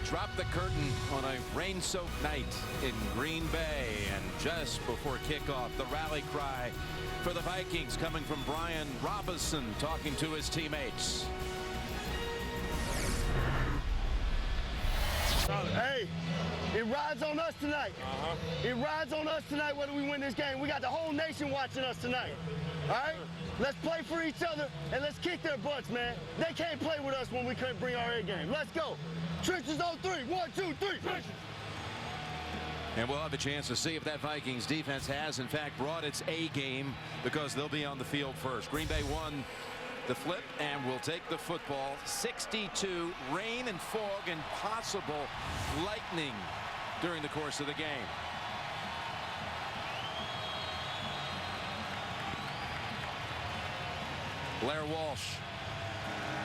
drop the curtain on a rain-soaked night in Green Bay, and just before kickoff, the rally cry for the Vikings coming from Brian Robinson talking to his teammates. Hey, it rides on us tonight. It rides on us tonight whether we win this game. We got the whole nation watching us tonight. All right? Let's play for each other, and let's kick their butts, man. They can't play with us when we can't bring our A game. Let's go. Trenches on 3. 1, 2, 3. Trenches. And we'll have a chance to see if that Vikings defense has, in fact, brought its A game, because they'll be on the field first. Green Bay won the flip and will take the football. 62, rain and fog and possible lightning during the course of the game. Blair Walsh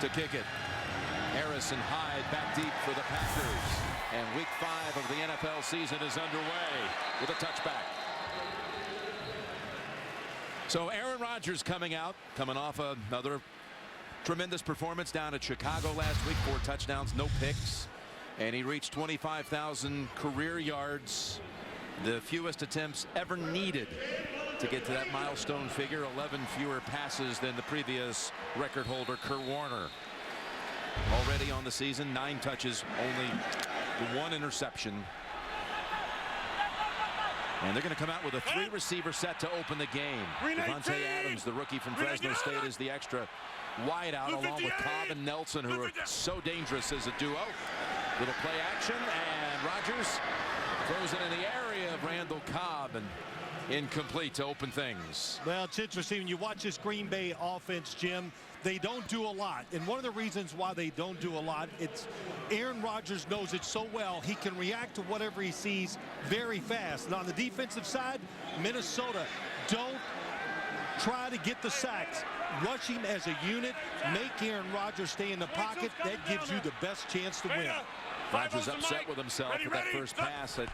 to kick it. Harrison Hyde back deep for the Packers. And week 5 of the NFL season is underway with a touchback. So Aaron Rodgers coming off another tremendous performance down at Chicago last week. 4 touchdowns, no picks. And he reached 25,000 career yards, the fewest attempts ever needed to get to that milestone figure. 11 fewer passes than the previous record holder, Kurt Warner. Already on the season, 9 touches, only 1 interception. And they're going to come out with a 3-receiver set to open the game. Devontae Adams, the rookie from Fresno State, is the extra wideout, along with Cobb and Nelson, who are so dangerous as a duo. Little play action, and Rodgers throws it in the area of Randall Cobb, and incomplete to open things. Well, it's interesting when you watch this Green Bay offense, Jim. They don't do a lot, and one of the reasons why they don't do a lot, it's Aaron Rodgers knows it so well. He can react to whatever he sees very fast. And on the defensive side, Minnesota, don't try to get the sacks. Rush him as a unit. Make Aaron Rodgers stay in the pocket. That gives you the best chance to win. Rodgers upset with himself with that first pass that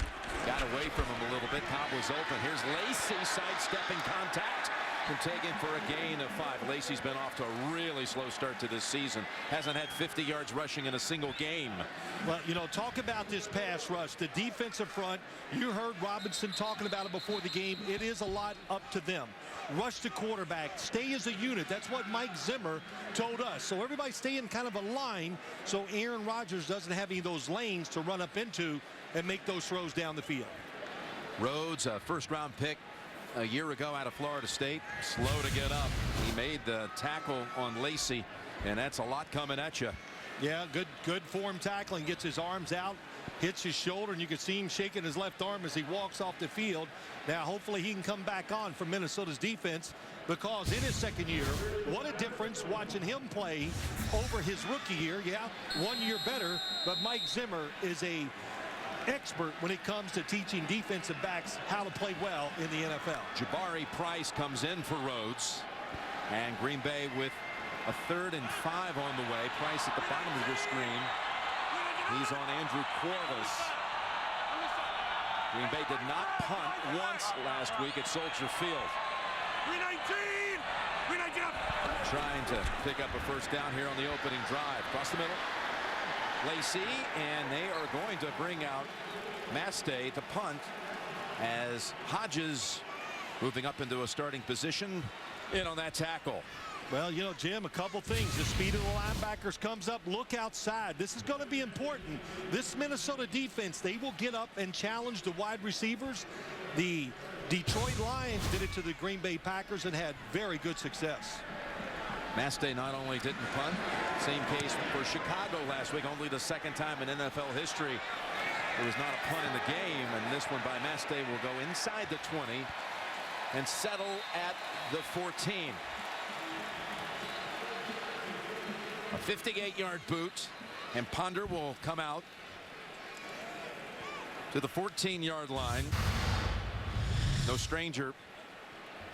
got away from him a little bit. Cobb was open. Here's Lacy sidestepping contact and taken for a gain of 5. Lacy's been off to a really slow start to this season. Hasn't had 50 yards rushing in a single game. Well, you know, talk about this pass rush. The defensive front, you heard Robinson talking about it before the game. It is a lot up to them. Rush the quarterback, stay as a unit. That's what Mike Zimmer told us. So everybody stay in kind of a line so Aaron Rodgers doesn't have any of those lanes to run up into and make those throws down the field. Rhodes, a first-round pick a year ago out of Florida State, slow to get up. He made the tackle on Lacy, and that's a lot coming at you. Yeah, good form tackling. Gets his arms out, hits his shoulder, and you can see him shaking his left arm as he walks off the field. Now, hopefully he can come back on for Minnesota's defense, because in his second year, what a difference watching him play over his rookie year. Yeah, 1 year better, but Mike Zimmer is a expert when it comes to teaching defensive backs how to play well in the NFL. Jabari Price comes in for Rhodes, and Green Bay with a 3rd and 5 on the way. Price at the bottom of your screen. He's on Andrew Corliss. Green Bay did not punt once last week at Soldier Field. 319! 319 up! Trying to pick up a first down here on the opening drive. Across the middle. Lacy, and they are going to bring out Mastay to punt as Hodges, moving up into a starting position, in on that tackle. Well, you know, Jim, a couple things. The speed of the linebackers comes up. Look outside. This is going to be important. This Minnesota defense, they will get up and challenge the wide receivers. The Detroit Lions did it to the Green Bay Packers and had very good success. Mastay not only didn't punt, same case for Chicago last week, only the 2nd time in NFL history there was not a punt in the game, and this one by Mastay will go inside the 20 and settle at the 14. A 58-yard boot, and Ponder will come out to the 14-yard line. No stranger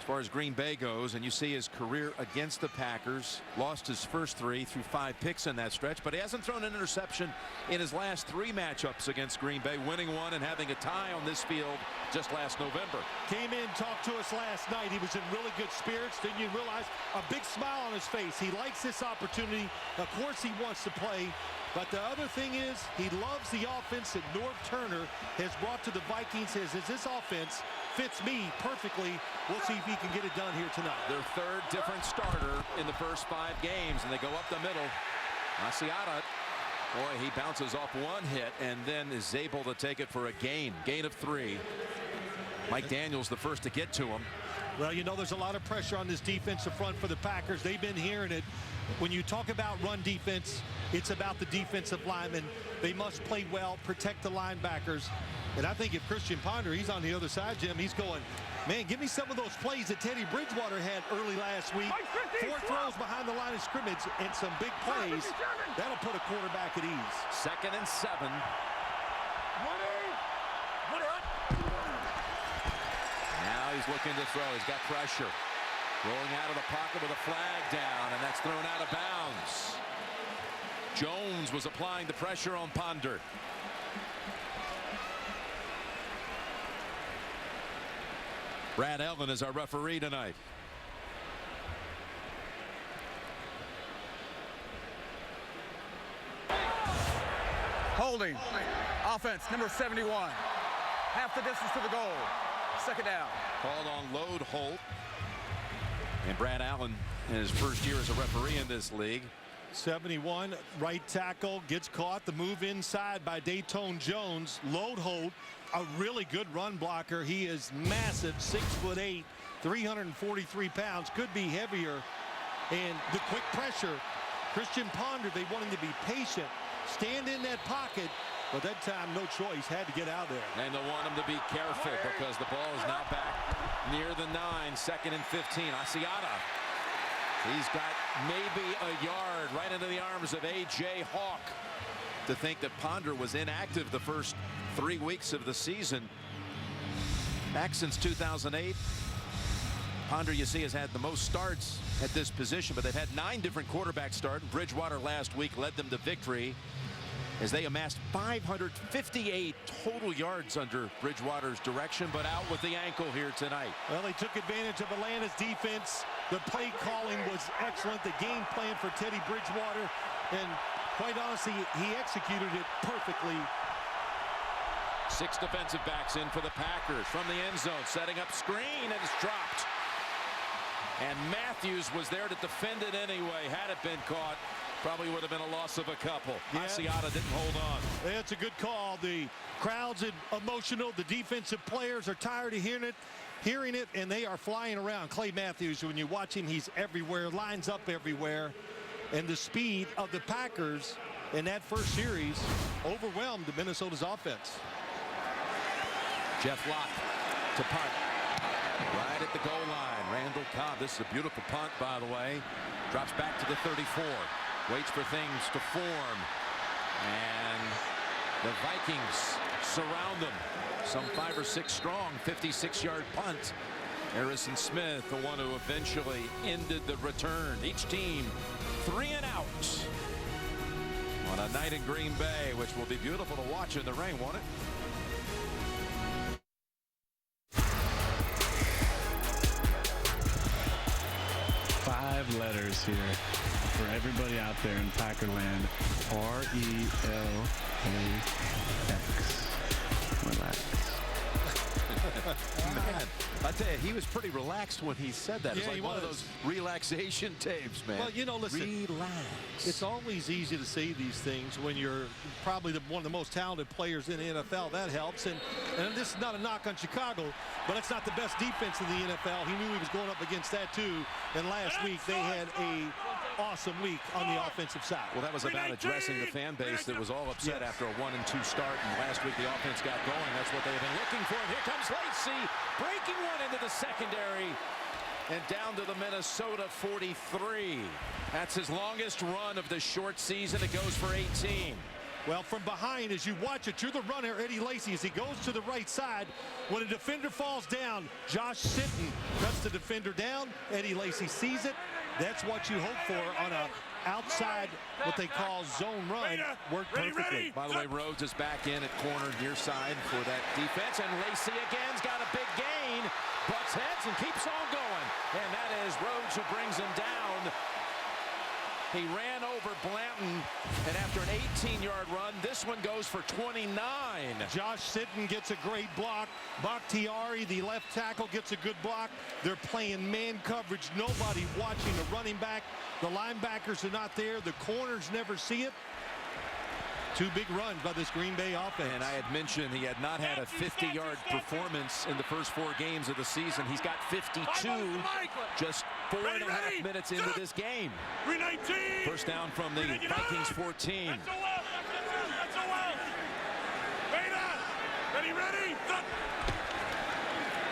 as far as Green Bay goes, and you see his career against the Packers. Lost his first 3 through 5 picks in that stretch, but he hasn't thrown an interception in his last 3 matchups against Green Bay, winning 1 and having a tie on this field just last November. Came in, talked to us last night. He was in really good spirits. Then you realize a big smile on his face. He likes this opportunity. Of course he wants to play. But the other thing is, he loves the offense that Norv Turner has brought to the Vikings. Says, this offense fits me perfectly. We'll see if he can get it done here tonight. Their 3rd different starter in the first 5 games, and they go up the middle. Asiata, boy, he bounces off 1 hit and then is able to take it for a gain of 3. Mike Daniels the first to get to him. Well, you know, there's a lot of pressure on this defensive front for the Packers. They've been hearing it. When you talk about run defense, it's about the defensive linemen. They must play well, protect the linebackers. And I think if Christian Ponder, he's on the other side, Jim, he's going, man, give me some of those plays that Teddy Bridgewater had early last week. 4 throws behind the line of scrimmage and some big plays. That'll put a quarterback at ease. 2nd and 7. Now he's looking to throw. He's got pressure. Rolling out of the pocket with a flag down, and that's thrown out of bounds. Jones was applying the pressure on Ponder. Brad Ellen is our referee tonight. Holding. Offense, number 71. Half the distance to the goal. 2nd down. Called on Load Holt. And Brad Allen in his first year as a referee in this league. 71, right tackle, gets caught. The move inside by Dayton Jones. Load Holt, a really good run blocker. He is massive, 6'8", 343 pounds. Could be heavier. And the quick pressure. Christian Ponder, they want him to be patient. Stand in that pocket. But that time, no choice. Had to get out there. And they want him to be careful because the ball is now back near the 9. 2nd and 15. Asiata. He's got maybe a yard right into the arms of A.J. Hawk. To think that Ponder was inactive the first 3 weeks of the season. Back since 2008. Ponder, you see, has had the most starts at this position, but they've had 9 different quarterbacks start. Bridgewater last week led them to victory as they amassed 558 total yards under Bridgewater's direction, but out with the ankle here tonight. Well, they took advantage of Atlanta's defense. The play calling was excellent. The game plan for Teddy Bridgewater, and quite honestly, he executed it perfectly. 6 defensive backs in for the Packers from the end zone, setting up screen, and it's dropped. And Matthews was there to defend it anyway. Had it been caught, probably would have been a loss of a couple. Yeah. Asiata didn't hold on. It's a good call. The crowd's emotional. The defensive players are tired of hearing it, and they are flying around. Clay Matthews, when you watch him, he's everywhere, lines up everywhere. And the speed of the Packers in that first series overwhelmed the Minnesota's offense. Jeff Locke to punt. Right at the goal line. Randall Cobb. This is a beautiful punt, by the way. Drops back to the 34. Waits for things to form. And the Vikings surround them. Some 5 or 6 strong. 56-yard punt. Harrison Smith, the one who eventually ended the return. Each team 3 and out on a night in Green Bay, which will be beautiful to watch in the rain, won't it? Five letters here for everybody out there in Packerland. RELAX. Relax. Man, I tell you, he was pretty relaxed when he said that. It's Yeah, like he one of was. those relaxation tapes, man. Well, you know, listen, relax. it's always easy to say these things when you're probably one of the most talented players in the NFL. That helps. And this is not a knock on Chicago, but it's not the best defense in the NFL. He knew he was going up against that too. And last week they had a awesome week on the offensive side. Well, that was about addressing the fan base that was all upset after a 1-2 start. And last week the offense got going. That's what they've been looking for. And here comes Lacey, breaking one into the secondary and down to the Minnesota 43. That's his longest run of the short season. It goes for 18. Well, from behind, as you watch it, you're the runner, Eddie Lacy, as he goes to the right side. When a defender falls down, Josh Sitton cuts the defender down. Eddie Lacy sees it. That's what you hope for on a outside, what they call zone run. Worked perfectly. By the way, Rhodes is back in at corner near side for that defense, and Lacy again's got a big gain, butts heads and keeps on going, and that is Rhodes who brings him down. He ran over Blanton, and after an 18-yard run, this one goes for 29. Josh Sitton gets a great block. Bakhtiari, the left tackle, gets a good block. They're playing man coverage. Nobody watching the running back. The linebackers are not there. The corners never see it. Two big runs by this Green Bay offense. And I had mentioned he had not had a 50-yard performance in the first 4 games of the season. He's got 52 just 4.5 minutes into this game. First down from the Vikings 14.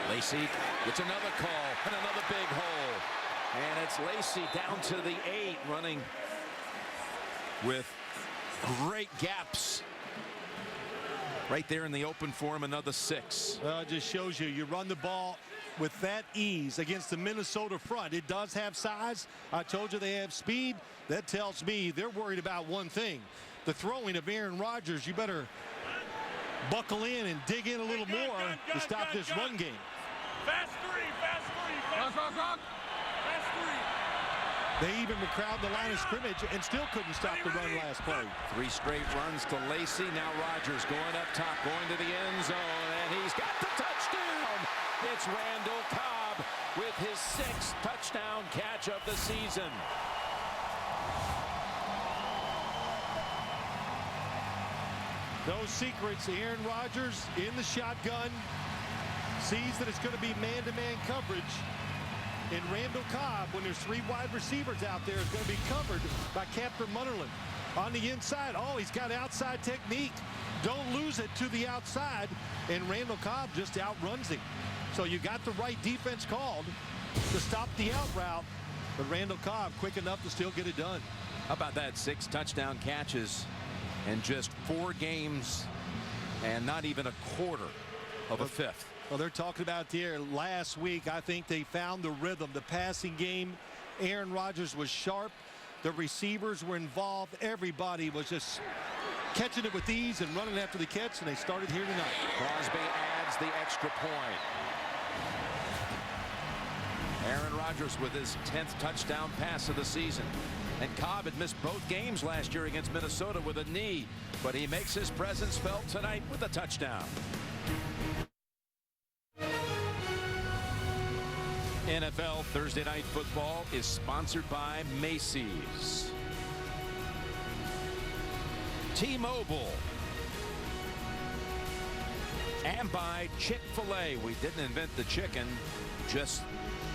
Lacy gets another call and another big hole. And it's Lacy down to the 8, running with great gaps right there in the open for him. Another 6. Well, it just shows you run the ball with that ease against the Minnesota front. It does have size. I told you they have speed. That tells me they're worried about one thing, the throwing of Aaron Rodgers. You better buckle in and dig in a little more to stop this run game. Fast three, fast three, fast three. They even were crowding the line of scrimmage and still couldn't stop the run last play. 3 straight runs to Lacy. Now Rodgers going up top, going to the end zone, and he's got the touchdown. It's Randall Cobb with his 6th touchdown catch of the season. No secrets. Aaron Rodgers in the shotgun, sees that it's going to be man-to-man coverage. And Randall Cobb, when there's 3 wide receivers out there, is going to be covered by Captain Munnerlyn. On the inside, oh, he's got outside technique. Don't lose it to the outside. And Randall Cobb just outruns him. So you got the right defense called to stop the out route. But Randall Cobb quick enough to still get it done. How about that? 6 touchdown catches in just 4 games and not even a quarter of a 5th. Well, they're talking about there last week. I think they found the rhythm, the passing game. Aaron Rodgers was sharp. The receivers were involved. Everybody was just catching it with ease and running after the catch, and they started here tonight. Crosby adds the extra point. Aaron Rodgers with his 10th touchdown pass of the season. And Cobb had missed both games last year against Minnesota with a knee, but he makes his presence felt tonight with a touchdown. NFL Thursday Night Football is sponsored by Macy's, T-Mobile, and by Chick-fil-A. We didn't invent the chicken, just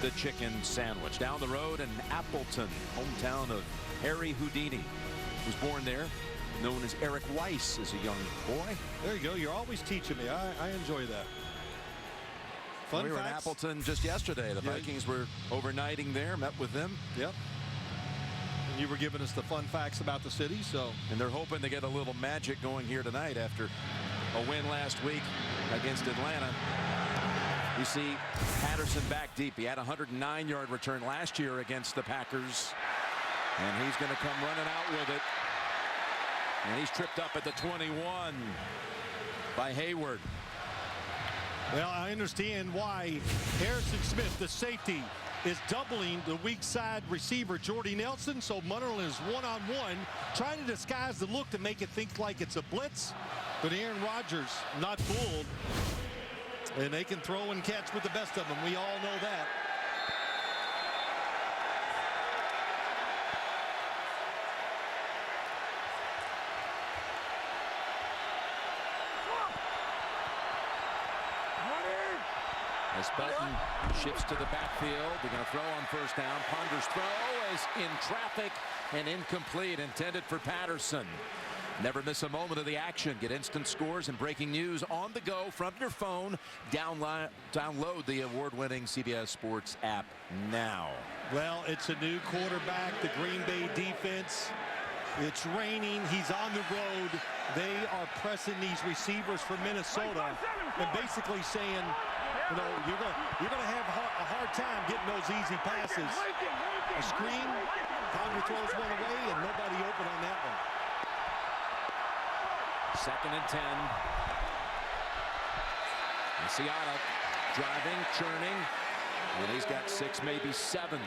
the chicken sandwich. Down the road in Appleton, hometown of Harry Houdini, who was born there, known as Eric Weiss as a young boy. There you go. You're always teaching me. I enjoy that. Fun we were facts. in Appleton just yesterday. The Vikings were overnighting there, met with them. Yep. And you were giving us the fun facts about the city, so. And they're hoping to get a little magic going here tonight after a win last week against Atlanta. You see Patterson back deep. He had a 109-yard return last year against the Packers. And he's going to come running out with it. And he's tripped up at the 21 by Hayward. Well, I understand why Harrison Smith, the safety, is doubling the weak side receiver, Jordy Nelson. So Munnerlyn is one-on-one, trying to disguise the look to make it think like it's a blitz. But Aaron Rodgers not fooled. And they can throw and catch with the best of them. We all know that. As Belton shifts to the backfield, they're going to throw on first down. Ponder's throw is in traffic and incomplete, intended for Patterson. Never miss a moment of the action. Get instant scores and breaking news on the go from your phone. Download the award-winning CBS Sports app now. Well, it's a new quarterback. The Green Bay defense It's raining. He's on the road. They are pressing these receivers for Minnesota and basically saying, you know, you're gonna have a hard time getting those easy passes. A screen, Ponder throws one away, and nobody open on that one. 2nd and 10. Asiata driving, churning, and he's got 6, maybe 7.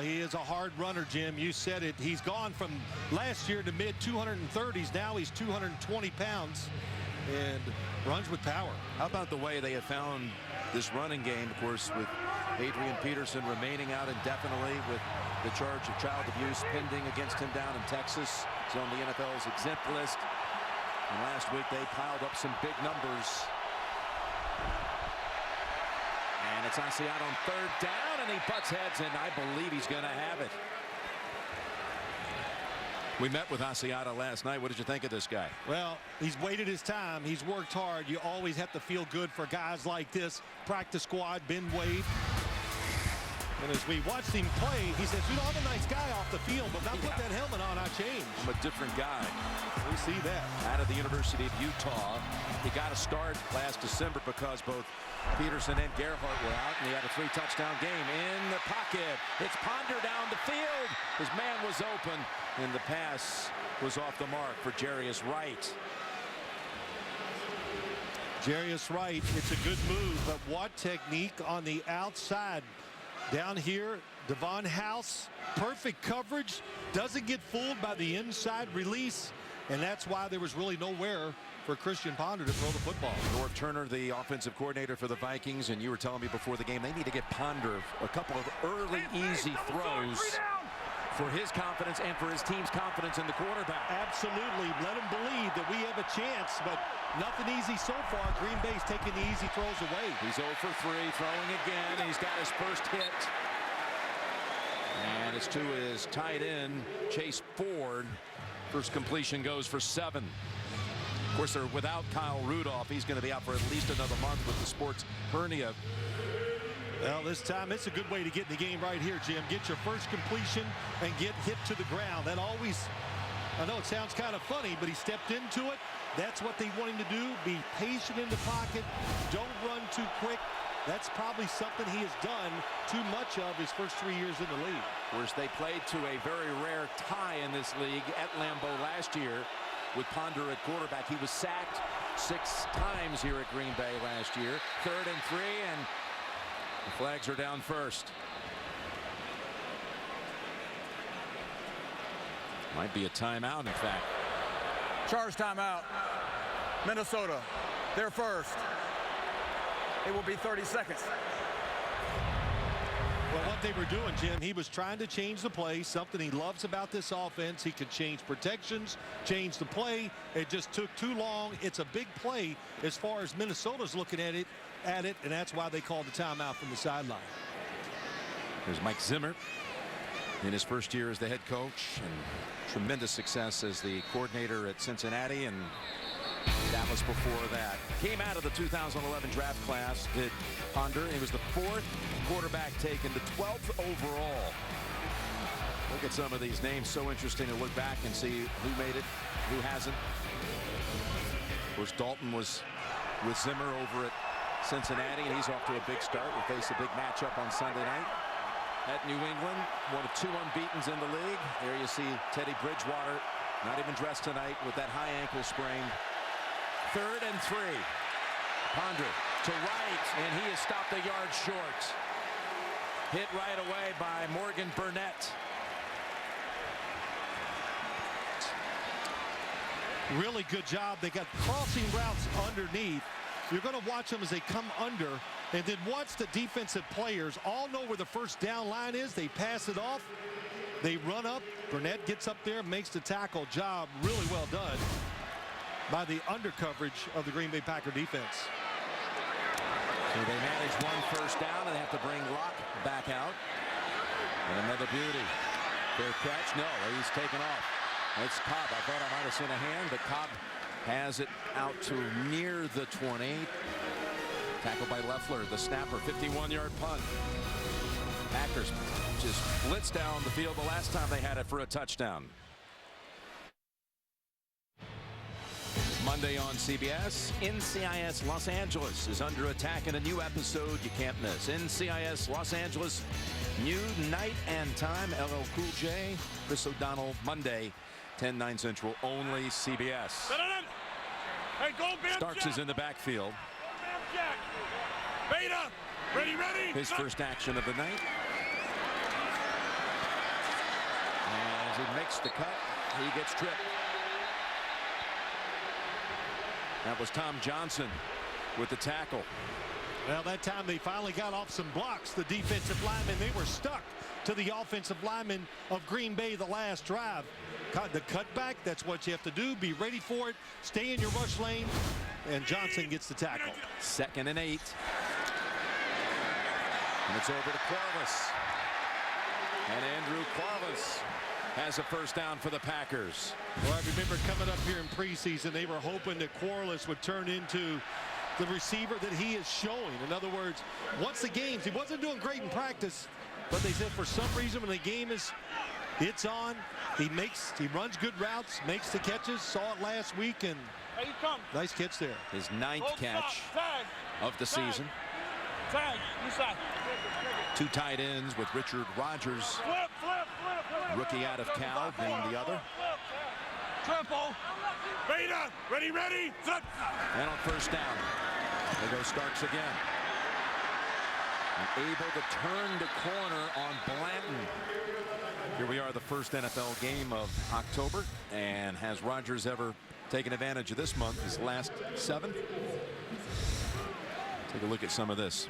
He is a hard runner, Jim. You said it. He's gone from last year to mid-230s. Now he's 220 pounds and runs with power. How about the way they have found this running game, of course, with Adrian Peterson remaining out indefinitely with the charge of child abuse pending against him down in Texas. He's on the NFL's exempt list. And last week they piled up some big numbers. And it's Asiata on 3rd down, and he butts heads, and I believe he's going to have it. We met with Asiata last night. What did you think of this guy? Well, he's waited his time. He's worked hard. You always have to feel good for guys like this. Practice squad, Ben Wade. And as we watched him play, he says, you know, I'm a nice guy off the field, but now put that helmet on, I changed. I'm a different guy. We see that. Out of the University of Utah. He got a start last December because both Peterson and Gerhardt were out, and he had a 3-touchdown game in the pocket. It's Ponder down the field. His man was open, and the pass was off the mark for Jarius Wright. Jarius Wright, it's a good move, but what technique on the outside. Down here, Devon House, perfect coverage, doesn't get fooled by the inside release, and that's why there was really nowhere for Christian Ponder to throw the football. Norv Turner, the offensive coordinator for the Vikings, and you were telling me before the game they need to get Ponder a couple of early easy throws for his confidence and for his team's confidence in the quarterback. Absolutely. Let him believe that we have a chance, but nothing easy so far. Green Bay's taking the easy throws away. He's 0 for 3, throwing again. He's got his first hit. And it's to his tight end, Chase Ford. First completion goes for 7. Of course, they're without Kyle Rudolph. He's going to be out for at least another month with the sports hernia. Well, this time it's a good way to get in the game right here, Jim. Get your first completion and get hit to the ground. That always, I know it sounds kind of funny, but he stepped into it. That's what they want him to do. Be patient in the pocket. Don't run too quick. That's probably something he has done too much of his first 3 years in the league. Of course, they played to a very rare tie in this league at Lambeau last year with Ponder at quarterback. He was sacked 6 times here at Green Bay last year. 3rd and 3, and the flags are down first. Might be a timeout, in fact. Charge timeout. Minnesota, they're first. It will be 30 seconds. Well, what they were doing, Jim, he was trying to change the play, something he loves about this offense. He could change protections, change the play. It just took too long. It's a big play as far as Minnesota's looking at it, and that's why they called the timeout from the sideline. There's Mike Zimmer in his first year as the head coach, and tremendous success as the coordinator at Cincinnati and Dallas before that. Came out of the 2011 draft class, did Ponder. He was the 4th quarterback taken, the 12th overall. Look at some of these names. So interesting to look back and see who made it, who hasn't. Of course, Dalton was with Zimmer over at Cincinnati, and he's off to a big start. We'll face a big matchup on Sunday night at New England. One of 2 unbeatens in the league. There you see Teddy Bridgewater, not even dressed tonight with that high ankle sprain. 3rd and 3. Ponder to right, and he is stopped a yard short. Hit right away by Morgan Burnett. Really good job. They got crossing routes underneath. You're going to watch them as they come under, and then watch the defensive players all know where the first down line is. They pass it off. They run up. Burnett gets up there, makes the tackle. Job really well done by the under coverage of the Green Bay Packer defense. So they manage 1 first down and have to bring Locke back out. And another beauty. Fair catch. No, he's taken off. It's Cobb. I thought I might have seen a hand, but Cobb has it out to near the 20. Tackled by Leffler, the snapper. 51-yard punt. Packers just blitzed down the field the last time they had it for a touchdown. Monday on CBS, NCIS Los Angeles is under attack in a new episode you can't miss. NCIS Los Angeles, new night and time. LL Cool J, Chris O'Donnell, Monday, 10/9 Central, only CBS. Hey, go Bam Starks Jack. is in the backfield. Bam Jack. Beta. Ready. His first action of the night. As he makes the cut, he gets tripped. That was Tom Johnson with the tackle. Well, that time they finally got off some blocks. The defensive linemen, they were stuck to the offensive linemen of Green Bay the last drive. The cutback, that's what you have to do. Be ready for it. Stay in your rush lane. And Johnson gets the tackle. 2nd and 8. And it's over to Quarles. And Andrew Quarles has a first down for the Packers. Well, I remember coming up here in preseason, they were hoping that Quarles would turn into the receiver that he is showing. In other words, once the games, he wasn't doing great in practice, but they said for some reason when the game it's on, he runs good routes, makes the catches. Saw it last week, and nice catch there. His 9th catch of the season. Tag. Inside. 2 tight ends with Richard Rodgers, Flip. rookie out of Cal, being the other. Triple. Beta. Ready. Set. And on first down, there goes Starks again. And able to turn the corner on Blanton. Here we are, the first NFL game of October. And has Rodgers ever taken advantage of this month? His last 7. Take a look at some of this.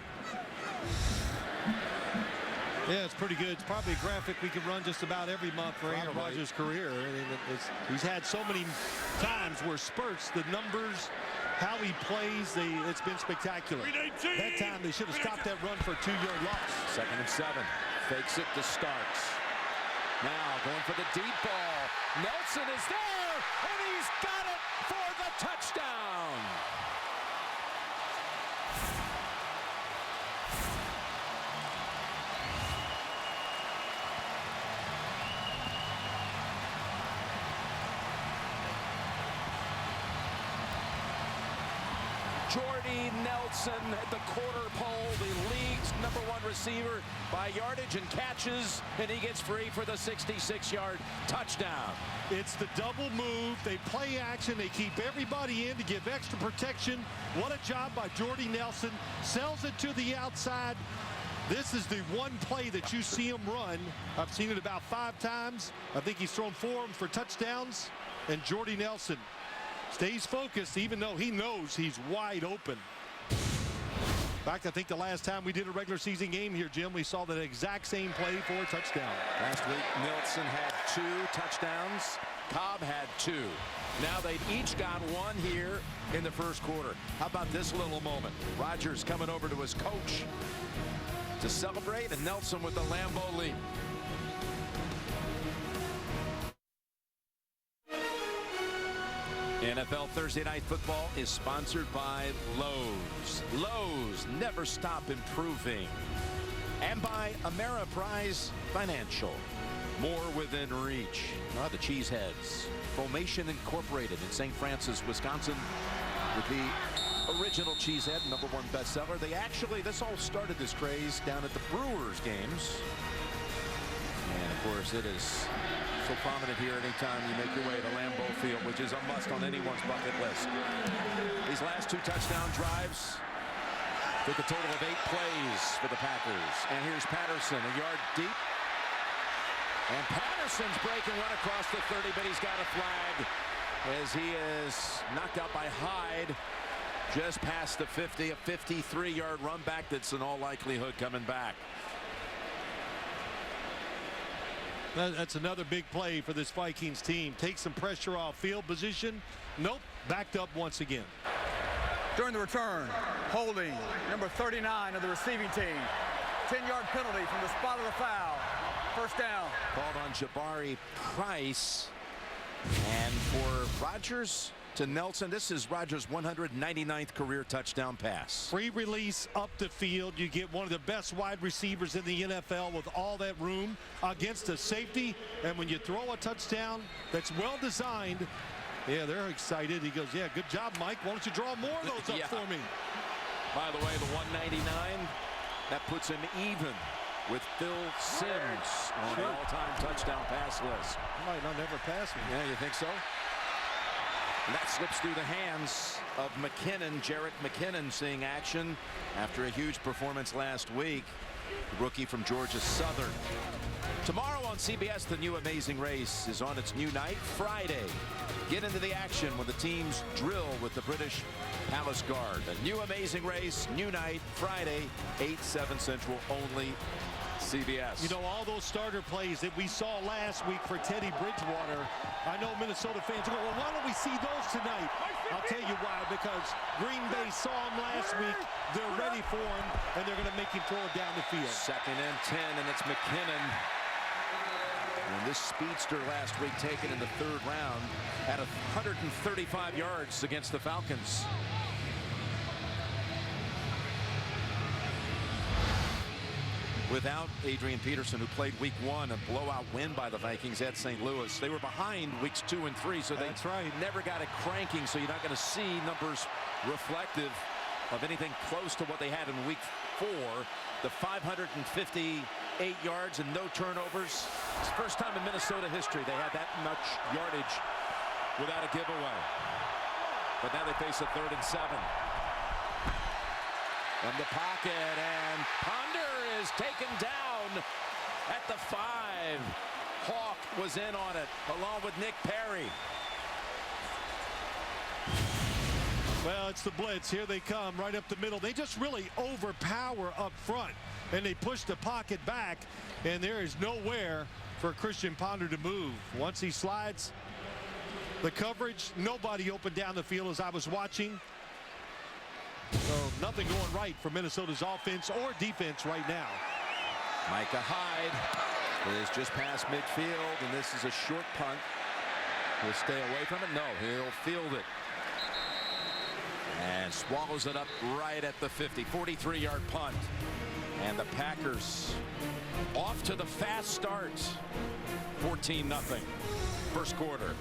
Yeah, it's pretty good. It's probably a graphic we could run just about every month for Aaron Rodgers' career. I mean, he's had so many times where spurts, the numbers, how he plays, it's been spectacular. That time they should have stopped that run for a 2-yard loss. 2nd and 7. Fakes it to Starks. Now going for the deep ball. Nelson is there, and he's got it for the touchdown. Jordy Nelson at the quarter pole, the league's #1 receiver by yardage and catches, and he gets free for the 66-yard touchdown. It's the double move. They play action. They keep everybody in to give extra protection. What a job by Jordy Nelson. Sells it to the outside. This is the one play that you see him run. I've seen it about 5 times. I think he's thrown 4 of them for touchdowns. And Jordy Nelson stays focused even though he knows he's wide open. In fact, I think the last time we did a regular season game here, Jim, we saw that exact same play for a touchdown. Last week, Nelson had 2 touchdowns. Cobb had 2. Now they've each got 1 here in the first quarter. How about this little moment? Rodgers coming over to his coach to celebrate, and Nelson with the Lambeau lead. NFL Thursday Night Football is sponsored by Lowe's. Lowe's, never stop improving. And by Ameriprise Financial, more within reach. The Cheeseheads, Formation Incorporated in St. Francis, Wisconsin, with the original Cheesehead, #1 bestseller. This all started, this craze, down at the Brewers games. And of course, it is so prominent here anytime you make your way to Lambeau Field, which is a must on anyone's bucket list. These last 2 touchdown drives took a total of 8 plays for the Packers. And here's Patterson, a yard deep. And Patterson's breaking one across the 30, but he's got a flag as he is knocked out by Hyde just past the 50, a 53-yard run back that's in all likelihood coming back. That's another big play for this Vikings team. Take some pressure off field position. Nope, backed up once again. During the return, holding number 39 of the receiving team. 10-yard penalty from the spot of the foul. First down. Called on Jabari Price. And for Rodgers to Nelson, this is Rodgers' 199th career touchdown pass. Free release up the field. You get one of the best wide receivers in the NFL with all that room against a safety. And when you throw a touchdown that's well designed, Yeah, they're excited. He goes, yeah, good job, Mike. Why don't you draw more of those up for me? By the way, the 199, that puts him even with Phil Simms on the all-time touchdown pass list. He might not never pass me. Yeah, you think so? And that slips through the hands of McKinnon. Jarrett McKinnon seeing action after a huge performance last week. The rookie from Georgia Southern. Tomorrow on CBS, the new Amazing Race is on its new night, Friday. Get into the action when the teams drill with the British Palace Guard. A new Amazing Race, new night, Friday, 8/7 Central, only CBS. You know, all those starter plays that we saw last week for Teddy Bridgewater, I know Minnesota fans go, well, why don't we see those tonight? I'll tell you why, because Green Bay saw him last week. They're ready for him, and they're going to make him throw it down the field. 2nd and 10, and it's McKinnon. And this speedster last week taken in the 3rd round at 135 yards against the Falcons. Without Adrian Peterson, who played week 1, a blowout win by the Vikings at St. Louis. They were behind weeks 2 and 3, so they never got it cranking, so you're not going to see numbers reflective of anything close to what they had in week 4. The 558 yards and no turnovers. It's the first time in Minnesota history they had that much yardage without a giveaway. But now they face a 3rd and 7. From the pocket, and Ponder is taken down at the 5. Hawk was in on it, along with Nick Perry. Well, it's the blitz. Here they come right up the middle. They just really overpower up front, and they push the pocket back, and there is nowhere for Christian Ponder to move. Once he slides, the coverage, nobody open down the field as I was watching. So nothing going right for Minnesota's offense or defense right now. Micah Hyde is just past midfield, and this is a short punt. He'll stay away from it. No, he'll field it. And swallows it up right at the 50. 43-yard punt. And the Packers off to the fast start. 14-0. First quarter.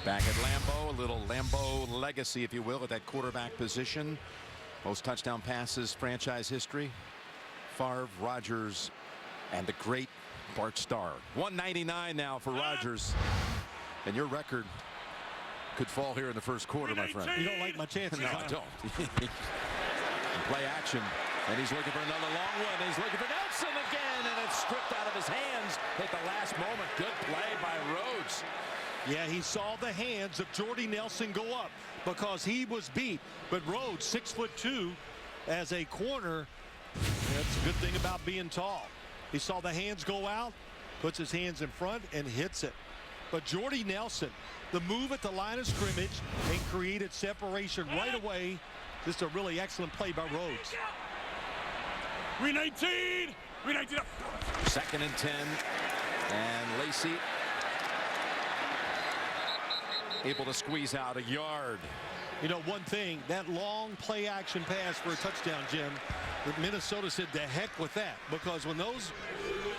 Back at Lambeau, a little Lambeau legacy, if you will, at that quarterback position. Most touchdown passes, franchise history. Favre, Rodgers, and the great Bart Starr. 199 now for Rodgers. And your record could fall here in the first quarter, my friend. You don't like my chances? No, I don't. Play action. And he's looking for another long one. He's looking for Nelson again, and it's stripped out of his hands at the last moment. Good play by Rhodes. Yeah, he saw the hands of Jordy Nelson go up because he was beat. But Rhodes, 6'2", as a corner, that's a good thing about being tall. He saw the hands go out, puts his hands in front, and hits it. But Jordy Nelson, the move at the line of scrimmage and created separation right away. Just a really excellent play by Rhodes. 319! 319! 2nd and 10. And Lacey able to squeeze out a yard. You know, one thing, that long play action pass for a touchdown, Jim, that Minnesota said the heck with that, because when those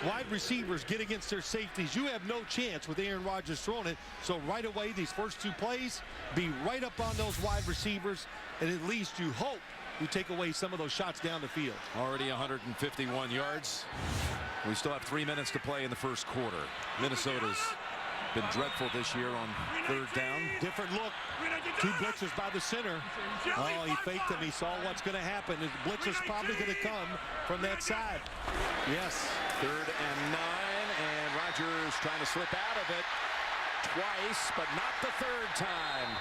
wide receivers get against their safeties, you have no chance with Aaron Rodgers throwing it. So right away, these first 2 plays, be right up on those wide receivers, and at least you hope you take away some of those shots down the field. Already 151 yards. We still have 3 minutes to play in the first quarter. Minnesota's been dreadful this year on 3rd down. Different look. 2 blitzers by the center. Oh, he faked him. He saw what's going to happen. His blitz is probably going to come from that side. Yes. 3rd and 9, and Rodgers trying to slip out of it twice, but not the 3rd time.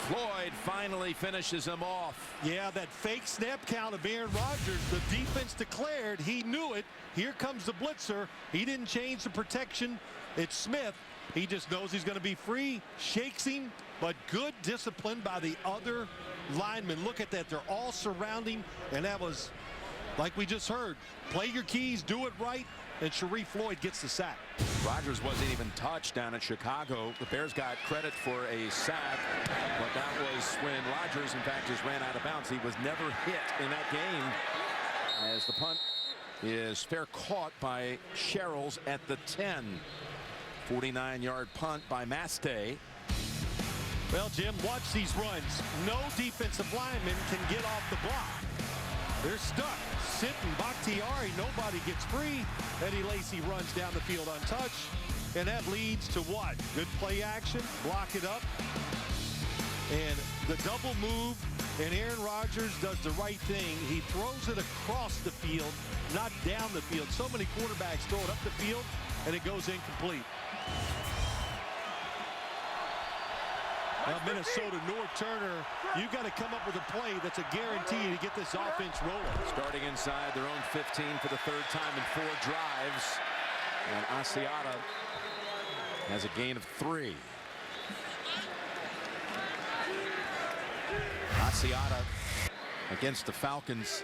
Floyd finally finishes him off. Yeah, that fake snap count of Aaron Rodgers, the defense declared, he knew it. Here comes the blitzer. He didn't change the protection. It's Smith. He just knows he's going to be free, shakes him, but good discipline by the other linemen. Look at that. They're all surrounding, and that was, like we just heard, play your keys, do it right, and Sharif Floyd gets the sack. Rodgers wasn't even touched down in Chicago. The Bears got credit for a sack, but that was when Rodgers, in fact, just ran out of bounds. He was never hit in that game as the punt is fair caught by Sherrills at the 10. 49-yard punt by Mastay. Well, Jim, watch these runs. No defensive lineman can get off the block. They're stuck. Sitting Bakhtiari, nobody gets free. Eddie Lacy runs down the field untouched. And that leads to what? Good play action, block it up. And the double move, and Aaron Rodgers does the right thing. He throws it across the field, not down the field. So many quarterbacks throw it up the field, and it goes incomplete. Now, Minnesota, North Turner, you've got to come up with a play that's a guarantee to get this offense rolling. Starting inside their own 15 for the third time in 4 drives. And Asiata has a gain of 3. Asiata against the Falcons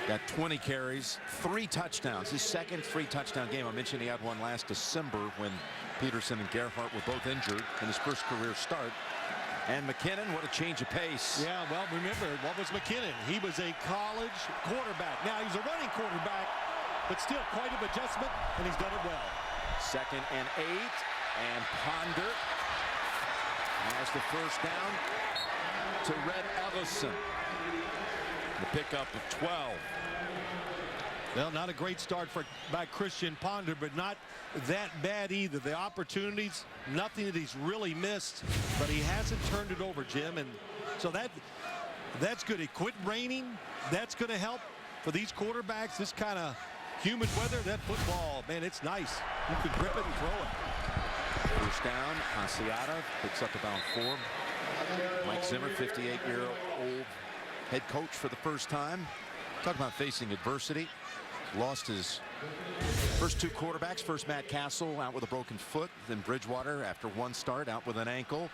got 20 carries, 3 touchdowns. His second 3-touchdown game. I mentioned he had one last December when Peterson and Gerhardt were both injured in his first career start. And McKinnon, what a change of pace. Yeah, well, remember, what was McKinnon? He was a college quarterback. Now, he's a running quarterback, but still quite an adjustment, and he's done it well. 2nd and 8, and Ponder has the first down to Red Ellison. The pickup of 12. Well, not a great start by Christian Ponder, but not that bad either. The opportunities, nothing that he's really missed, but he hasn't turned it over, Jim. And so that's good. It quit raining. That's going to help for these quarterbacks. This kind of humid weather, that football, man, it's nice. You can grip it and throw it. First down, Asiata picks up about 4. Mike Zimmer, 58-year-old head coach for the first time. Talk about facing adversity. Lost his first 2 quarterbacks. First Matt Castle out with a broken foot. Then Bridgewater after 1 start out with an ankle.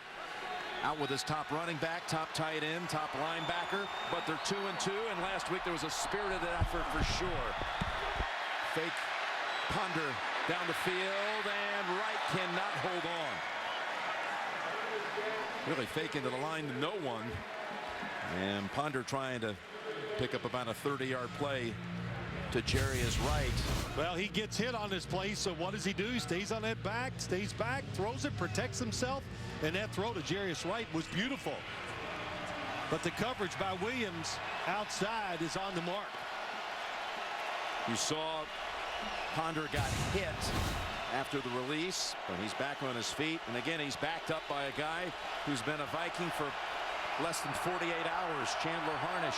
Out with his top running back, top tight end, top linebacker. But they're 2-2. And last week there was a spirited effort for sure. Fake Ponder down the field, and Wright cannot hold on. Really fake into the line to no one. And Ponder trying to pick up about a 30-yard play to Jarius Wright. Well, he gets hit on this play, so what does he do? He stays on that back, stays back, throws it, protects himself, and that throw to Jarius Wright was beautiful. But the coverage by Williams outside is on the mark. You saw Ponder got hit after the release, but he's back on his feet. And again, he's backed up by a guy who's been a Viking for less than 48 hours, Chandler Harnish.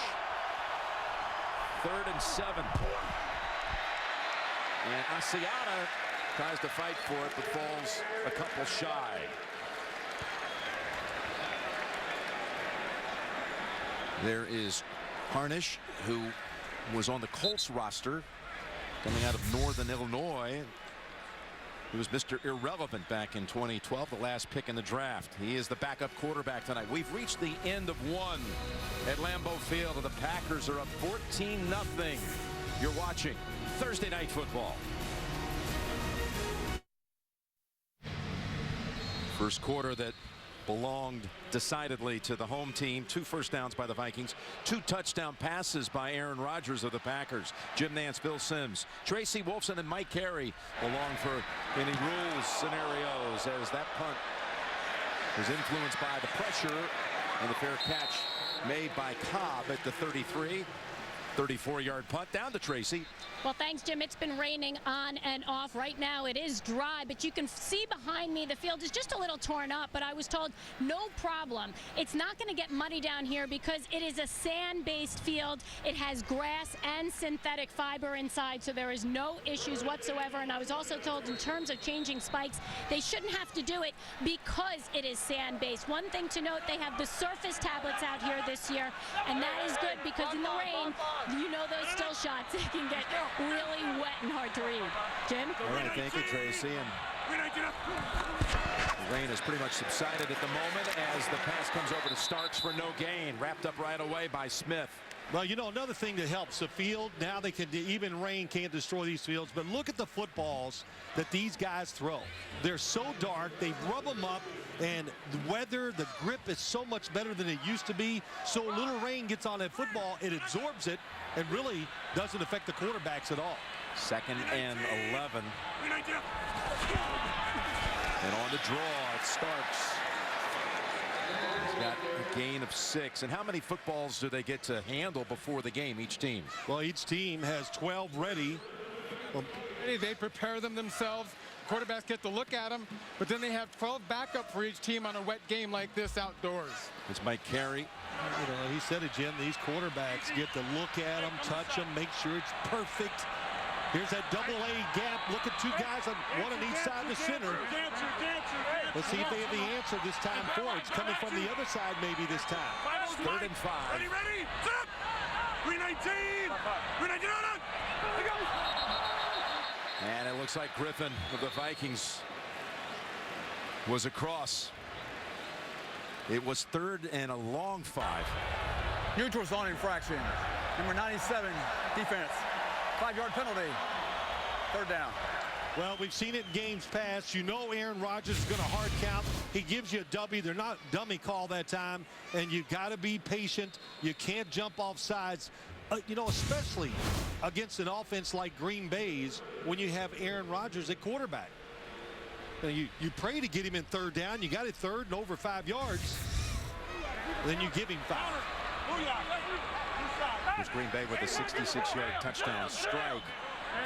3rd and 7. And Asiata tries to fight for it, but falls a couple shy. There is Harnish, who was on the Colts roster coming out of Northern Illinois. He was Mr. Irrelevant back in 2012, the last pick in the draft. He is the backup quarterback tonight. We've reached the end of 1 at Lambeau Field, and the Packers are up 14-0. You're watching Thursday Night Football. First quarter that belonged decidedly to the home team. 2 first downs by the Vikings. 2 touchdown passes by Aaron Rodgers of the Packers. Jim Nance, Bill Sims, Tracy Wolfson, and Mike Carey along for any rules scenarios, as that punt was influenced by the pressure and the fair catch made by Cobb at the 33. 34-yard punt down to Tracy. Well, thanks, Jim. It's been raining on and off. Right now it is dry, but you can see behind me the field is just a little torn up, but I was told no problem. It's not going to get muddy down here because it is a sand-based field. It has grass and synthetic fiber inside, so there is no issues whatsoever. And I was also told in terms of changing spikes, they shouldn't have to do it because it is sand-based. One thing to note, they have the surface tablets out here this year, and that is good because in the rain, you know those still shots, they can get really wet and hard to read. Jim? All right, thank you, Tracy. And the rain has pretty much subsided at the moment as the pass comes over to Starks for no gain. Wrapped up right away by Smith. Well, you know, another thing that helps the field, now they can, even rain can't destroy these fields, but look at the footballs that these guys throw. They're so dark, they rub them up, and the weather, the grip is so much better than it used to be. So a little rain gets on that football, it absorbs it, and really doesn't affect the quarterbacks at all. 2nd and 11. And on the draw, it's Starks. He's got a gain of 6. And how many footballs do they get to handle before the game, each team? Well, each team has 12 ready. Well, they prepare them themselves. Quarterbacks get to look at them, but then they have 12 backup for each team on a wet game like this outdoors. It's Mike Carey. You know, he said it, Jim, these quarterbacks get to look at them, touch them, make sure it's perfect. Here's that double-A gap. Look at 2 guys, one on each side of the center. Let's see if they have the answer this time for it. It's coming from the other side maybe this time. 3rd and 5. Ready, ready, set! 319! 319! And it looks like Griffin of the Vikings was across. It was 3rd and a long 5. Neutral zone infraction. Number 97, defense. 5-yard penalty. 3rd down. Well, we've seen it in games past. You know Aaron Rodgers is going to hard count. He gives you a W. They're not dummy call that time. And you've got to be patient. You can't jump off sides. You know, especially against an offense like Green Bay's when you have Aaron Rodgers at quarterback. You pray to get him in 3rd down. You got it 3rd and over 5 yards. Then you give him 5. Here's Green Bay with a 66-yard touchdown strike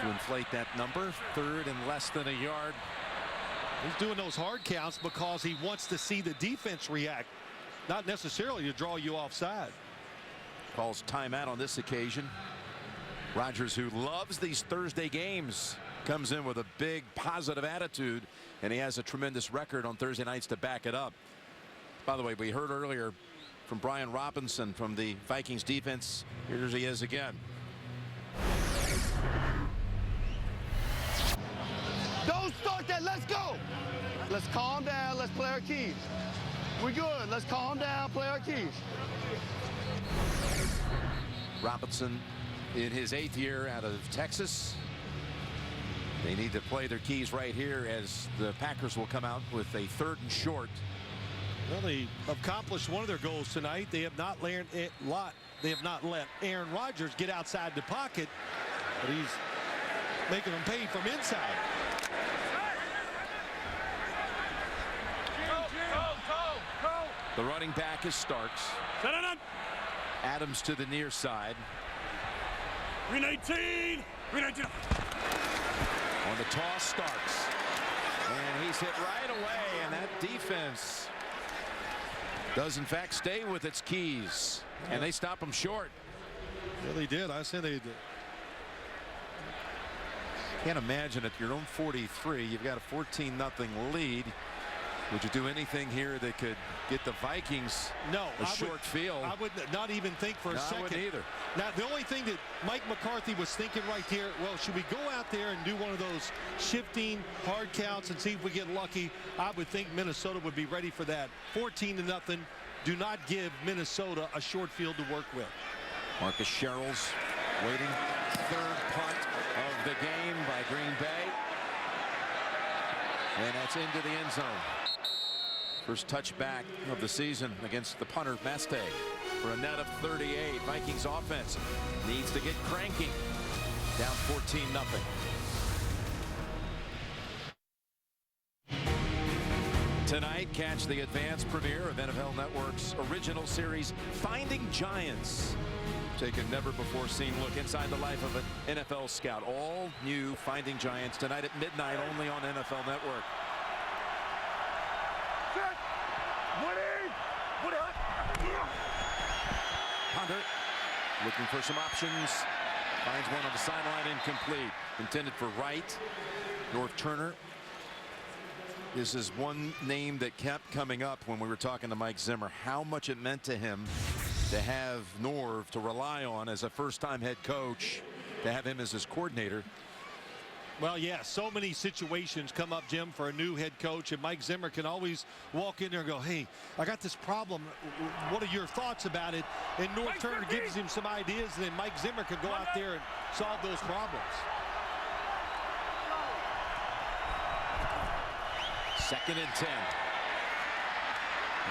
to inflate that number. 3rd and less than a yard. He's doing those hard counts because he wants to see the defense react, not necessarily to draw you offside. Calls timeout on this occasion. Rodgers, who loves these Thursday games, comes in with a big positive attitude, and he has a tremendous record on Thursday nights to back it up. By the way, we heard earlier from Brian Robinson from the Vikings defense. Here he is again. Don't start that. Let's go. Let's calm down. Let's play our keys. We good. Let's calm down, play our keys. Robinson in his 8th year out of Texas. They need to play their keys right here as the Packers will come out with a 3rd and short. Well, they accomplished one of their goals tonight. They have not let Aaron Rodgers get outside the pocket, but he's making them pay from inside. The running back is Starks. Adams to the near side. 319! 319! On the toss, Starks. And he's hit right away, and that defense does in fact stay with its keys, and they stop him short. Yeah, they did. I said they did. Can't imagine at your own 43, you've got a 14-0 lead. Would you do anything here that could get the Vikings a short field? I would not even think for a second. I wouldn't either. Now, the only thing that Mike McCarthy was thinking right here, well, should we go out there and do one of those shifting hard counts and see if we get lucky? I would think Minnesota would be ready for that. 14-0. Do not give Minnesota a short field to work with. Marcus Sherrills waiting. 3rd punt of the game by Green Bay. And that's into the end zone. First touchback of the season against the punter, Meste, for a net of 38. Vikings offense needs to get cranking. Down 14-0. Tonight, catch the advanced premiere of NFL Network's original series, Finding Giants. Take a never-before-seen look inside the life of an NFL scout. All new Finding Giants tonight at midnight, only on NFL Network. Hunter looking for some options. Finds one on the sideline, incomplete. Intended for Wright. North Turner. This is one name that kept coming up when we were talking to Mike Zimmer. How much it meant to him to have Norv to rely on as a first-time head coach, to have him as his coordinator. Well, yeah, so many situations come up, Jim, for a new head coach, and Mike Zimmer can always walk in there and go, hey, I got this problem. What are your thoughts about it? And North Turner gives him some ideas, and then Mike Zimmer can go out there and solve those problems. 2nd and 10.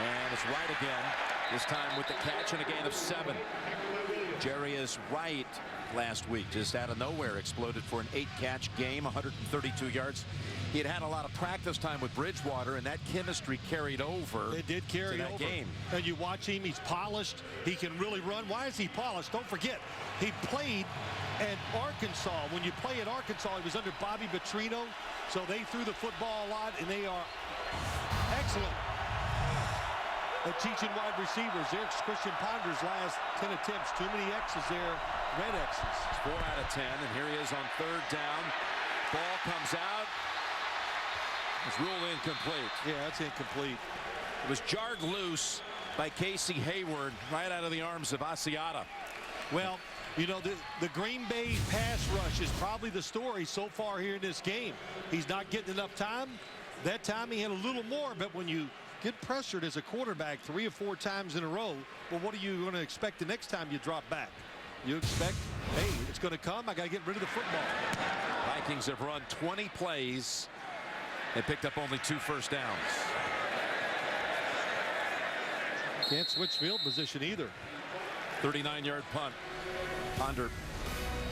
And it's Wright again, this time with the catch and a gain of 7. Jarius Wright last week, just out of nowhere, exploded for an 8-catch game, 132 yards. He had had a lot of practice time with Bridgewater, and that chemistry carried over. It did carry to that over. game. And you watch him, he's polished. He can really run. Why is he polished? Don't forget, he played at Arkansas. When you play at Arkansas, he was under Bobby Petrino, so they threw the football a lot, and they are excellent at teaching wide receivers. There's Christian Ponder's last 10 attempts. Too many X's there, red X's. It's 4 out of 10, and here he is on 3rd down. Ball comes out. It's ruled incomplete. Yeah, that's incomplete. It was jarred loose by Casey Hayward right out of the arms of Asiata. Well, you know, the Green Bay pass rush is probably the story so far here in this game. He's not getting enough time. That time he had a little more, but when you get pressured as a quarterback 3 or 4 times in a row, well, what are you going to expect the next time you drop back? You expect, hey, it's going to come. I got to get rid of the football. Vikings have run 20 plays. They picked up only 2 first downs. Can't switch field position either. 39-yard punt. Ponder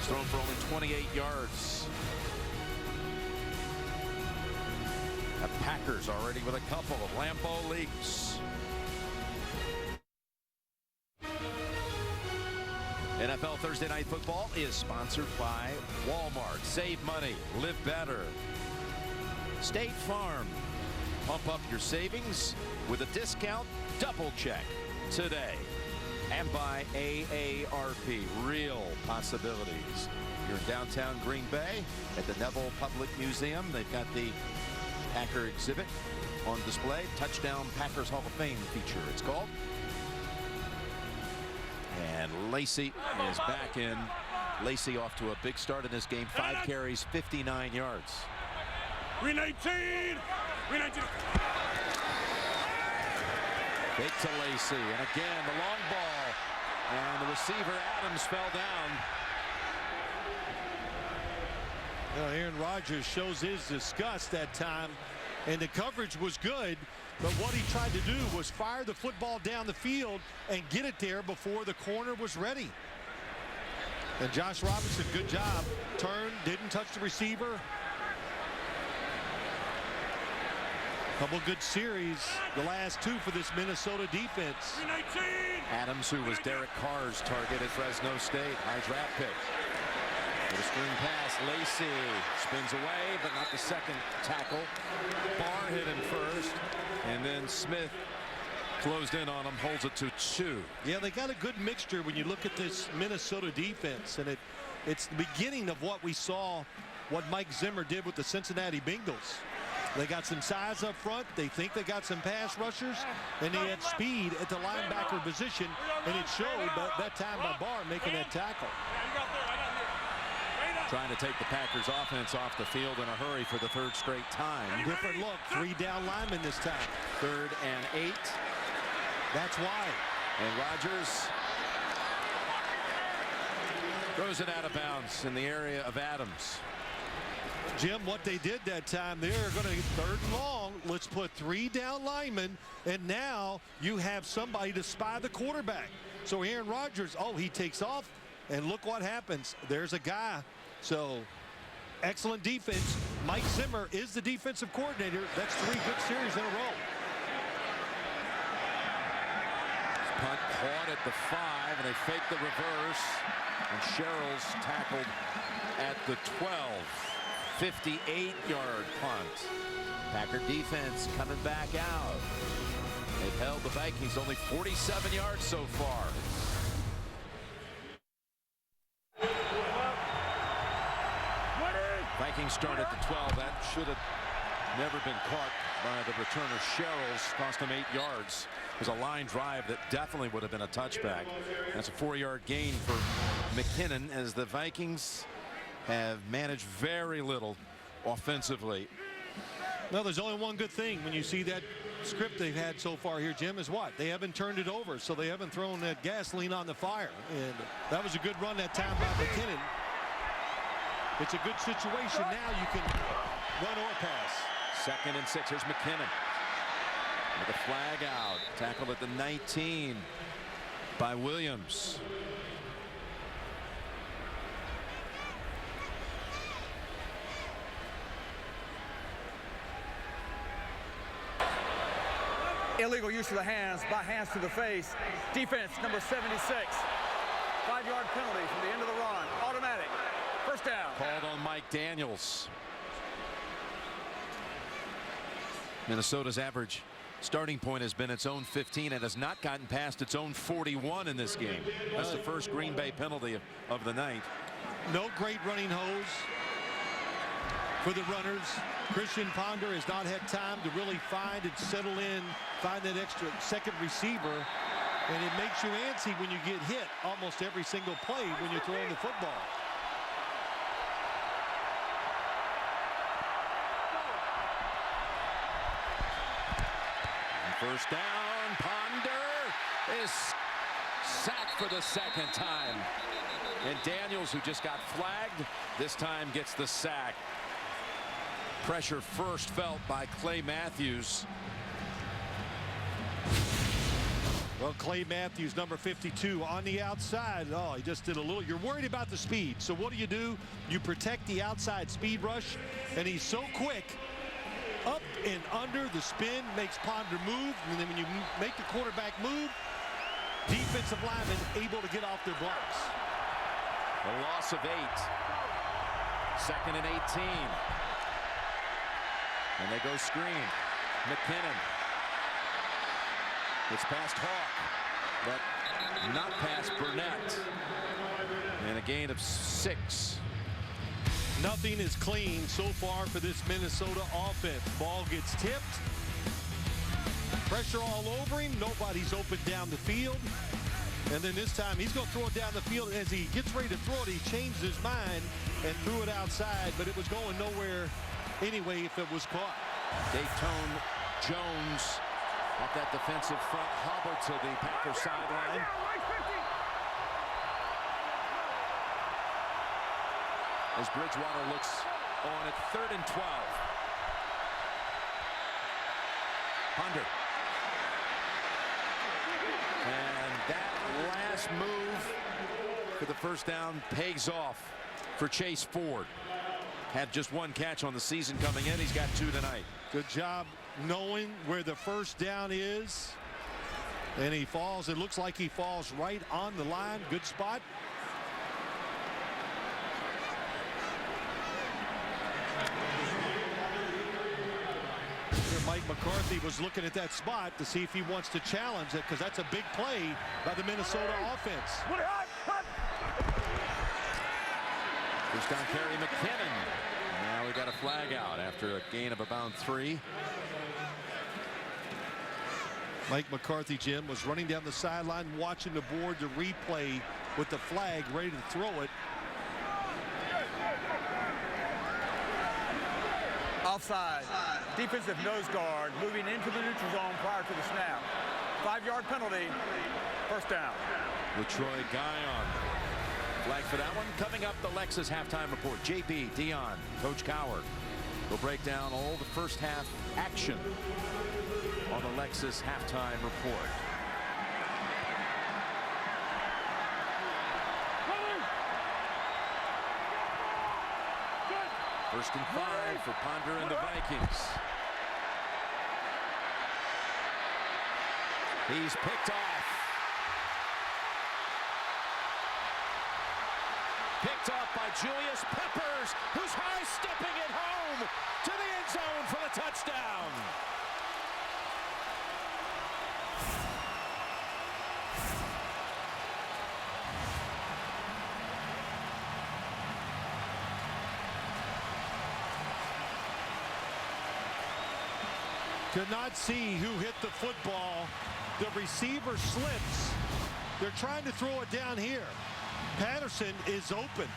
is thrown for only 28 yards. The Packers already with a couple of Lambeau leaks. NFL Thursday Night Football is sponsored by Walmart. Save money, live better. State Farm. Pump up your savings with a discount. Double check today. And by AARP, real possibilities. You're in downtown Green Bay at the Neville Public Museum. They've got the Packer exhibit on display. Touchdown Packers Hall of Fame feature, it's called. And Lacey is back in. Lacey off to a big start in this game. 5 carries, 59 yards. 319! 319! Fake to Lacey, and again the long ball, and the receiver Adams fell down. Well, Aaron Rodgers shows his disgust that time, and the coverage was good, but what he tried to do was fire the football down the field and get it there before the corner was ready. And Josh Robinson, good job. Turned, didn't touch the receiver. Couple good series, the last 2 for this Minnesota defense. 319! Adams, who was Derek Carr's target at Fresno State, high draft pick. With a screen pass, Lacey spins away, but not the second tackle. Barr hit him first, and then Smith closed in on him, holds it to 2. Yeah, they got a good mixture when you look at this Minnesota defense, and it's the beginning of what we saw, what Mike Zimmer did with the Cincinnati Bengals. They got some size up front. They think they got some pass rushers, and they had speed at the linebacker position, and it showed that time by Barr making that tackle. Trying to take the Packers offense off the field in a hurry for the 3rd straight time. Different look, 3 down linemen this time. 3rd and 8. That's why. And Rodgers throws it out of bounds in the area of Adams. Jim, what they did that time, they're going to 3rd and long. Let's put 3 down linemen, and now you have somebody to spy the quarterback. So Aaron Rodgers, oh, he takes off, and look what happens. There's a guy. So excellent defense. Mike Zimmer is the defensive coordinator. That's 3 good series in a row. Punt caught at the 5, and they fake the reverse, and Sherrill's tackled at the 12. 58-yard punt. Packer defense coming back out. They've held the Vikings only 47 yards so far. Vikings start at the 12. That should have never been caught by the returner Sherrills. Cost him 8 yards. It was a line drive that definitely would have been a touchback. That's a 4-yard gain for McKinnon as the Vikings have managed very little offensively. Well, there's only one good thing when you see that script they've had so far here, Jim, is what? They haven't turned it over, so they haven't thrown that gasoline on the fire. And that was a good run that time by McKinnon. It's a good situation. Now you can run or pass. 2nd and 6. Here's McKinnon with a flag out. Tackled at the 19 by Williams. Illegal use of the hands, by hands to the face. Defense, number 76. 5-yard penalty from the end of the run. Automatic. First down. Called on Mike Daniels. Minnesota's average starting point has been its own 15 and has not gotten past its own 41 in this game. That's the first Green Bay penalty of the night. No great running hose for the runners. Christian Ponder has not had time to really find and settle in, find that extra second receiver, and it makes you antsy when you get hit almost every single play when you're throwing the football. And first down, Ponder is sacked for the 2nd time. And Daniels, who just got flagged, this time gets the sack. Pressure first felt by Clay Matthews. Well, Clay Matthews, number 52, on the outside. Oh, he just did a little. You're worried about the speed. So what do? You protect the outside speed rush, and he's so quick. Up and under, the spin makes Ponder move, and then when you make the quarterback move, defensive linemen able to get off their blocks. A loss of 8. 2nd and 18. And they go screen. McKinnon. It's past Hawk, but not past Burnett. And a gain of 6. Nothing is clean so far for this Minnesota offense. Ball gets tipped. Pressure all over him. Nobody's open down the field. And then this time he's going to throw it down the field. As he gets ready to throw it, he changed his mind and threw it outside, but it was going nowhere anyway if it was caught. Dayton Jones off that defensive front, hobbled to the Packers sideline. As Bridgewater looks on at 3rd and 12. Ponder. And that last move for the first down pays off for Chase Ford. Had just 1 catch on the season coming in. He's got 2 tonight. Good job knowing where the first down is. And he falls. It looks like he falls right on the line. Good spot. Here Mike McCarthy was looking at that spot to see if he wants to challenge it, because that's a big play by the Minnesota offense. First down carry, McKinnon. Now we got a flag out after a gain of about 3. Mike McCarthy, Jim, was running down the sideline, watching the board, the replay with the flag, ready to throw it. Offside. Defensive nose guard moving into the neutral zone prior to the snap. 5-yard penalty. First down. LaTroy Guion. Flag for that one. Coming up, the Lexus halftime report. JB, Dion, Coach Cowher will break down all the first half action on the Lexus halftime report. First and 5 for Ponder and the Vikings. He's picked off. Picked off by Julius Peppers, who's high-stepping it home to the end zone for the touchdown. Could not see who hit the football. The receiver slips. They're trying to throw it down here. Patterson is open.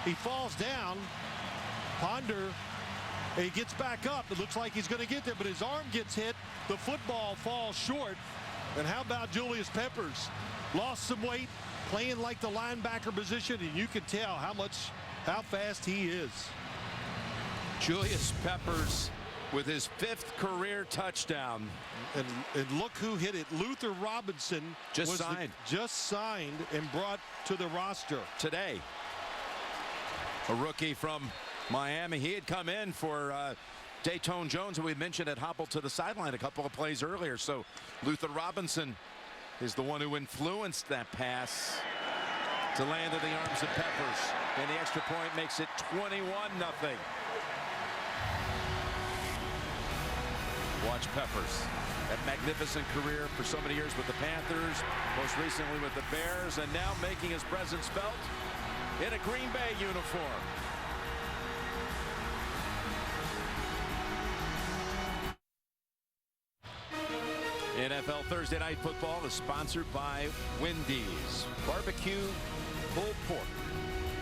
He falls down. Ponder, he gets back up. It looks like he's going to get there, but his arm gets hit. The football falls short. And how about Julius Peppers? Lost some weight, playing like the linebacker position, and you can tell how fast he is. Julius Peppers with his 5th career touchdown. And look who hit it. Luther Robinson just signed and brought to the roster today. A rookie from Miami. He had come in for Dayton Jones, who we mentioned had hobbled to the sideline a couple of plays earlier. So Luther Robinson is the one who influenced that pass to land in the arms of Peppers. And the extra point makes it 21-0. Watch Peppers. That magnificent career for so many years with the Panthers, most recently with the Bears, and now making his presence felt in a Green Bay uniform. NFL Thursday Night Football is sponsored by Wendy's. Barbecue pulled pork,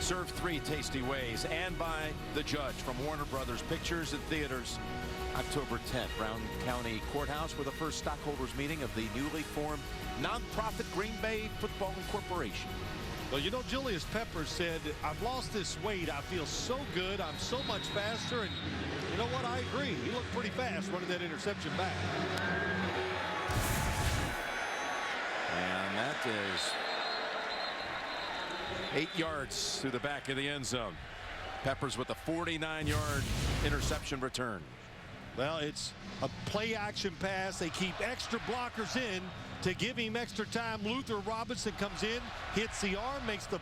served 3 tasty ways, and by The Judge from Warner Brothers Pictures and Theaters. October 10th, Brown County Courthouse, for the first stockholders meeting of the newly formed nonprofit Green Bay Football Incorporation. Well, you know, Julius Peppers said, I've lost this weight. I feel so good. I'm so much faster. And you know what? I agree. He looked pretty fast running that interception back. And that is 8 yards through the back of the end zone. Peppers with a 49-yard interception return. Well, it's a play-action pass. They keep extra blockers in to give him extra time. Luther Robinson comes in, hits the arm, makes the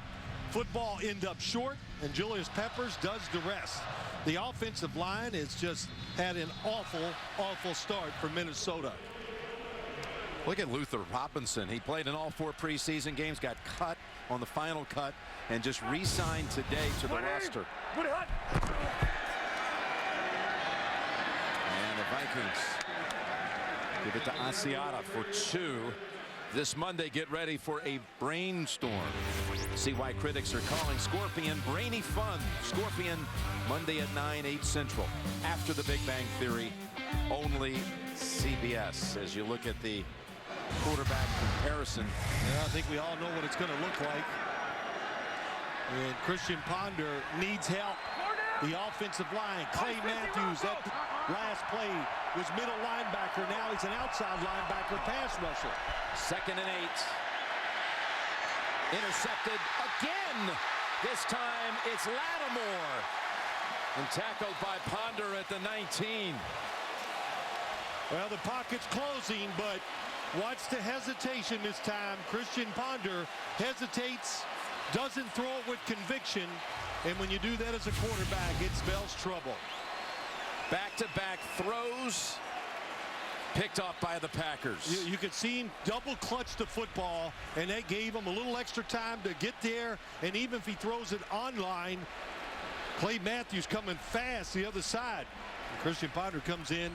football end up short, and Julius Peppers does the rest. The offensive line has just had an awful start for Minnesota. Look at Luther Robinson. He played in all 4 preseason games, got cut on the final cut, and just re-signed today to the roster. And the Vikings give it to Asiata for 2. This Monday, get ready for a brainstorm. See why critics are calling Scorpion brainy fun. Scorpion, Monday at 9, 8 Central. After the Big Bang Theory, only CBS. As you look at the quarterback comparison. Yeah, I think we all know what it's going to look like. And Christian Ponder needs help. The offensive line, Clay Matthews, that last play was middle linebacker. Now he's an outside linebacker pass rusher. 2nd and 8. Intercepted again. This time it's Lattimore. And tackled by Ponder at the 19. Well, the pocket's closing, but watch the hesitation this time. Christian Ponder hesitates, doesn't throw it with conviction. And when you do that as a quarterback, it spells trouble. Back-to-back throws picked off by the Packers. You could see him double clutch the football, and that gave him a little extra time to get there. And even if he throws it online, Clay Matthews coming fast the other side. And Christian Ponder comes in,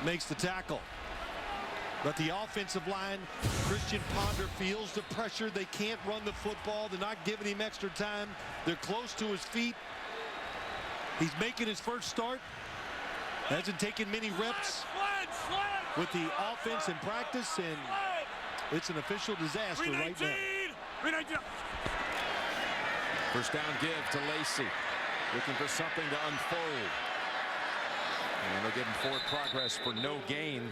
makes the tackle. But the offensive line, Christian Ponder feels the pressure. They can't run the football. They're not giving him extra time. They're close to his feet. He's making his first start. Hasn't taken many reps with the offense in practice, and it's an official disaster right now. First down give to Lacey. Looking for something to unfold. And they'll give him forward progress for no gain.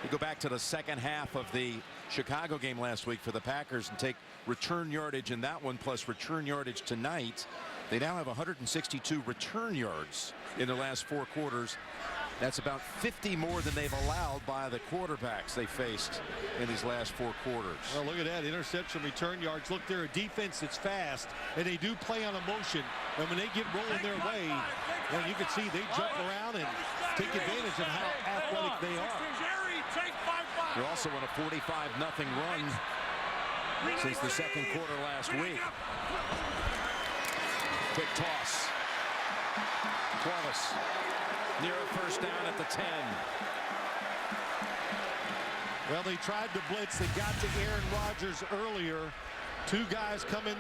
We go back to the second half of the Chicago game last week for the Packers and take return yardage in that one plus return yardage tonight. They now have 162 return yards in the last 4 quarters. That's about 50 more than they've allowed by the quarterbacks they faced in these last 4 quarters. Well, look at that interception return yards. Look, they're a defense that's fast, and they do play on emotion. And when they get rolling their way, well, you can see they jump around and take advantage of how athletic they are. They're also on a 45-0 run since the second quarter last week. Quick toss. Wallace near a first down at the 10. Well, they tried to blitz. They got to Aaron Rodgers earlier. 2 guys coming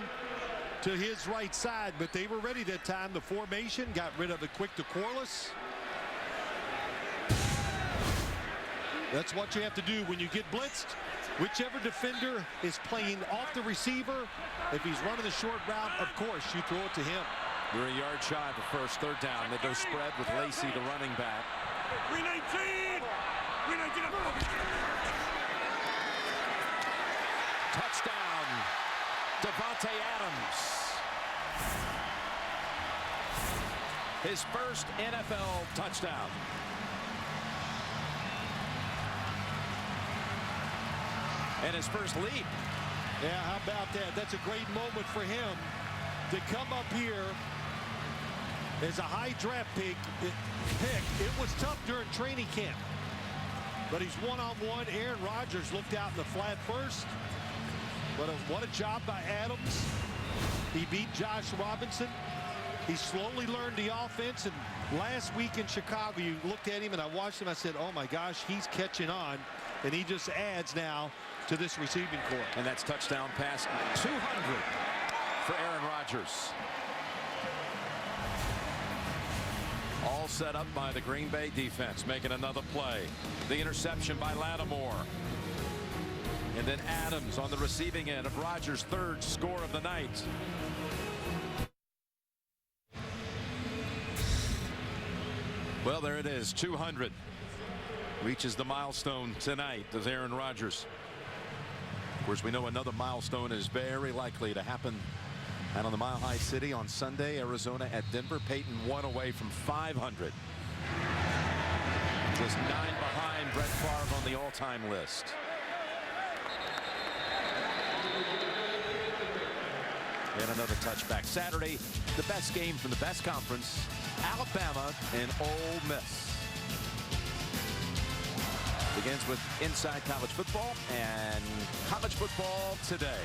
to his right side, but they were ready that time. The formation got rid of it quick to Corliss. That's what you have to do when you get blitzed. Whichever defender is playing off the receiver, if he's running the short route, of course, you throw it to him. We're a yard shy of the first third down. They go spread with Lacey, the running back. 319! 319! Touchdown, Devontae Adams. His first NFL touchdown. And his first lead. Yeah, how about that? That's a great moment for him to come up here as a high draft pick. It was tough during training camp, but he's one-on-one. Aaron Rodgers looked out in the flat first. But what a job by Adams. He beat Josh Robinson. He slowly learned the offense, and last week in Chicago, you looked at him, and I watched him. I said, oh, my gosh, he's catching on, and he just adds now to this receiving corps. And that's touchdown pass 200 for Aaron Rodgers. All set up by the Green Bay defense, making another play. The interception by Lattimore. And then Adams on the receiving end of Rodgers' third score of the night. Well, there it is, 200. Reaches the milestone tonight, does Aaron Rodgers. Of course, we know another milestone is very likely to happen out on the Mile High City on Sunday. Arizona at Denver. Peyton 1 away from 500. Just 9 behind Brett Favre on the all-time list. And another touchback. Saturday, the best game from the best conference, Alabama and Ole Miss. Begins with Inside College Football and College Football Today.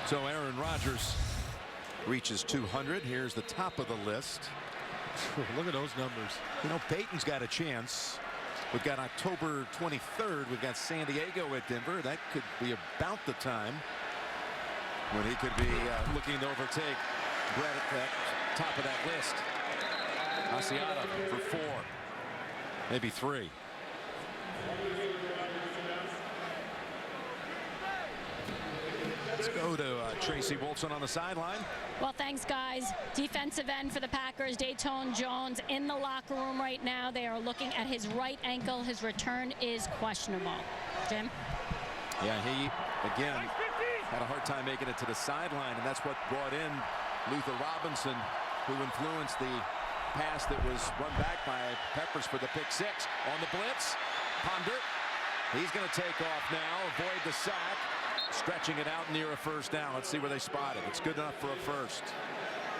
So Aaron Rodgers reaches 200. Here's the top of the list. Look at those numbers. You know, Peyton's got a chance. We've got October 23rd. We've got San Diego at Denver. That could be about the time when he could be looking to overtake Brett at the top of that list. Asiata for 4, maybe 3. Let's go to Tracy Wilson on the sideline. Well, thanks, guys. Defensive end for the Packers, Dayton Jones, in the locker room right now. They are looking at his right ankle. His return is questionable. Jim? Yeah, he, again, had a hard time making it to the sideline, and that's what brought in Luther Robinson, who influenced the pass that was run back by Peppers for the pick 6. On the blitz, Ponder. He's going to take off now, avoid the sack. Stretching it out near a first down. Let's see where they spot it. It's good enough for a first.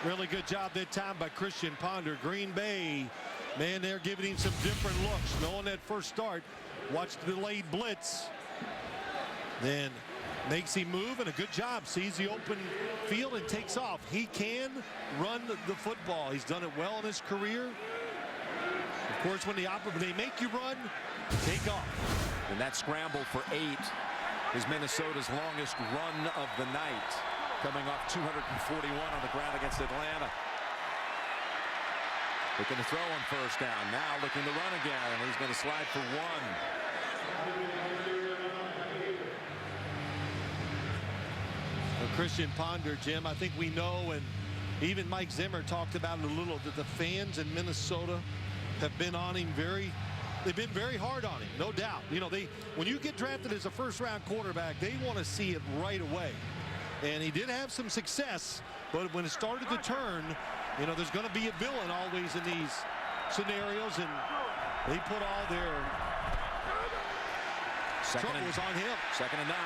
Really good job that time by Christian Ponder. Green Bay, man, they're giving him some different looks. Knowing that first start, watch the delayed blitz. Then makes him move, and a good job. Sees the open field and takes off. He can run the football. He's done it well in his career. Of course, when they make you run, take off. And that scramble for 8 is Minnesota's longest run of the night, coming off 241 on the ground against Atlanta. Looking to throw on first down. Now looking to run again, and he's going to slide for 1. Well, Christian Ponder, Jim, I think we know, and even Mike Zimmer talked about it a little, that the fans in Minnesota have been on him they've been very hard on him, no doubt. You know, when you get drafted as a first-round quarterback, they want to see it right away. And he did have some success, but when it started to turn, you know, there's going to be a villain always in these scenarios, and they put all their troubles on him. 2nd and 9,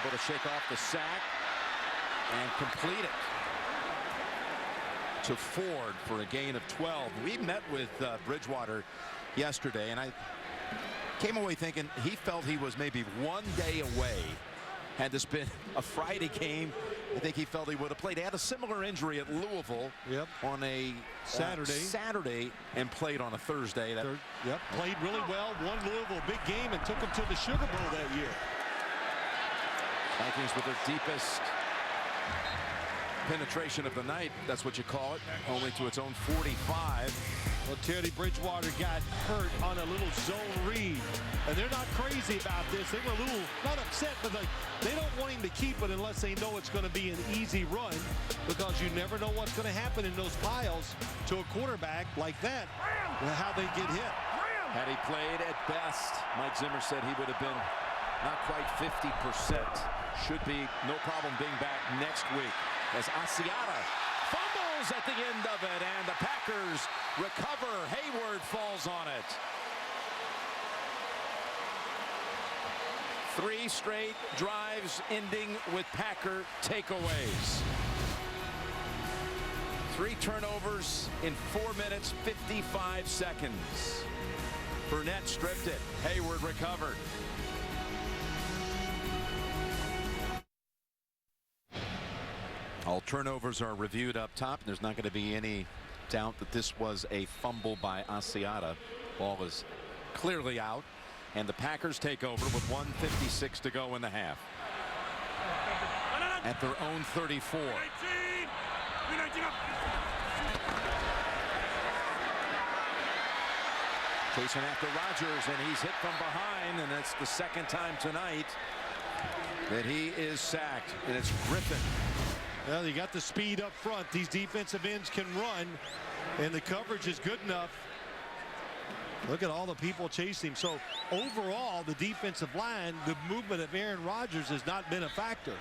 able to shake off the sack and complete it to Ford for a gain of 12. We met with Bridgewater yesterday, and I came away thinking he felt he was maybe 1 day away. Had this been a Friday game, I think he felt he would have played. He had a similar injury at Louisville on a Saturday and played on a Thursday. Played really well, won Louisville a big game, and took him to the Sugar Bowl that year. Vikings with their deepest penetration of the night. That's what you call it. Only to its own 45. Well, Teddy Bridgewater got hurt on a little zone read. And they're not crazy about this. They were a little, not upset, but they don't want him to keep it unless they know it's going to be an easy run, because you never know what's going to happen in those piles to a quarterback like that, how they get hit. Had he played at best, Mike Zimmer said he would have been not quite 50%. Should be no problem being back next week, as Asiata fumbles at the end of it, and the Packers recover. Hayward falls on it. 3 straight drives ending with Packer takeaways. 3 turnovers in 4 minutes, 55 seconds. Burnett stripped it. Hayward recovered. All turnovers are reviewed up top. There's not going to be any doubt that this was a fumble by Asiata. Ball is clearly out, and the Packers take over with 1:56 to go in the half. At their own 34. Chasing after Rodgers, and he's hit from behind, and that's the second time tonight that he is sacked, and it's Griffin. Well, you got the speed up front. These defensive ends can run, and the coverage is good enough. Look at all the people chasing him. So overall, the defensive line, the movement of Aaron Rodgers has not been a factor.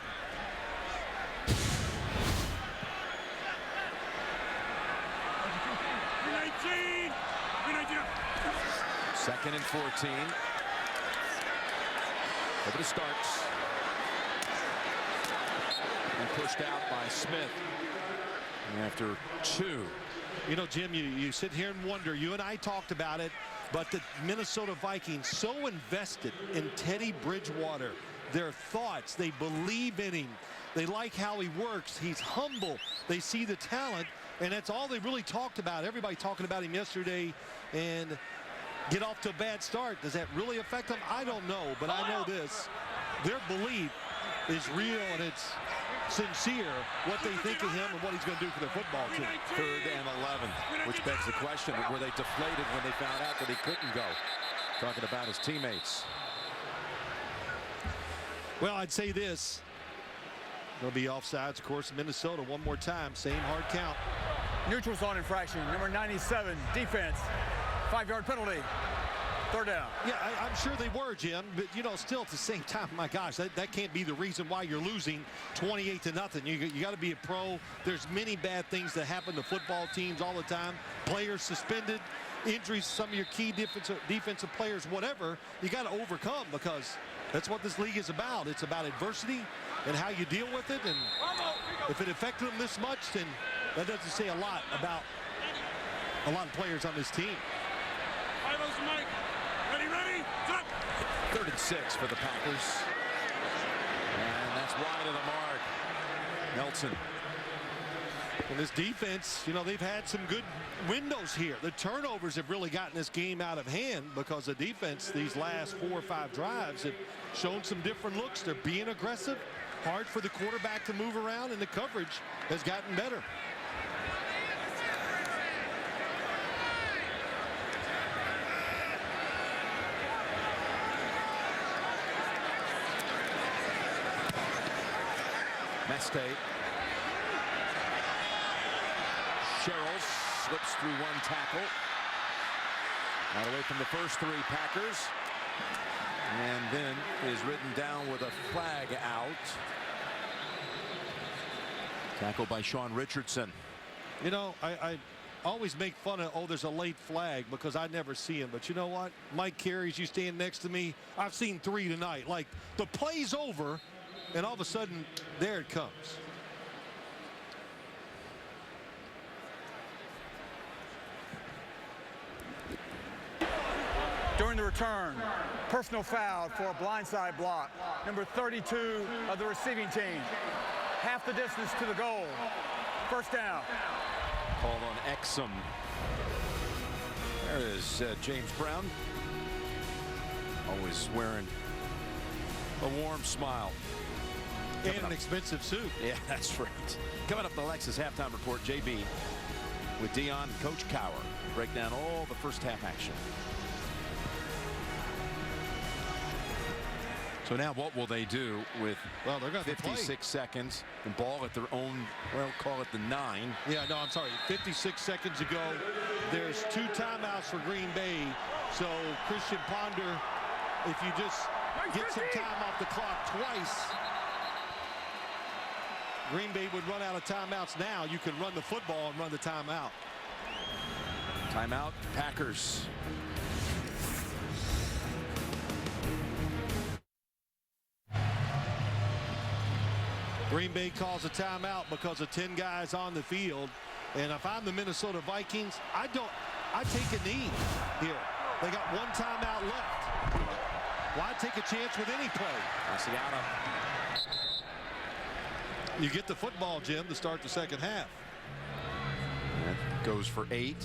Second and 14. Over to Starks. And pushed out by Smith after 2. You know, Jim, you sit here and wonder, you and I talked about it, but the Minnesota Vikings so invested in Teddy Bridgewater, their thoughts, they believe in him, they like how he works, he's humble, they see the talent, and that's all they really talked about. Everybody talking about him yesterday, and get off to a bad start. Does that really affect them? I don't know, but I know this. Their belief is real, and it's sincere what they think of him and what he's going to do for their football team. 3rd and 11, which begs the question, were they deflated when they found out that he couldn't go? Talking about his teammates. Well, I'd say this. There'll be offsides, of course, in Minnesota one more time. Same hard count. Neutral zone infraction, number 97, defense. 5-yard penalty. 3rd down. Yeah, I'm sure they were, Jim, but you know, still at the same time, my gosh, that can't be the reason why you're losing 28-0. You got to be a pro. There's many bad things that happen to football teams all the time. Players suspended, injuries, some of your key defensive players, whatever. You got to overcome, because that's what this league is about. It's about adversity and how you deal with it. And if it affected them this much, then that doesn't say a lot about a lot of players on this team. 3rd and 6 for the Packers. And that's wide of the mark. Nelson. And this defense, you know, they've had some good windows here. The turnovers have really gotten this game out of hand, because the defense, these last 4 or 5 drives, have shown some different looks. They're being aggressive, hard for the quarterback to move around, and the coverage has gotten better. Meste. Sherrill slips through 1 tackle. Out away from the first 3 Packers. And then is ridden down with a flag out. Tackled by Sean Richardson. You know, I always make fun of, oh, there's a late flag, because I never see him. But you know what? Mike Carey's, you stand next to me. I've seen 3 tonight. Like, the play's over, and all of a sudden, there it comes. During the return, personal foul for a blindside block. Number 32 of the receiving team. Half the distance to the goal. 1st down. Called on Exum. There is James Brown. Always wearing a warm smile. And an expensive suit. Yeah, that's right. Coming up, the Lexus halftime report, JB with Dion and Coach Cower. Break down all the first half action. So now what will they do with they're going to 56 seconds? The ball at their own, well, call it the 9. Yeah, no, I'm sorry. 56 seconds ago, there's 2 timeouts for Green Bay. So Christian Ponder, if you just get some time off the clock twice, Green Bay would run out of timeouts now. You can run the football and run the timeout. Timeout, Packers. Green Bay calls a timeout because of 10 guys on the field. And if I'm the Minnesota Vikings, I take a knee here. They got 1 timeout left. Why take a chance with any play? Asiata. You get the football, Jim, to start the second half. That goes for 8.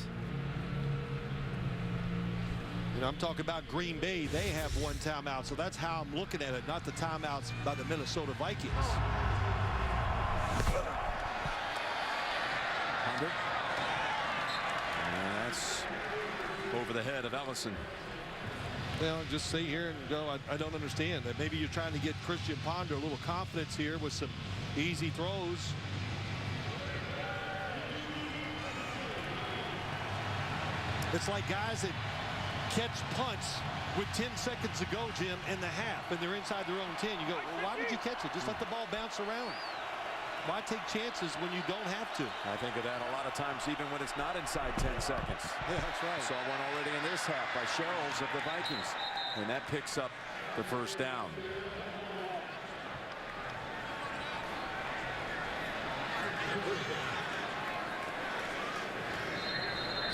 You know, I'm talking about Green Bay. They have 1 timeout, so that's how I'm looking at it, not the timeouts by the Minnesota Vikings. 100. And that's over the head of Ellison. Well, just sit here and go, I don't understand that. Maybe you're trying to get Christian Ponder a little confidence here with some easy throws. It's like guys that catch punts with 10 seconds to go, Jim, in the half, and they're inside their own 10. You go, well, why would you catch it? Just let the ball bounce around. Why take chances when you don't have to? I think of that a lot of times, even when it's not inside 10 seconds. Yeah, that's right. Saw one already in this half by Sherrills of the Vikings. And that picks up the first down.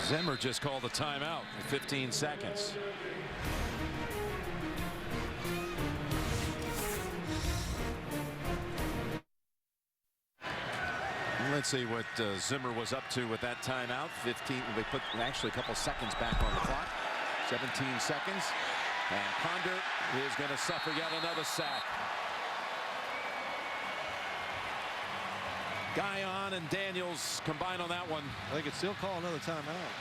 Zimmer just called a timeout in 15 seconds. Let's see what Zimmer was up to with that timeout. 15. They put actually a couple seconds back on the clock. 17 seconds. And Ponder is going to suffer yet another sack. Guyon and Daniels combine on that one. They could still call another timeout.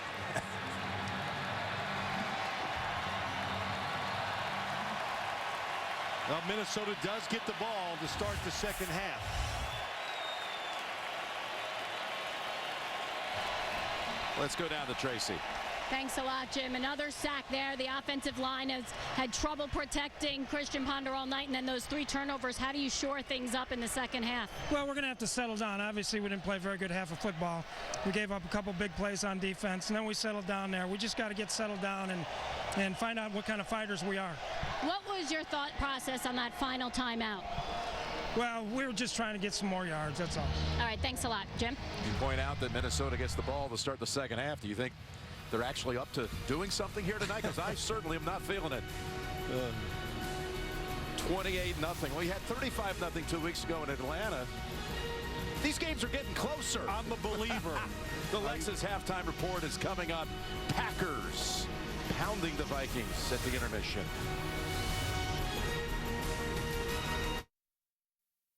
Well, Minnesota does get the ball to start the second half. Let's go down to Tracy. Thanks a lot, Jim. Another sack there. The offensive line has had trouble protecting Christian Ponder all night, and then those 3 turnovers. How do you shore things up in the second half? Well, we're going to have to settle down. Obviously, we didn't play a very good half of football. We gave up a couple big plays on defense, and then we settled down there. We just got to get settled down and find out what kind of fighters we are. What was your thought process on that final timeout? Well, we were just trying to get some more yards, that's all. All right, thanks a lot. Jim? You point out that Minnesota gets the ball to start the second half. Do you think they're actually up to doing something here tonight? Because I certainly am not feeling it. 28-0. We had 35-0 2 weeks ago in Atlanta. These games are getting closer. I'm a believer. The Lexus halftime report is coming up. Packers pounding the Vikings at the intermission.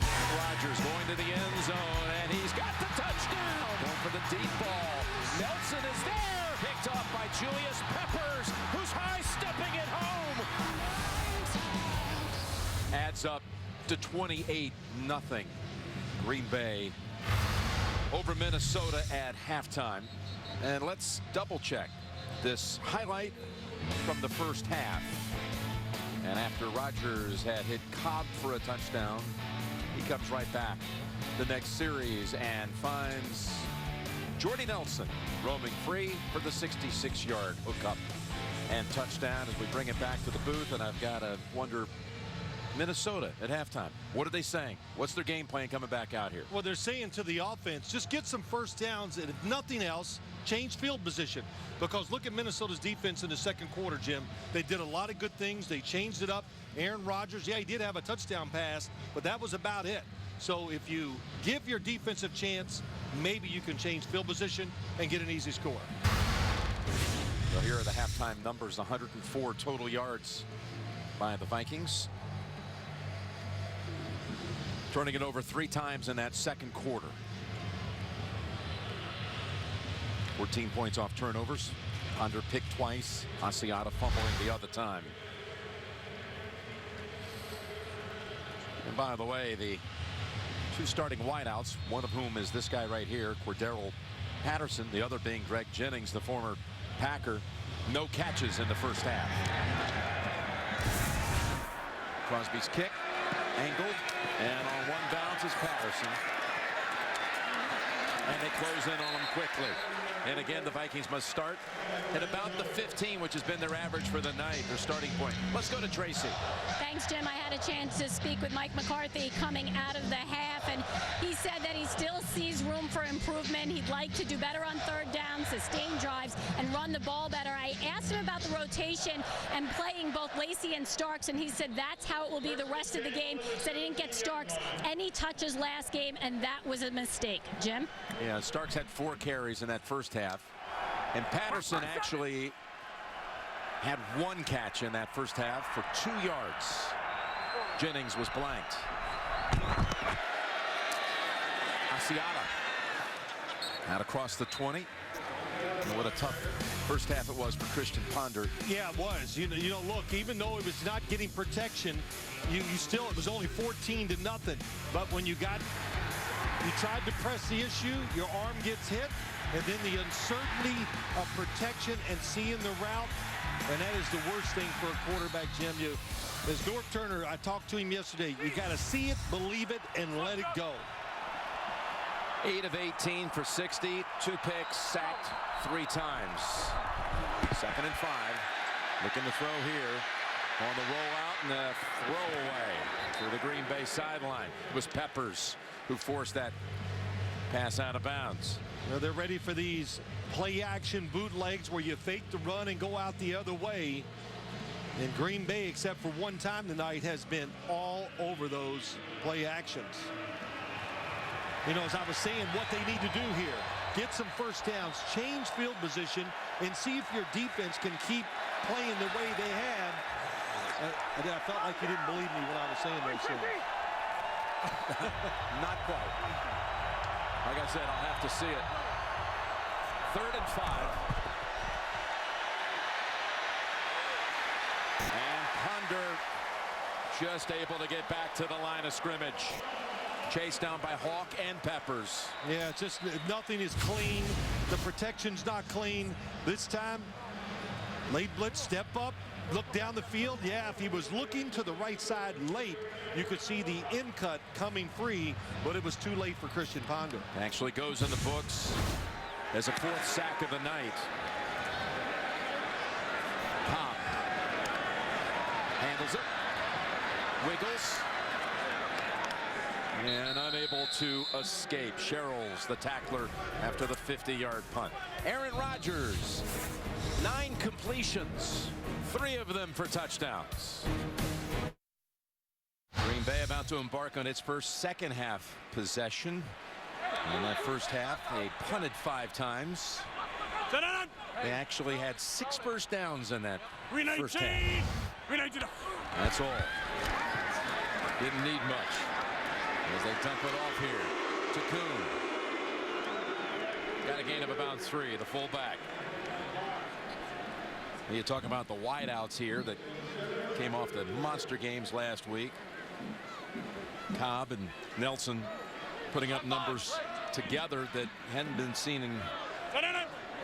Rodgers going to the end zone, and he's got the touchdown. Going for the deep ball. Nelson is there. Picked off by Julius Peppers, who's high-stepping it home. Adds up to 28-0. Green Bay over Minnesota at halftime. And let's double-check this highlight from the first half. And after Rodgers had hit Cobb for a touchdown, he comes right back the next series and finds Jordy Nelson roaming free for the 66-yard hookup and touchdown as we bring it back to the booth. And I've got to wonder, Minnesota at halftime, what are they saying? What's their game plan coming back out here? Well, they're saying to the offense, just get some first downs, and if nothing else, change field position. Because look at Minnesota's defense in the second quarter, Jim. They did a lot of good things. They changed it up. Aaron Rodgers, yeah, he did have a touchdown pass, but that was about it. So if you give your defense a chance, maybe you can change field position and get an easy score. Well, here are the halftime numbers. 104 total yards by the Vikings. turning it over 3 times in that second quarter. 14 points off turnovers. Under picked twice. Asiata fumbling the other time. And by the way, the 2 starting wideouts, one of whom is this guy right here, Cordero Patterson, the other being Greg Jennings, the former Packer. No catches in the first half. Crosby's kick, angled, and on one bounce is Patterson. And they close in on him quickly. And again, the Vikings must start at about the 15, which has been their average for the night, their starting point. Let's go to Tracy. Thanks, Jim. I had a chance to speak with Mike McCarthy coming out of the half, and he said that he still sees room for improvement. He'd like to do better on third down, sustain drives, and run the ball better. I asked him about the rotation and playing both Lacey and Starks, and he said that's how it will be the rest of the game. He said he didn't get Starks any touches last game, and that was a mistake. Jim? Yeah, Starks had 4 carries in that first half. And Patterson actually had 1 catch in that first half for 2 yards. Jennings was blanked. Asiata out across the 20. And what a tough first half it was for Christian Ponder. Yeah, it was. You know, look, even though it was not getting protection, you still, it was only 14-0. But when you tried to press the issue, your arm gets hit, and then the uncertainty of protection and seeing the route, and that is the worst thing for a quarterback, Jim. As North Turner, I talked to him yesterday, you got to see it, believe it, and let it go. 8 of 18 for 60, 2 picks, sacked 3 times. 2nd and 5. Looking to throw here. On the rollout and the throwaway to the Green Bay sideline. It was Peppers who forced that pass out of bounds. Well, they're ready for these play-action bootlegs where you fake the run and go out the other way. And Green Bay, except for one time tonight, has been all over those play actions. You know, as I was saying, what they need to do here, get some first downs, change field position, and see if your defense can keep playing the way they have. I felt like you didn't believe me when I was saying those things. Not quite. Like I said, I'll have to see it. 3rd and 5. And Ponder just able to get back to the line of scrimmage. Chased down by Hawk and Peppers. Yeah, just nothing is clean. The protection's not clean. This time, late blitz, step up, look down the field. Yeah, if he was looking to the right side late, you could see the in cut coming free, but it was too late for Christian Ponder. Actually goes in the books as a 4th sack of the night. Pop handles it, wiggles, and unable to escape. Sherrills, the tackler, after the 50-yard punt. Aaron Rodgers, 9 completions, 3 of them for touchdowns. Green Bay about to embark on its first second half possession. In that first half, they punted 5 times. They actually had 6 first downs in that first half. That's all. Didn't need much. As they dump it off here to Kuhn. Got a gain of about 3, the fullback. You talk about the wideouts here that came off the monster games last week. Cobb and Nelson putting up numbers together that hadn't been seen in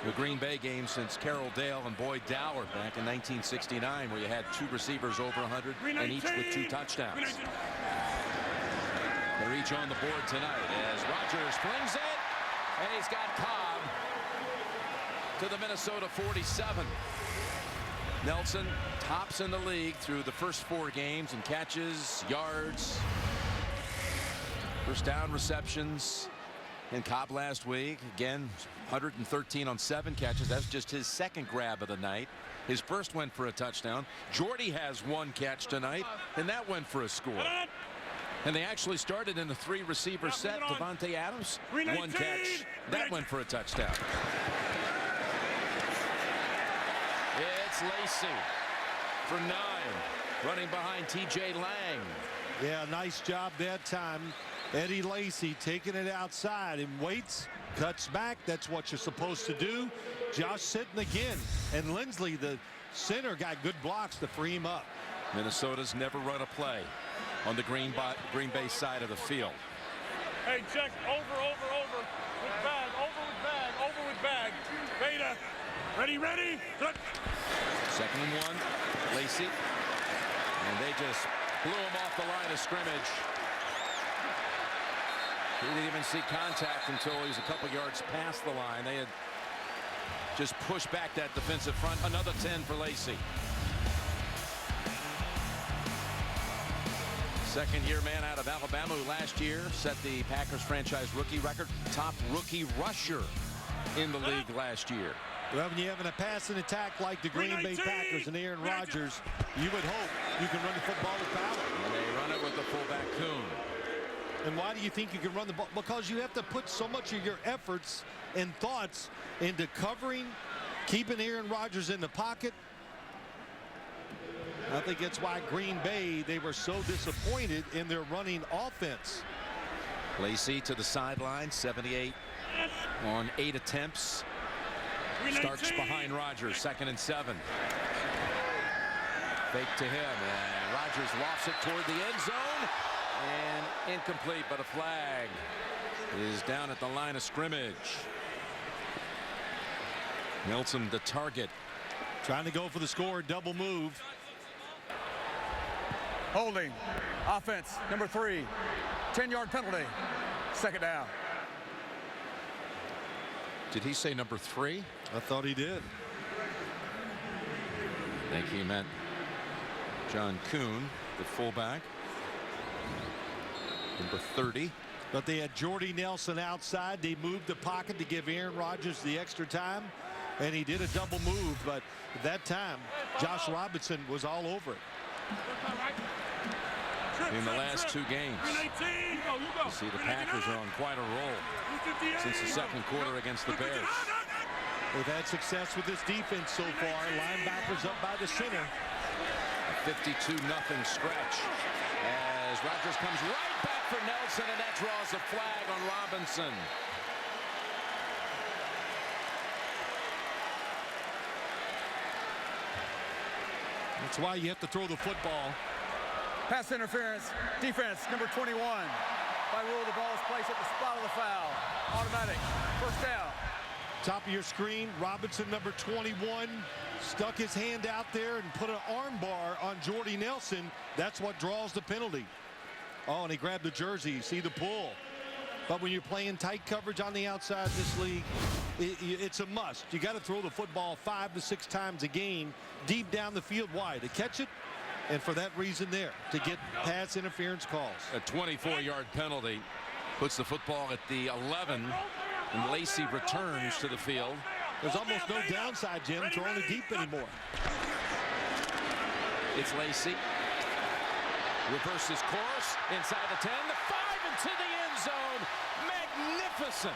the Green Bay game since Carroll Dale and Boyd Dower back in 1969, where you had 2 receivers over 100 and each with 2 touchdowns. They're each on the board tonight as Rodgers flings it, and he's got Cobb to the Minnesota 47. Nelson tops in the league through the first 4 games in catches, yards, first down receptions. And Cobb last week, again, 113 on 7 catches. That's just his 2nd grab of the night. His first went for a touchdown. Jordy has 1 catch tonight, and that went for a score. And they actually started in a 3-receiver set. Devontae Adams, 1 catch. That went for a touchdown. It's Lacey for 9, running behind TJ Lang. Yeah, nice job that time. Eddie Lacy taking it outside and waits, cuts back. That's what you're supposed to do. Josh sitting again. And Lindsley, the center, got good blocks to free him up. Minnesota's never run a play on the Green Bay side of the field. Hey, check. Over. With bag. Over with bag. Beta. Ready. Good. 2nd and 1. Lacy. And they just blew him off the line of scrimmage. He didn't even see contact until he was a couple yards past the line. They had just pushed back that defensive front. Another 10 for Lacy. Second-year man out of Alabama who last year set the Packers franchise rookie record. Top rookie rusher in the league last year. Well, when you're having a passing attack like the Green Bay Packers and Aaron Rodgers, you would hope you can run the football with power. And they run it with the fullback Kuhn. And why do you think you can run the ball? Because you have to put so much of your efforts and thoughts into covering, keeping Aaron Rodgers in the pocket. I think that's why Green Bay, they were so disappointed in their running offense. Lacy to the sideline, 78 on 8 attempts. Starts behind Rodgers, 2nd and 7. Fake to him, and Rodgers lofts it toward the end zone. And incomplete, but a flag is down at the line of scrimmage. Nelson, the target. Trying to go for the score, double move. Holding. Offense, number 3. 10-yard penalty. 2nd down. Did he say number 3? I thought he did. I think he meant John Kuhn, the fullback. Number 30. But they had Jordy Nelson outside. They moved the pocket to give Aaron Rodgers the extra time. And he did a double move. But at that time, Josh Robinson was all over it. In the last 2 games, you see the Packers are on quite a roll since the 2nd quarter against the Bears. They've had success with this defense so far. Linebackers up by the center. A 52-0 stretch as Rodgers comes right back for Nelson, and that draws a flag on Robinson. That's why you have to throw the football. Pass interference. Defense, number 21. By rule, the ball is placed at the spot of the foul. Automatic. 1st down. Top of your screen, Robinson, number 21, stuck his hand out there and put an arm bar on Jordy Nelson. That's what draws the penalty. Oh, and he grabbed the jersey. You see the pull. But when you're playing tight coverage on the outside in this league, it's a must. You got to throw the football 5 to 6 times a game deep down the field. Why? To catch it, and for that reason there, to get pass interference calls. A 24-yard penalty puts the football at the 11, and Lacy returns to the field. There's almost no downside, Jim, throwing it deep anymore. It's Lacy. Reverses course inside the 10, the 5 into the end zone. Magnificent.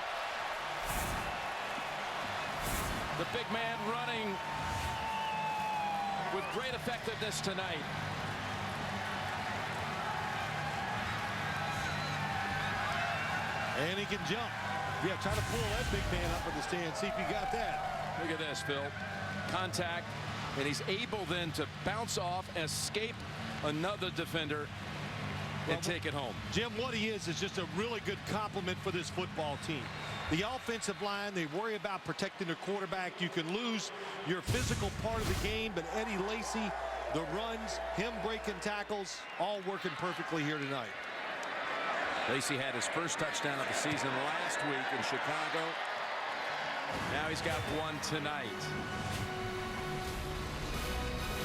The big man running with great effectiveness tonight. And he can jump. Yeah, try to pull that big man up in the stand. See if you got that. Look at this, Phil. Contact, and he's able then to bounce off, escape another defender, and take it home. Jim, what he is just a really good compliment for this football team. The offensive line, they worry about protecting their quarterback. You can lose your physical part of the game, but Eddie Lacy, the runs, him breaking tackles, all working perfectly here tonight. Lacy had his first touchdown of the season last week in Chicago. Now he's got one tonight.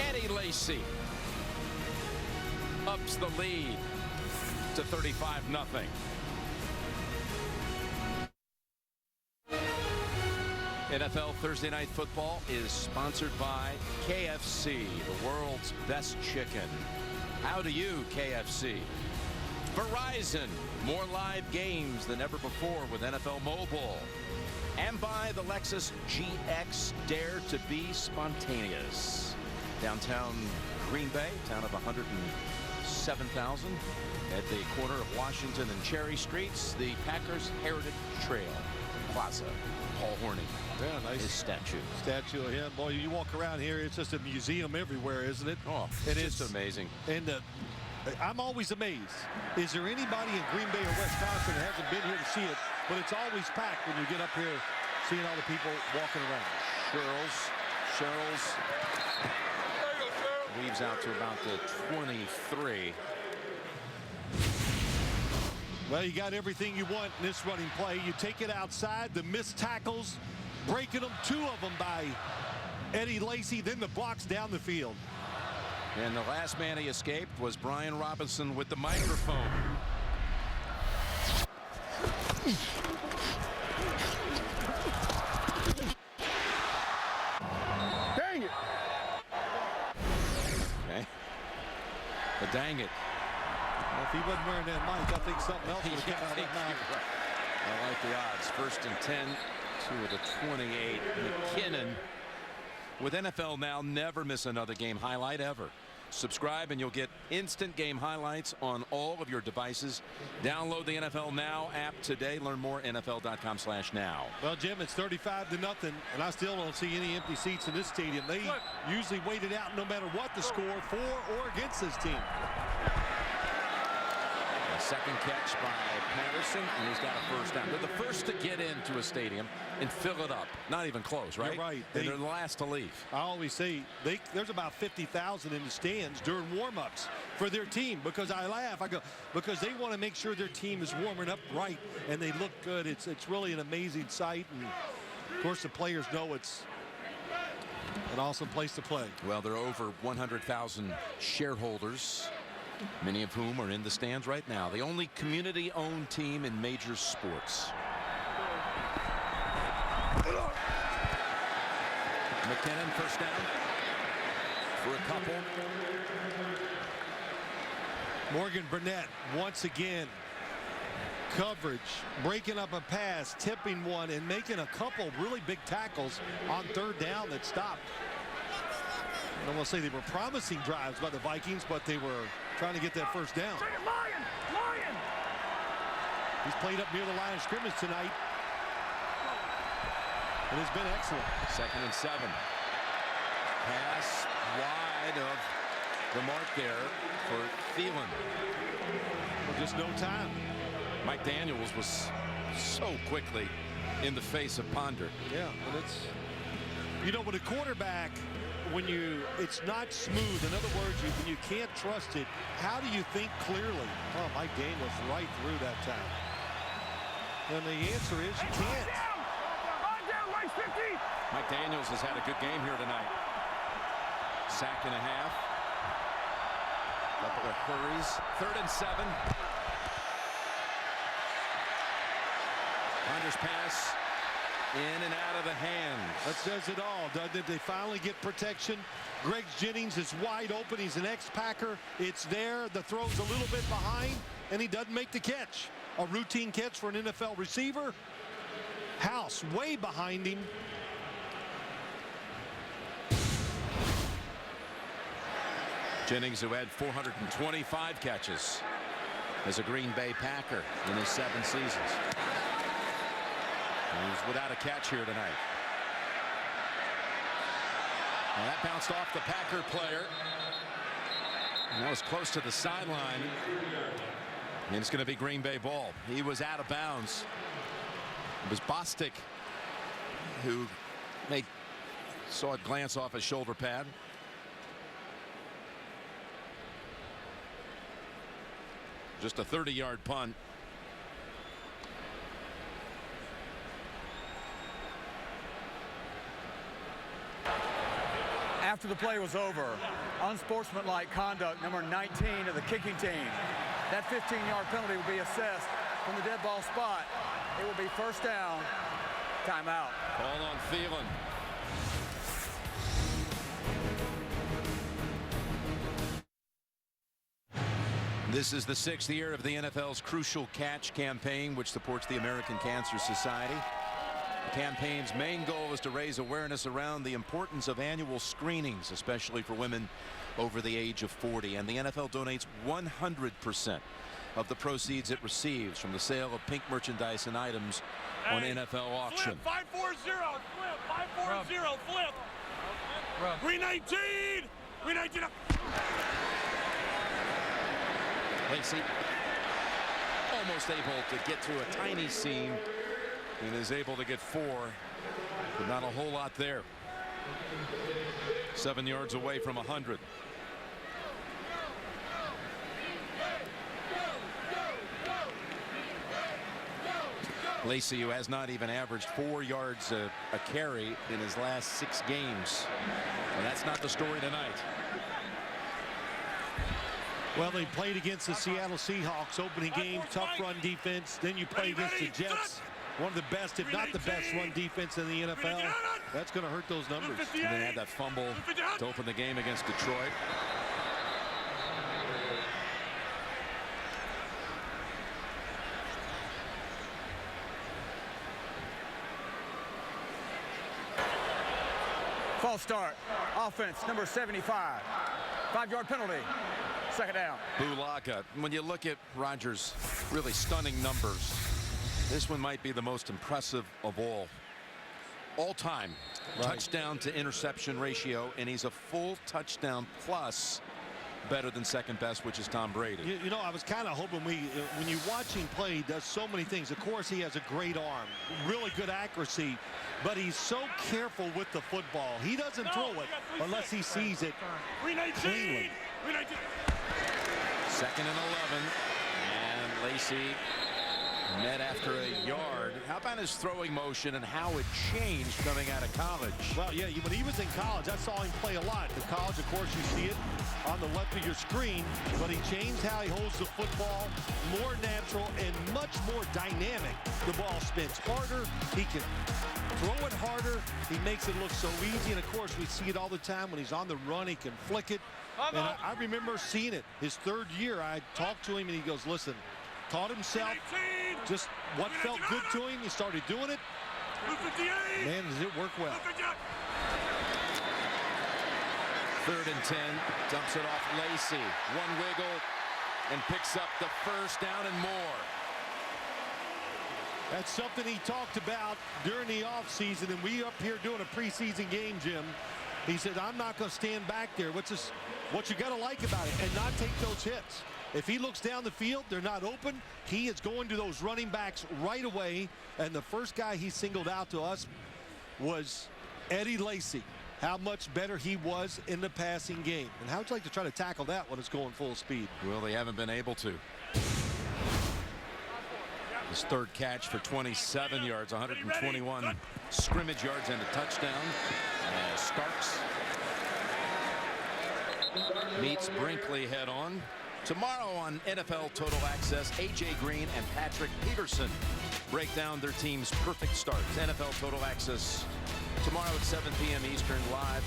Eddie Lacy ups the lead to 35-0. NFL Thursday Night Football is sponsored by KFC, the world's best chicken. How do you, KFC? Verizon, more live games than ever before with NFL Mobile. And by the Lexus GX, dare to be spontaneous. Downtown Green Bay, town of 7,000 at the corner of Washington and Cherry Streets, the Packers Heritage Trail Plaza. Paul Hornung. Yeah, nice his statue of him. Boy, you walk around here, it's just a museum everywhere, isn't it? Oh, it's just amazing. And I'm always amazed. Is there anybody in Green Bay or Wisconsin that hasn't been here to see it? But it's always packed when you get up here, seeing all the people walking around. Sherrills weaves out to about the 23. Well, you got everything you want in this running play. You take it outside, the missed tackles, breaking them, 2 of them by Eddie Lacy, then the blocks down the field. And the last man he escaped was Brian Robinson with the microphone. Dang it. Okay. But dang it. Well, if he wasn't wearing that mic, I think something else would have come out of that mouth. I like the odds. 1st and 10 to the 28. McKinnon with NFL Now. Never miss another game highlight ever. Subscribe and you'll get instant game highlights on all of your devices. Download the NFL Now app today. Learn more NFL.com/now. Well, Jim, it's 35-0, and I still don't see any empty seats in this stadium. They usually wait it out no matter what the score, for or against this team. A second catch by Patterson, and he's got a first down. They're the first to get into a stadium and fill it up. Not even close, right? You're right. And they're the last to leave. I always say there's about 50,000 in the stands during warm-ups for their team, because I laugh. I go, because they want to make sure their team is warming up right and they look good. It's really an amazing sight, and of course the players know it's an awesome place to play. Well, there are over 100,000 shareholders, many of whom are in the stands right now. The only community-owned team in major sports. McKinnon, first down for a couple. Morgan Burnett once again, coverage, breaking up a pass, tipping one, and making a couple really big tackles on 3rd down that stopped. I don't want to say they were promising drives by the Vikings, but they were trying to get that first down. He's played up near the line of scrimmage tonight. It has been excellent. 2nd and 7. Pass wide of the mark there for Thielen. Well, just no time. Mike Daniels was so quickly in the face of Ponder. Yeah, and it's, you know, with a quarterback, when it's not smooth. In other words, when you can't trust it, how do you think clearly? Oh, Mike Daniels right through that time. And the answer is you can't. Mike Daniels has had a good game here tonight. Sack and a half. Couple of hurries. 3rd and 7. Ponder's pass in and out of the hands. That says it all, doesn't it? They finally get protection. Greg Jennings is wide open. He's an ex-Packer. It's there. The throw's a little bit behind, and he doesn't make the catch. A routine catch for an NFL receiver. House way behind him. Jennings, who had 425 catches as a Green Bay Packer in his 7 seasons. He's without a catch here tonight. And that bounced off the Packer player. And that was close to the sideline. And it's going to be Green Bay ball. He was out of bounds. It was Bostic who saw it glance off his shoulder pad. Just a 30-yard punt. After the play was over, unsportsmanlike conduct, number 19 of the kicking team. That 15-yard penalty will be assessed from the dead ball spot. It will be first down. Timeout. Call on Thielen. This is the 6th year of the NFL's Crucial Catch campaign, which supports the American Cancer Society. The campaign's main goal is to raise awareness around the importance of annual screenings, especially for women over the age of 40. And the NFL donates 100% of the proceeds it receives from the sale of pink merchandise and items on NFL auction. Flip, 540, flip, 540, flip. 319, 319. Lacey almost able to get through a tiny seam and is able to get 4, but not a whole lot there. 7 yards away from 100. Lacey, who has not even averaged 4 yards a carry in his last 6 games. And that's not the story tonight. Well, they played against the Seattle Seahawks opening game, tough run defense. Then you play against the Jets, one of the best, if not the best, run defense in the NFL. That's going to hurt those numbers. And they had that fumble to open the game against Detroit. False start. Offense, number 75. 5-yard penalty. Second down. Bulaka. When you look at Rodgers' really stunning numbers, this one might be the most impressive of all time. Right. Touchdown to interception ratio, and he's a full touchdown plus better than second best, which is Tom Brady. You know, I was kind of hoping when you watch him play, he does so many things. Of course, he has a great arm, really good accuracy, but he's so careful with the football. He doesn't throw it unless he sees it cleanly. 2nd and 11, and Lacey met after a yard. How about his throwing motion and how it changed coming out of college? Well, yeah, when he was in college, I saw him play a lot. In college, of course, you see it on the left of your screen, but he changed how he holds the football, more natural and much more dynamic. The ball spins harder. He can throw it harder. He makes it look so easy, and of course, we see it all the time when he's on the run. He can flick it. And I remember seeing it his 3rd year. I talked to him, and he goes, listen, taught himself just what felt good to him. He started doing it. Man, does it work well. 3rd and 10, dumps it off Lacey. One wiggle and picks up the first down and more. That's something he talked about during the offseason, and we up here doing a preseason game, Jim. He said, I'm not going to stand back there. What you got to like about it, and not take those hits. If he looks down the field, they're not open. He is going to those running backs right away. And the first guy he singled out to us was Eddie Lacy. How much better he was in the passing game. And how would you like to try to tackle that when it's going full speed? Well, they haven't been able to. His 3rd catch for 27 yards, 121 scrimmage yards and a touchdown. Starks meets Brinkley head on. Tomorrow on NFL Total Access, A.J. Green and Patrick Peterson break down their team's perfect starts. NFL Total Access tomorrow at 7 p.m. Eastern, live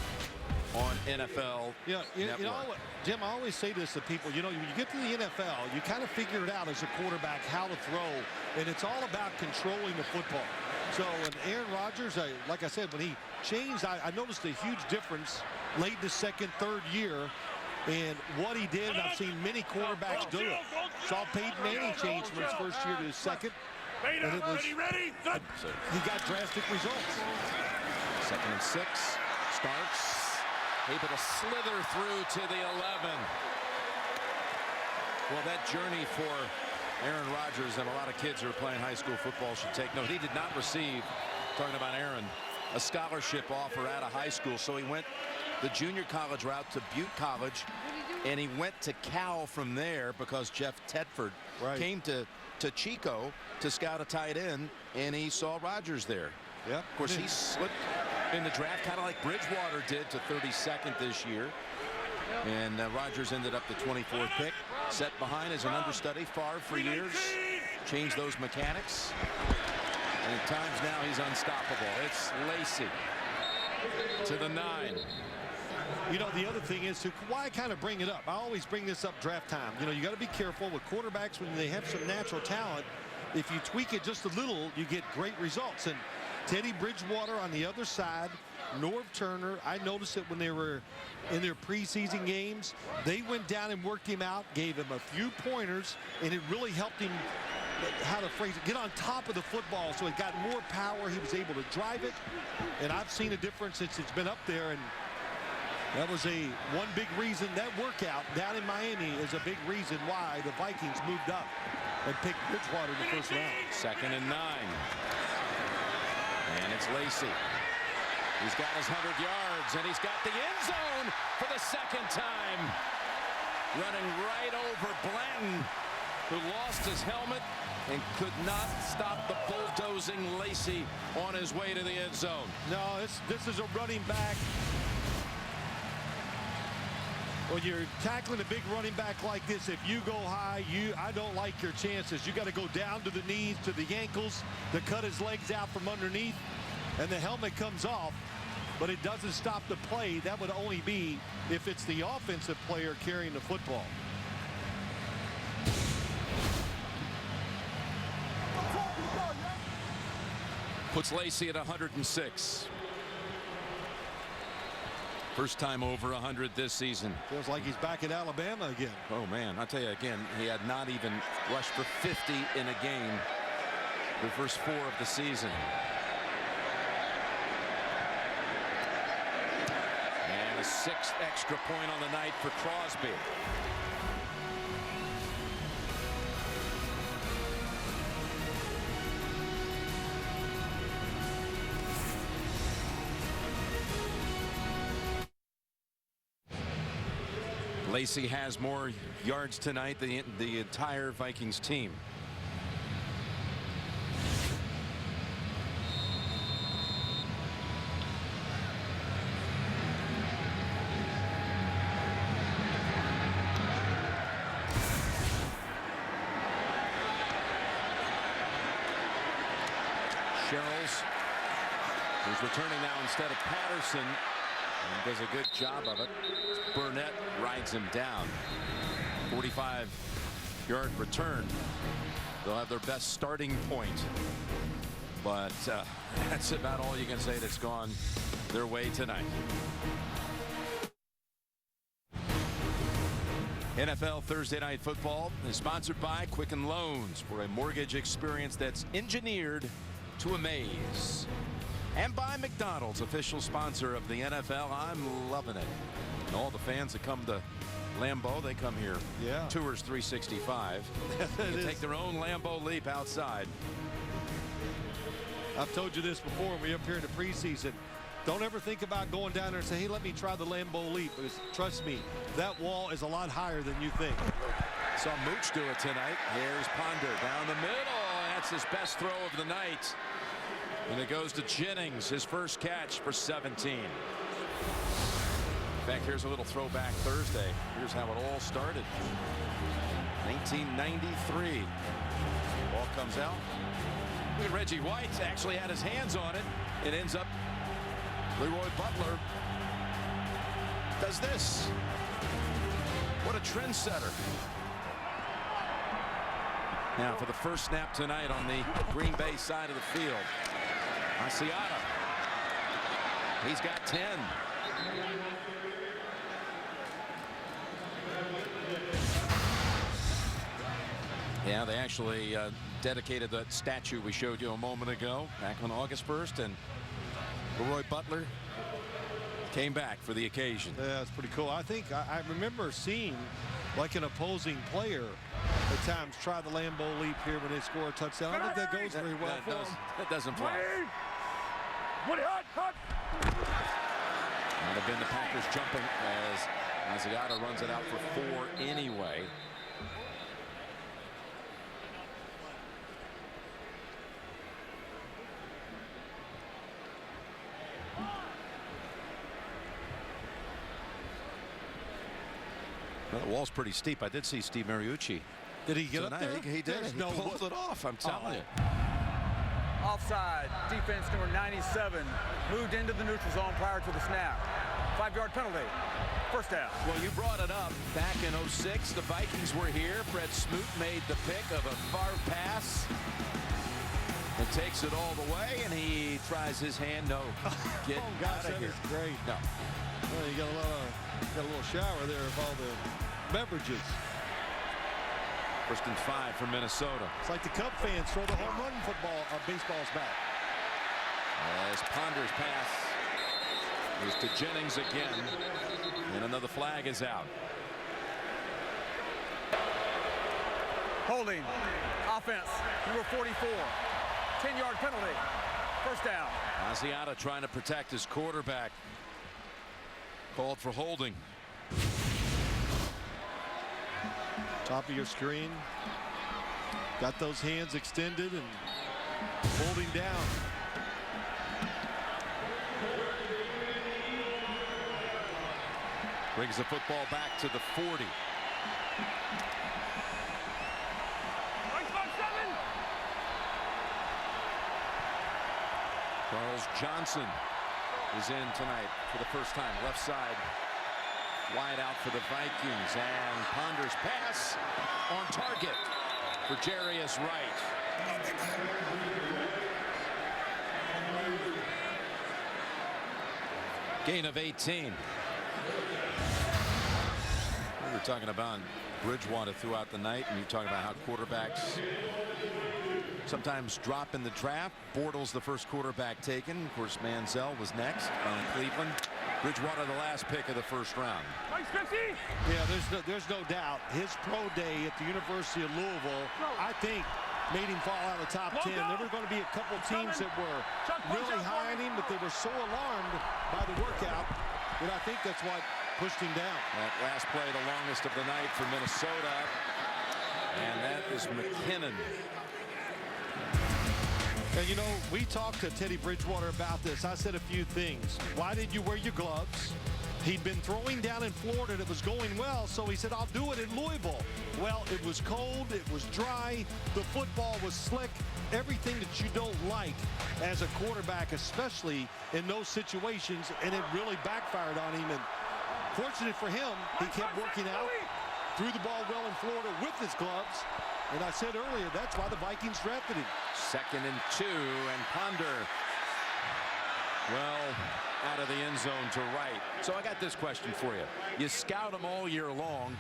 on NFL Network. You know, Jim, I always say this to people. You know, when you get to the NFL, you kind of figure it out as a quarterback how to throw, and it's all about controlling the football. So, and Aaron Rodgers, like I said, when he changed, I noticed a huge difference late in the 2nd, 3rd year. And what he did, I've seen many quarterbacks do it. Saw Peyton Manning change from his 1st year to his 2nd. And it was, he got drastic results. 2nd and 6. Starks able to slither through to the 11. Well, that journey for Aaron Rodgers and a lot of kids who are playing high school football should take note. He did not receive, talking about Aaron, a scholarship offer out of high school, so he went the junior college route to Butte College, and he went to Cal from there because Jeff Tedford came to Chico to scout a tight end, and he saw Rodgers there. Yeah. Of course, he slipped in the draft, kind of like Bridgewater did, to 32nd this year. And Rodgers ended up the 24th pick. Set behind as an understudy, Favre for years. Changed those mechanics. And at times now he's unstoppable. It's Lacey to the 9. You know, the other thing is, why I kind of bring it up, I always bring this up draft time. You know, you got to be careful with quarterbacks when they have some natural talent. If you tweak it just a little, you get great results. And Teddy Bridgewater on the other side, Norv Turner. I noticed it when they were in their preseason games. They went down and worked him out, gave him a few pointers, and it really helped him, how to phrase it, get on top of the football so he got more power. He was able to drive it, and I've seen a difference since it's been up there, and that was one big reason. That workout down in Miami is a big reason why the Vikings moved up and picked Bridgewater in the first round. 2nd and 9. And it's Lacy. He's got his 100 yards, and he's got the end zone for the 2nd time. Running right over Blanton, who lost his helmet and could not stop the bulldozing Lacy on his way to the end zone. No, this is a running back. When you're tackling a big running back like this, if you go high, I don't like your chances. You got to go down to the knees, to the ankles, to cut his legs out from underneath, and the helmet comes off, but it doesn't stop the play. That would only be if it's the offensive player carrying the football. Puts Lacy at 106. First time over 100 this season. Feels like he's back at Alabama again. Oh, man, I'll tell you again, he had not even rushed for 50 in a game the first 4 of the season. And a 6th extra point on the night for Crosby. Lacy has more yards tonight than the entire Vikings team. Sherrills, who's returning now instead of Patterson, and does a good job of it. Burnett rides him down. 45-yard return. They'll have their best starting point, but that's about all you can say that's gone their way tonight. NFL Thursday Night Football is sponsored by Quicken Loans, for a mortgage experience that's engineered to amaze. And by McDonald's, official sponsor of the NFL. I'm loving it. And all the fans that come to Lambeau, they come here. Yeah. Tours 365. They can take their own Lambeau leap outside. I've told you this before when we were up here in the preseason. Don't ever think about going down there and say, hey, let me try the Lambeau leap. Because trust me, that wall is a lot higher than you think. Saw Mooch do it tonight. Here's Ponder down the middle. That's his best throw of the night. And it goes to Jennings, his first catch for 17. In fact, here's a little throwback Thursday. Here's how it all started. 1993. Ball comes out. Look at Reggie White. Actually had his hands on it. It ends up Leroy Butler does this. What a trendsetter. Now for the first snap tonight on the Green Bay side of the field. Asiata. He's got 10. Yeah, they actually dedicated that statue we showed you a moment ago, back on August 1st, and Leroy Butler came back for the occasion. Yeah, that's pretty cool. I think I remember seeing like an opposing player at times try the Lambeau leap here when they score a touchdown. I don't think that goes very well for them. That doesn't fly. Might have been the Packers jumping as Asiata runs it out for 4 anyway. Well, the wall's pretty steep. I did see Steve Mariucci. Did he get up there? He did. He pulled it off. I'm telling you. Offside. Defense number 97 moved into the neutral zone prior to the snap. 5-yard penalty. First down. Well, you brought it up. Back in 06, the Vikings were here. Fred Smoot made the pick of a far pass. and takes it all the way, and he tries his hand. No, get gosh, out of here. Is great. No. Well, you got a little shower there of all the beverages. 1st and 5 for Minnesota. It's like the Cub fans throw the home run baseballs back. As Ponder's pass is to Jennings again, and another flag is out. Holding. Offense. Number 44. 10-yard penalty. First down. Asiata trying to protect his quarterback. Called for holding. Top of your screen. Got those hands extended and holding down. Brings the football back to the 40. Charles Johnson is in tonight for the first time. Left side. Wide out for the Vikings, and Ponder's pass on target for Jarius Wright. Gain of 18. We were talking about Bridgewater throughout the night, and you're talking about how quarterbacks sometimes drop in the draft. Bortles the first quarterback taken. Of course, Manziel was next on Cleveland. Bridgewater the last pick of the first round. Yeah, there's no doubt. His pro day at the University of Louisville, I think, made him fall out of the top 10. There were going to be a couple teams that were really high on him, but they were so alarmed by the workout that I think that's what pushed him down. That last play, the longest of the night for Minnesota, and that is McKinnon. And you know, we talked to Teddy Bridgewater about this. I said a few things. Why did you wear your gloves? He'd been throwing down in Florida and it was going well, so he said, I'll do it in Louisville. Well, it was cold, it was dry, the football was slick, everything that you don't like as a quarterback, especially in those situations, and it really backfired on him. And fortunate for him, he kept working out, threw the ball well in Florida with his gloves. And I said earlier, that's why the Vikings drafted him. 2nd and 2, and Ponder, well, out of the end zone to right. So I got this question for you. You scout them all year long.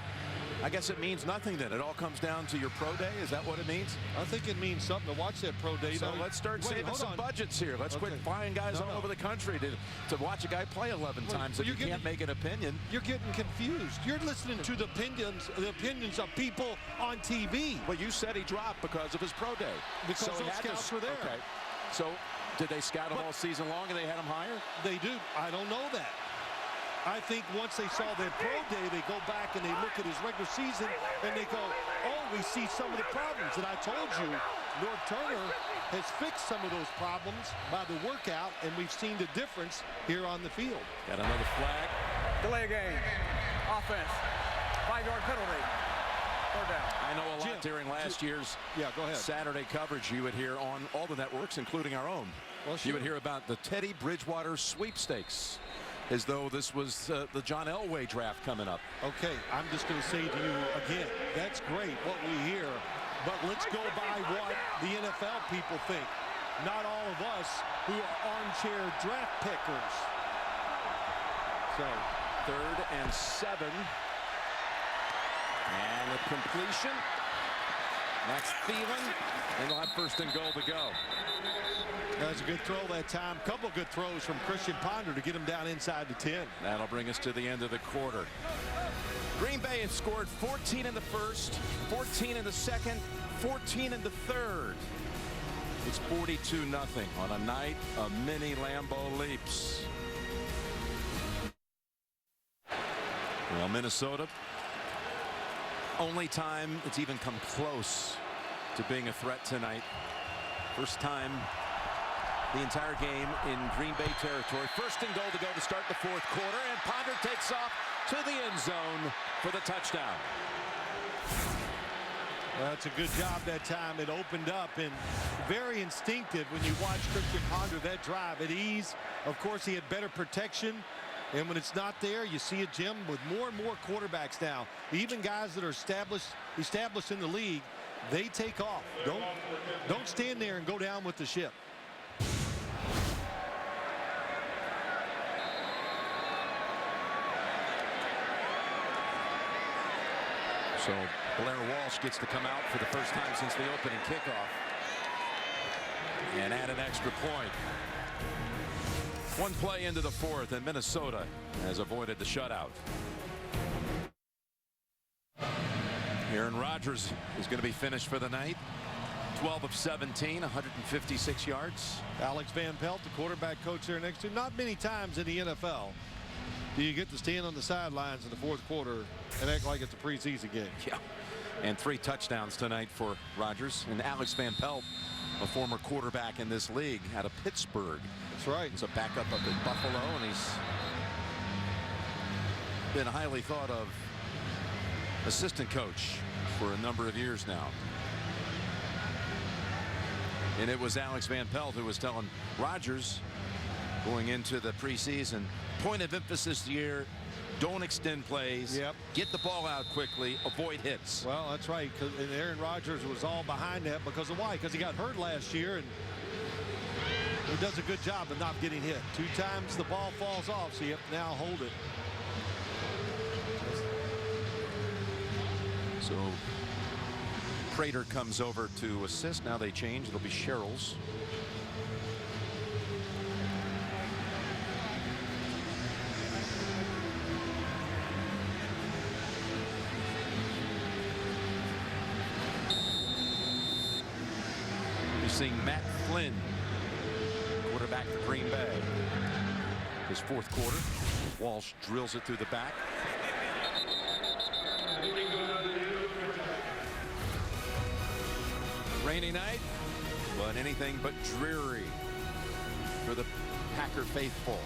I guess it means nothing then. It all comes down to your pro day. Is that what it means? I think it means something to watch that pro day. So let's start saving some budgets here. Let's quit flying guys all over the country to watch a guy play 11 times if you can't make an opinion. You're getting confused. You're listening to the opinions of people on TV. Well, you said he dropped because of his pro day. Because those scouts were there. Okay. So did they scout him all season long and they had him higher? They do. I don't know that. I think once they saw their pro day, they go back and they look at his regular season and they go, oh, we see some of the problems. And I told you, North Turner has fixed some of those problems by the workout, and we've seen the difference here on the field. Got another flag. Delay a game. Offense. 5-yard penalty. 4th down. I know a lot during last year's go ahead. Saturday coverage you would hear on all the networks, including our own. Well, sure. You would hear about the Teddy Bridgewater sweepstakes, as though this was the John Elway draft coming up. Okay, I'm just going to say to you again, that's great what we hear, but let's go by what the NFL people think, not all of us who are armchair draft pickers. So 3rd and 7. And a completion. That's Thielen, and they'll have 1st and goal to go. That was a good throw that time. Couple good throws from Christian Ponder to get him down inside the 10. That'll bring us to the end of the quarter. Green Bay has scored 14 in the first, 14 in the second, 14 in the third. It's 42-0 on a night of many Lambeau leaps. Well, Minnesota, only time it's even come close to being a threat tonight. First time the entire game in Green Bay territory. 1st and goal to go to start the 4th quarter, and Ponder takes off to the end zone for the touchdown. Well, that's a good job that time. It opened up, and very instinctive when you watch Christian Ponder that drive at ease. Of course, he had better protection, and when it's not there, you see a Jim with more and more quarterbacks now, even guys that are established in the league, they take off. Don't stand there and go down with the ship. So Blair Walsh gets to come out for the first time since the opening kickoff and add an extra point. One play into the fourth, and Minnesota has avoided the shutout. Aaron Rodgers is going to be finished for the night. 12 of 17, 156 yards. Alex Van Pelt, the quarterback coach there next to him. Not many times in the NFL do you get to stand on the sidelines in the fourth quarter and act like it's a preseason game. Yeah, and 3 touchdowns tonight for Rodgers. And Alex Van Pelt, a former quarterback in this league out of Pittsburgh. That's right. He's a backup up in Buffalo, and he's been a highly thought of assistant coach for a number of years now. And it was Alex Van Pelt who was telling Rodgers going into the preseason, point of emphasis here, don't extend plays. Yep. Get the ball out quickly, avoid hits. Well, that's right. And Aaron Rodgers was all behind that because of why? Because he got hurt last year, and he does a good job of not getting hit. 2 times the ball falls off, so you have to now hold it. So Prater comes over to assist. Now they change. It'll be Sherrills. You're seeing Matt Flynn, quarterback for Green Bay. His fourth quarter. Walsh drills it through the back. Rainy night, but anything but dreary for the Packer faithful.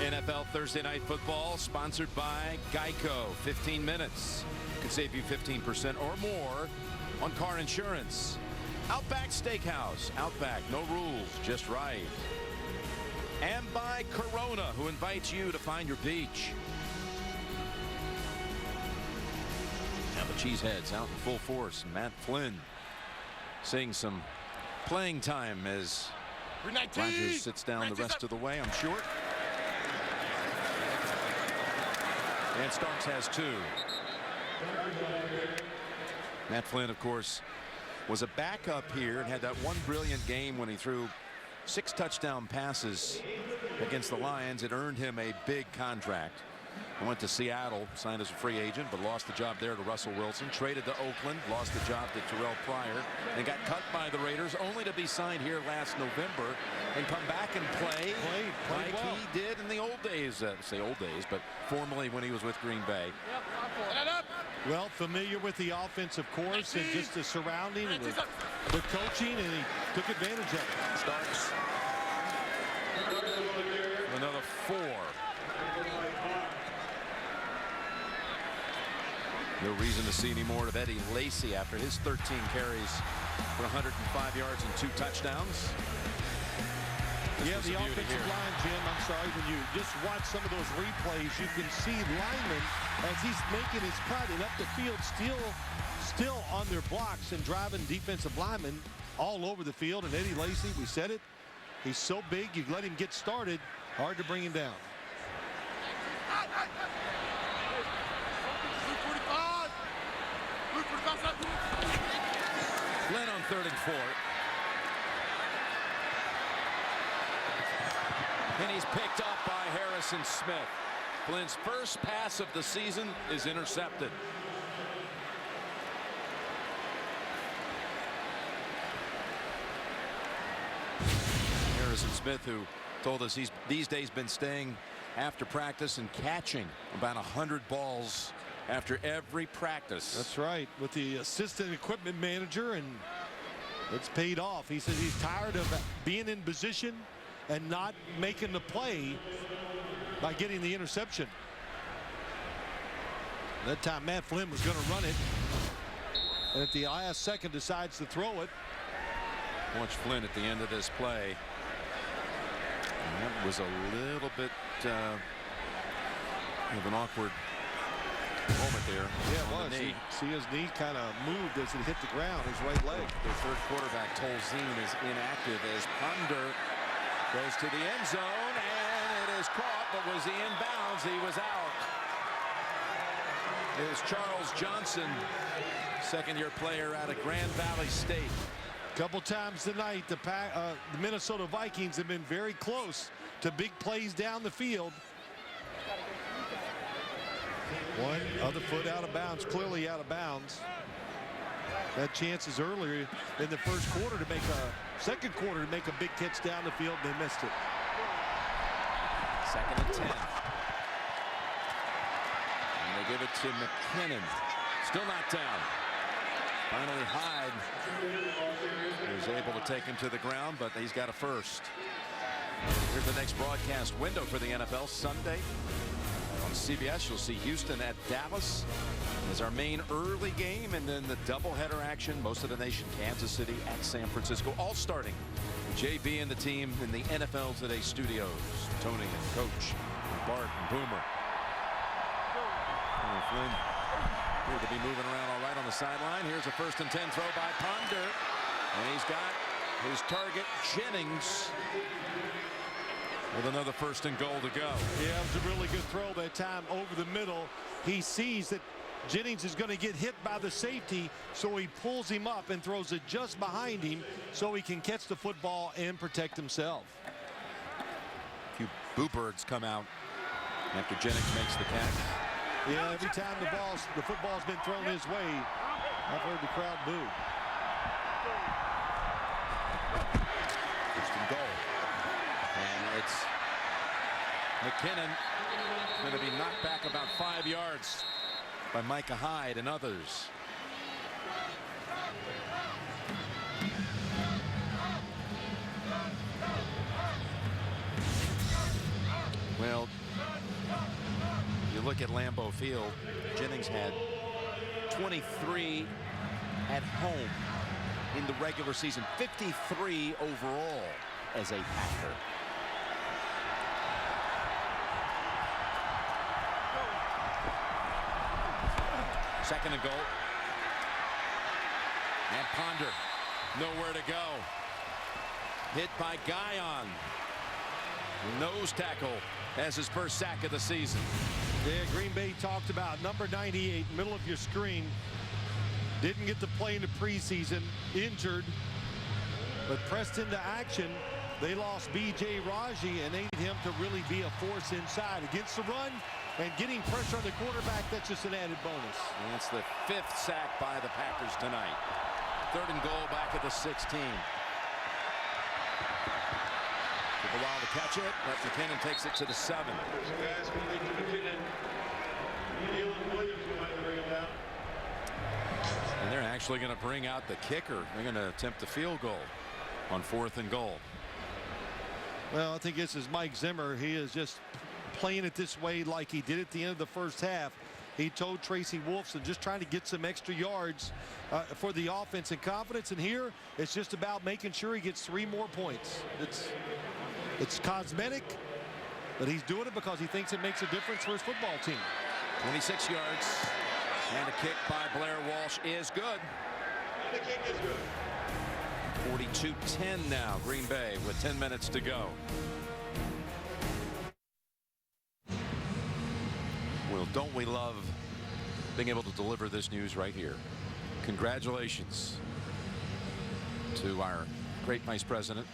NFL Thursday Night Football sponsored by Geico. 15 minutes can save you 15% or more on car insurance. Outback Steakhouse. Outback, no rules, just right. And by Corona, who invites you to find your beach. Now the Cheeseheads out in full force. Matt Flynn seeing some playing time as Rodgers sits down the rest of the way, I'm sure. And Starks has 2. Matt Flynn, of course, was a backup here and had that one brilliant game when he threw 6 touchdown passes against the Lions. It earned him a big contract. He went to Seattle, signed as a free agent, but lost the job there to Russell Wilson. Traded to Oakland, lost the job to Terrell Pryor, and got cut by the Raiders, only to be signed here last November and come back and play like well. he did in the old days. Say old days, but formerly when he was with Green Bay. Well, familiar with the offense, of course, and just the surrounding and the coaching, and he took advantage of it. Starks. Another 4. No reason to see any more of Eddie Lacy after his 13 carries for 105 yards and 2 touchdowns. Yeah, the offensive line, Jim, I'm sorry, when you just watch some of those replays, you can see linemen as he's making his cut and up the field still on their blocks and driving defensive linemen all over the field. And Eddie Lacy, we said it, he's so big, you let him get started, hard to bring him down. Flynn on 3rd and 4. And he's picked up by Harrison Smith. Flynn's first pass of the season is intercepted. Harrison Smith, who told us he's these days been staying after practice and catching about 100 balls after every practice. That's right, with the assistant equipment manager, and it's paid off. He says he's tired of being in position and not making the play by getting the interception. That time Matt Flynn was going to run it, and at the last second decides to throw it. Watch Flynn at the end of this play. And that was a little bit Have an awkward moment there. Yeah, it was. See his knee kind of moved as it hit the ground, his right leg. Their third quarterback, Tolzien, is inactive as Ponder goes to the end zone, and it is caught, but was he in bounds? He was out. It was Charles Johnson, second-year player out of Grand Valley State. Couple times tonight, the Minnesota Vikings have been very close to big plays down the field. One other foot out of bounds, clearly out of bounds. Had chances earlier in the first quarter to make second quarter to make a big catch down the field, and they missed it. 2nd and 10. And they give it to McKinnon. Still not down. Finally, Hyde was able to take him to the ground, but he's got a first. Here's the next broadcast window for the NFL Sunday. On CBS, you'll see Houston at Dallas as our main early game, and then the doubleheader action, most of the nation, Kansas City at San Francisco, all starting with JB and the team in the NFL Today studios. Tony and Coach, and Bart and Boomer. And Flynn appeared to be moving around all right on the sideline. Here's a 1st and 10 throw by Ponder, and he's got his target, Jennings, with another 1st and goal to go. Yeah, it was a really good throw that time over the middle. He sees that Jennings is going to get hit by the safety, so he pulls him up and throws it just behind him so he can catch the football and protect himself. A few boo birds come out after Jennings makes the catch. Yeah, every time the football's been thrown his way, I've heard the crowd boo. 1st and goal. And it's McKinnon going to be knocked back about 5 yards by Micah Hyde and others. Well, you look at Lambeau Field, Jennings had 23 at home in the regular season, 53 overall as a Packer. Second and goal. And Ponder nowhere to go. Hit by Guyon. Nose tackle as his first sack of the season. Yeah, Green Bay talked about number 98, middle of your screen. Didn't get to play in the preseason, injured, but pressed into action. They lost B.J. Raji, and they need him to really be a force inside against the run and getting pressure on the quarterback. That's just an added bonus. And it's the 5th sack by the Packers tonight. 3rd and goal back at the 16. Took a while to catch it, but McKinnon takes it to the 7. And they're actually going to bring out the kicker. They're going to attempt the field goal on 4th and goal. Well, I think this is Mike Zimmer. He is just playing it this way like he did at the end of the first half. He told Tracy Wolfson just trying to get some extra yards for the offense and confidence. And here it's just about making sure he gets 3 more points. It's cosmetic, but he's doing it because he thinks it makes a difference for his football team. 26 yards, and a kick by Blair Walsh is good. The kick is good. 42-10 now, Green Bay with 10 minutes to go. Well, don't we love being able to deliver this news right here? Congratulations to our great vice president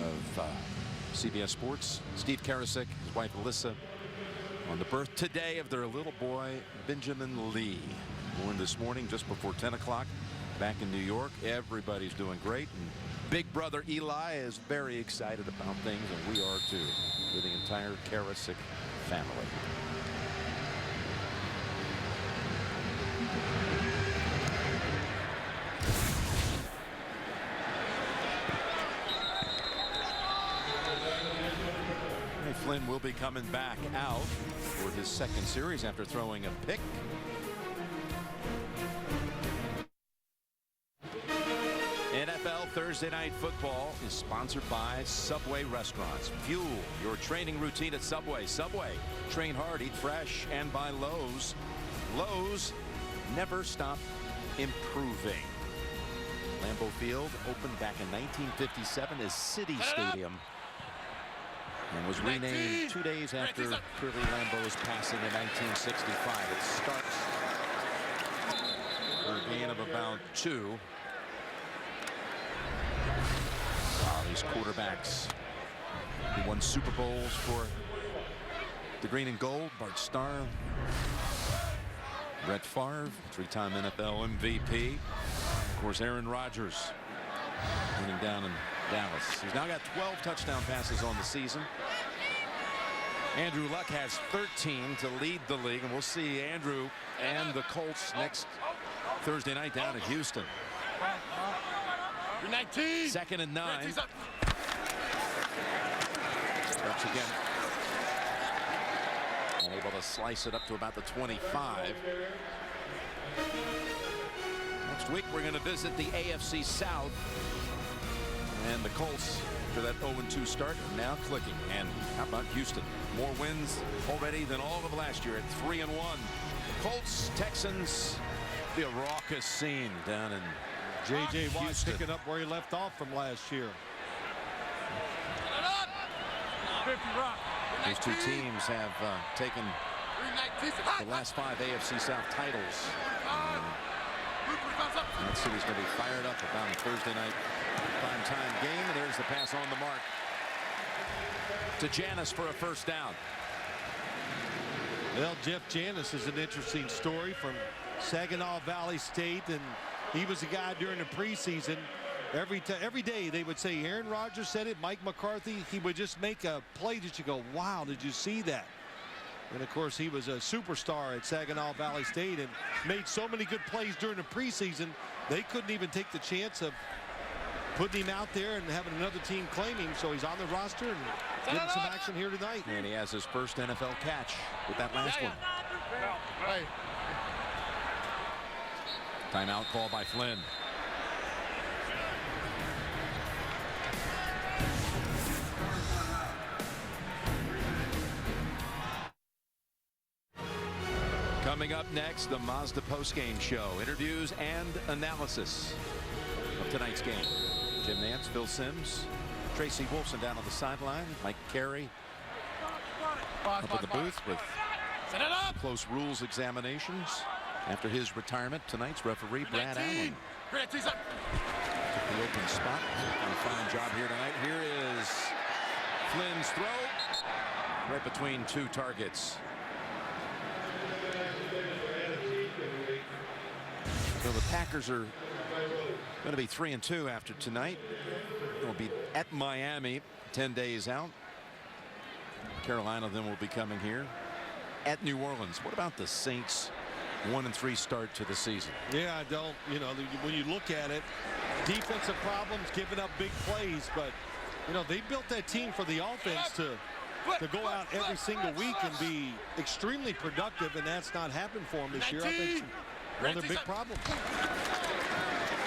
of CBS Sports, Steve Karasik, his wife Alyssa, on the birth today of their little boy, Benjamin Lee, born this morning just before 10 o'clock back in New York. Everybody's doing great, and big brother Eli is very excited about things, and we are too, with the entire Karasik family. Flynn will be coming back out for his 2nd series after throwing a pick. NFL Thursday Night Football is sponsored by Subway Restaurants. Fuel your training routine at Subway. Subway, train hard, eat fresh. And by Lowe's. Lowe's, never stop improving. Lambeau Field opened back in 1957 as City Stadium and was renamed 2 days after Curly Lambeau's passing in 1965. It starts for a gain of about 2. Wow, these quarterbacks who won Super Bowls for the green and gold. Bart Starr, Brett Favre, 3-time NFL MVP. Of course, Aaron Rodgers winning down in Dallas. He's now got 12 touchdown passes on the season. Andrew Luck has 13 to lead the league, and we'll see Andrew and the Colts next Thursday night down in Houston. 2nd and 9. Starts again. Unable to slice it up to about the 25. Next week, we're going to visit the AFC South. And the Colts, after that 0-2 start, are now clicking. And how about Houston? More wins already than all of last year at 3-1. Colts, Texans, be a raucous scene down in J.J. Watt Houston. picking up where he left off from last year. These two teams have taken the last 5 AFC South titles. That city's going to be fired up about a Thursday night primetime game. And there's the pass on the mark to Janis for a first down. Well, Jeff Janis is an interesting story from Saginaw Valley State, and he was a guy during the preseason. Every day they would say Aaron Rodgers said it, Mike McCarthy. He would just make a play that you go, wow, did you see that? And of course, he was a superstar at Saginaw Valley State and made so many good plays during the preseason. They couldn't even take the chance of putting him out there and having another team claim him. So he's on the roster and getting some action here tonight. And he has his first NFL catch with that last one. Timeout call by Flynn. Coming up next, the Mazda postgame show. Interviews and analysis of tonight's game. Jim Nance, Phil Simms, Tracy Wolfson down on the sideline. Mike Carey up in the booth with close rules examinations. After his retirement, tonight's referee, Brad Allen, took the open spot. Done a fine job here tonight. Here is Flynn's throw. Right between 2 targets. So the Packers are going to be 3-2 after tonight. They'll be at Miami 10 days out. Carolina then will be coming here at New Orleans. What about the Saints' 1-3 start to the season? Yeah, I don't, you know, when you look at it, defensive problems, giving up big plays, but, you know, they built that team for the offense to go out every single week and be extremely productive, and that's not happened for them this year. I think one of their big problems.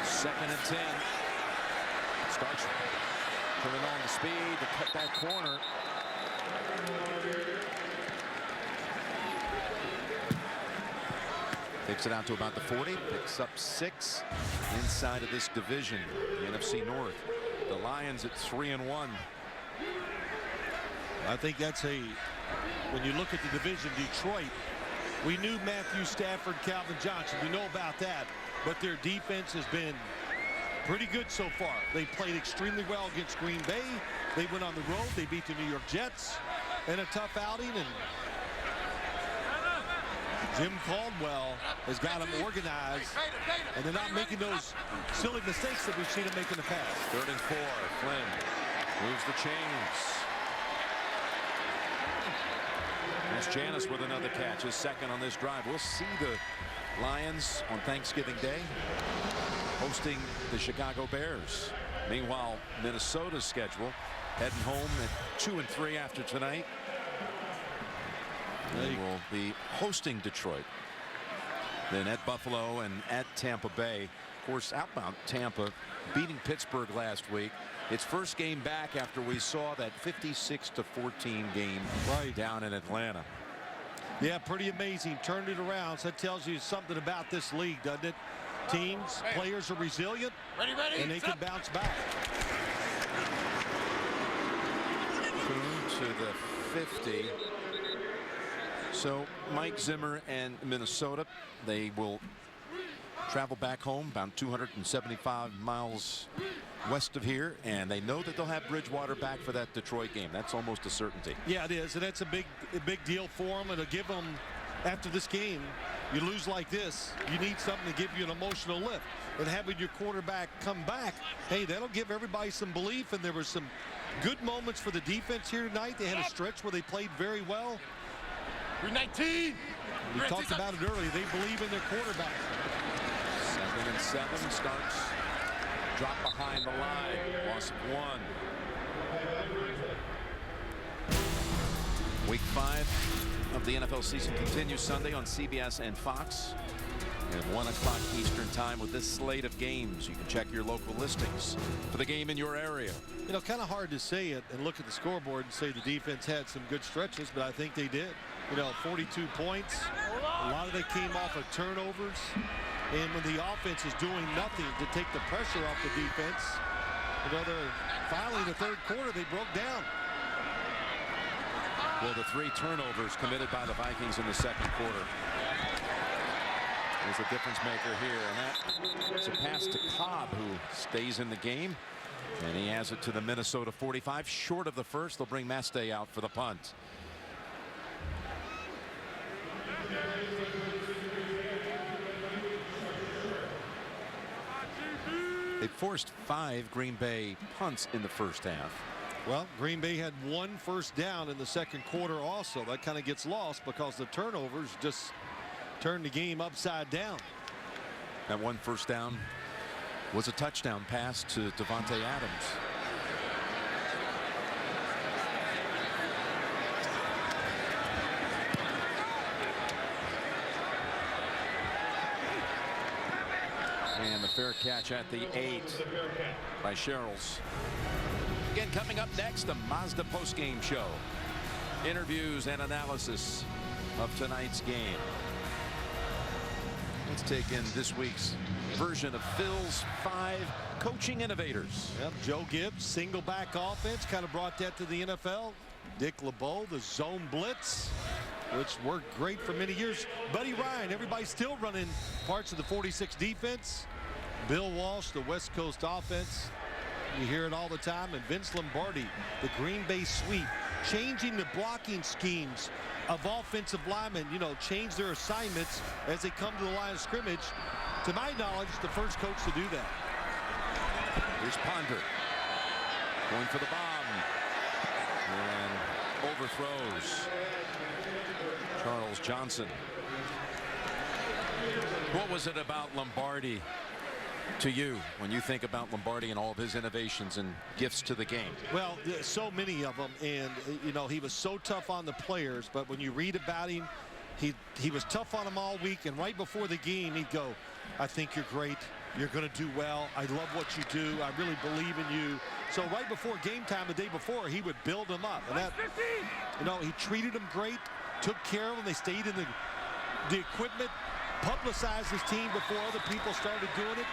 2nd and 10. Starts turning on the speed to cut that corner. Takes it out to about the 40. Picks up 6 inside of this division, the NFC North. The Lions at 3-1. I think that's when you look at the division, Detroit, we knew Matthew Stafford, Calvin Johnson. We know about that, but their defense has been pretty good so far. They played extremely well against Green Bay. They went on the road. They beat the New York Jets in a tough outing, and Jim Caldwell has got them organized, and they're not making those silly mistakes that we've seen them make in the past. 3rd and 4. Flynn moves the chains. There's Janis with another catch, his 2nd on this drive. We'll see the Lions on Thanksgiving Day hosting the Chicago Bears. Meanwhile, Minnesota's schedule heading home at 2-3 after tonight. They will be hosting Detroit, then at Buffalo and at Tampa Bay. course, outbound Tampa beating Pittsburgh last week. Its first game back after we saw that 56-14 game down in Atlanta. Yeah, pretty amazing. Turned it around. So that tells you something about this league, doesn't it? Teams, players are resilient, and they can bounce back. To the 50. So Mike Zimmer and Minnesota, they will travel back home about 275 miles west of here, and they know that they'll have Bridgewater back for that Detroit game. That's almost a certainty. Yeah, it is, and that's a big deal for them. And to give them, after this game, you lose like this, you need something to give you an emotional lift. And having your quarterback come back, hey, that'll give everybody some belief. And there were some good moments for the defense here tonight. They had a stretch where they played very well. 19. We talked about it earlier. They believe in their quarterback. 2nd and 7. Starks drop behind the line. Loss of 1. Week 5 of the NFL season continues Sunday on CBS and Fox at 1 o'clock Eastern time with this slate of games. You can check your local listings for the game in your area. You know, kind of hard to say it and look at the scoreboard and say the defense had some good stretches, but I think they did. You know, 42 points. A lot of it came off of turnovers. And when the offense is doing nothing to take the pressure off the defense, you know, finally in the third quarter, they broke down. Well, the 3 turnovers committed by the Vikings in the second quarter is a difference maker here. And that's a pass to Cobb, who stays in the game. And he has it to the Minnesota 45, short of the first. They'll bring Mastey out for the punt. They forced 5 Green Bay punts in the first half. Well, Green Bay had 1 first down in the second quarter also. That kind of gets lost because the turnovers just turned the game upside down. That 1 first down was a touchdown pass to Devontae Adams. And the fair catch at the 8 by Sherrills. Again, coming up next, the Mazda postgame show. Interviews and analysis of tonight's game. Let's take in this week's version of Phil's 5 coaching innovators. Yep, Joe Gibbs, single back offense, kind of brought that to the NFL. Dick LeBeau, the zone blitz, which worked great for many years. Buddy Ryan, everybody's still running parts of the 46 defense. Bill Walsh, the West Coast offense. You hear it all the time. And Vince Lombardi, the Green Bay sweep, changing the blocking schemes of offensive linemen, you know, change their assignments as they come to the line of scrimmage. To my knowledge, the first coach to do that. Here's Ponder going for the bomb and overthrows Charles Johnson. What was it about Lombardi to you when you think about Lombardi and all of his innovations and gifts to the game? Well, so many of them, and you know, he was so tough on the players, but when you read about him, he was tough on them all week, and right before the game he'd go, I think you're great, you're going to do well, I love what you do, I really believe in you. So right before game time the day before, he would build them up, and that, you know, he treated them great, took care of them. They stayed in the equipment, publicized his team before other people started doing it.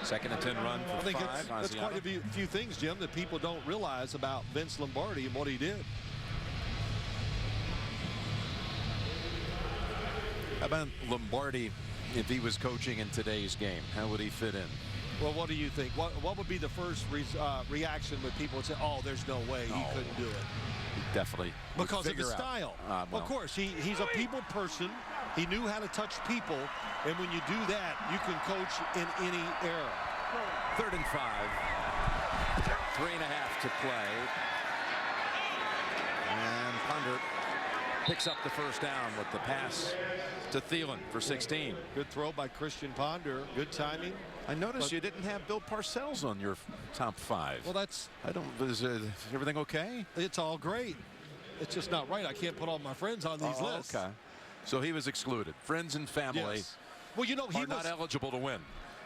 2nd and 10 run for 5. I think that's quite a few things, Jim, that people don't realize about Vince Lombardi and what he did. How about Lombardi if he was coaching in today's game? How would he fit in? Well, what do you think? What would be the first reaction when people would say, oh, there's no way he couldn't do it? Definitely. Because of his style. Well, of course, he's a people person. He knew how to touch people. And when you do that, you can coach in any era. 3rd and 5. 3.5 to play. And Ponder picks up the first down with the pass to Thielen for 16. Good throw by Christian Ponder. Good timing. I noticed you didn't have Bill Parcells on your top 5. Well, that's... Is everything okay? It's all great. It's just not right. I can't put all my friends on these lists. Okay. So he was excluded. Friends and family. Yes. Well, you know, he are not was eligible to win.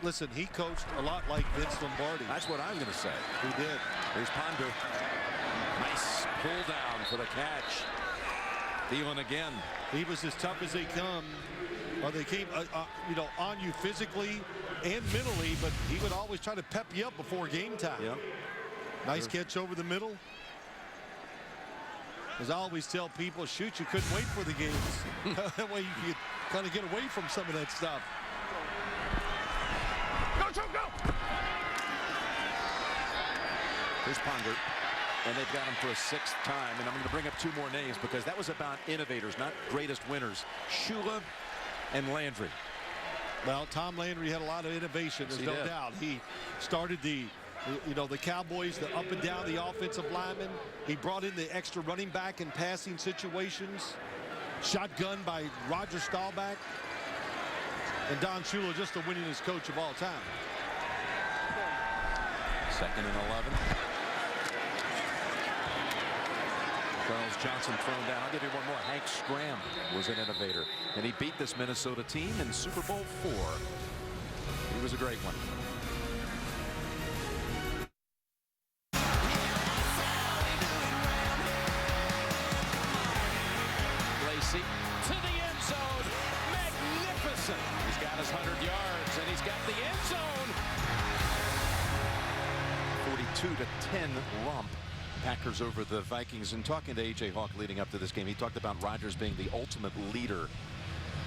Listen, he coached a lot like Vince Lombardi. That's what I'm going to say. He did. Here's Ponder. Nice pull down for the catch. Thielen again. He was as tough as they come, or they came, you know, on you physically and mentally, but he would always try to pep you up before game time. Yep. Nice catch over the middle. As I always tell people, shoot, you couldn't wait for the games. That way you could kind of get away from some of that stuff. Go, Joe, go! Here's Ponder. And they've got him for a 6th time. And I'm going to bring up 2 more names because that was about innovators, not greatest winners. Shula and Landry. Well, Tom Landry had a lot of innovation, there's no doubt. He started the Cowboys, the up and down the offensive linemen. He brought in the extra running back in passing situations. Shotgun by Roger Staubach. And Don Shula, just the winningest coach of all time. 2nd and 11. Charles Johnson thrown down. I'll give you one more. Hank Scram was an innovator, and he beat this Minnesota team in Super Bowl IV. He was a great one. Lacey to the end zone. Magnificent. He's got his 100 yards, and he's got the end zone. 42-10 romp. Packers over the Vikings. And talking to A.J. Hawk leading up to this game, he talked about Rodgers being the ultimate leader.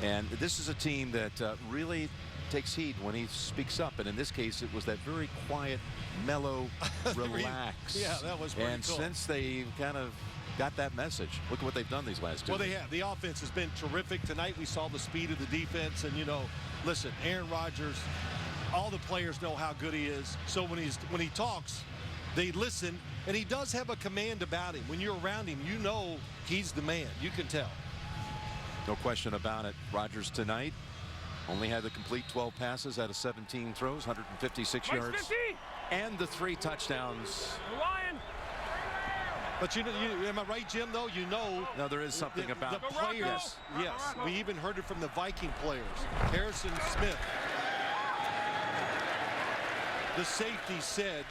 And this is a team that really takes heed when he speaks up. And in this case, it was that very quiet, mellow, relax. Yeah, that was pretty and cool. Since they kind of got that message, look at what they've done these last 2 Well, they weeks. have. The offense has been terrific tonight. We saw the speed of the defense. And, you know, listen, Aaron Rodgers, all the players know how good he is. So when he talks, they listen, and he does have a command about him. When you're around him, you know he's the man. You can tell. No question about it. Rodgers tonight only had to complete 12 passes out of 17 throws, 156 yards, 50. and the 3 touchdowns. Lion. But you know, am I right, Jim, though? You know. No, there is something about the players. Yes, we even heard it from the Viking players. Harrison Smith. The safety said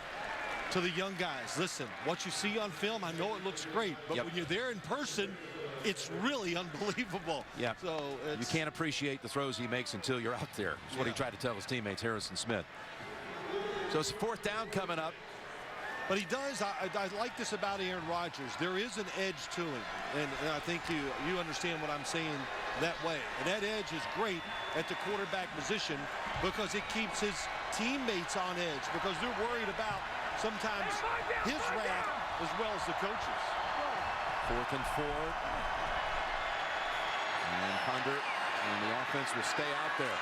to the young guys, listen, what you see on film, I know it looks great, but when you're there in person, it's really unbelievable. Yeah. So you can't appreciate the throws he makes until you're out there. That's what he tried to tell his teammates, Harrison Smith. So it's 4th down coming up. But he does. I like this about Aaron Rodgers. There is an edge to him, and I think you understand what I'm saying that way. And that edge is great at the quarterback position because it keeps his teammates on edge because they're worried about sometimes his wrath as well as the coaches. 4th and 4. And Ponder and the offense will stay out there.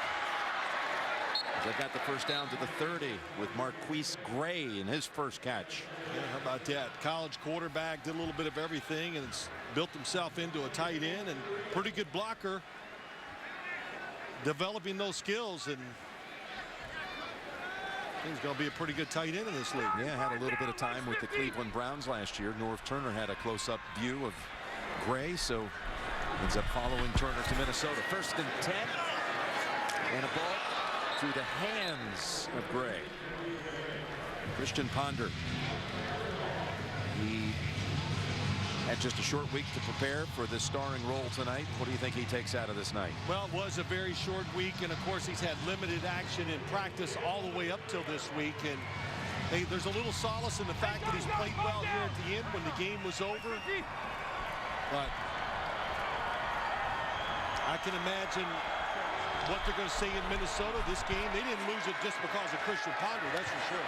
They've got the first down to the 30 with Marquise Gray in his first catch. Yeah, how about that? College quarterback, did a little bit of everything and it's built himself into a tight end and pretty good blocker. Developing those skills, and he's going to be a pretty good tight end in this league. Yeah, had a little bit of time with the Cleveland Browns last year. Norv Turner had a close-up view of Gray, so ends up following Turner to Minnesota. 1st and 10, and a ball through the hands of Gray. Christian Ponder. He had just a short week to prepare for this starring role tonight. What do you think he takes out of this night? Well, it was a very short week, and of course he's had limited action in practice all the way up till this week. And hey, there's a little solace in the fact that he's played well here at the end when the game was over. But I can imagine what they're going to say in Minnesota. This game, they didn't lose it just because of Christian Ponder, that's for sure.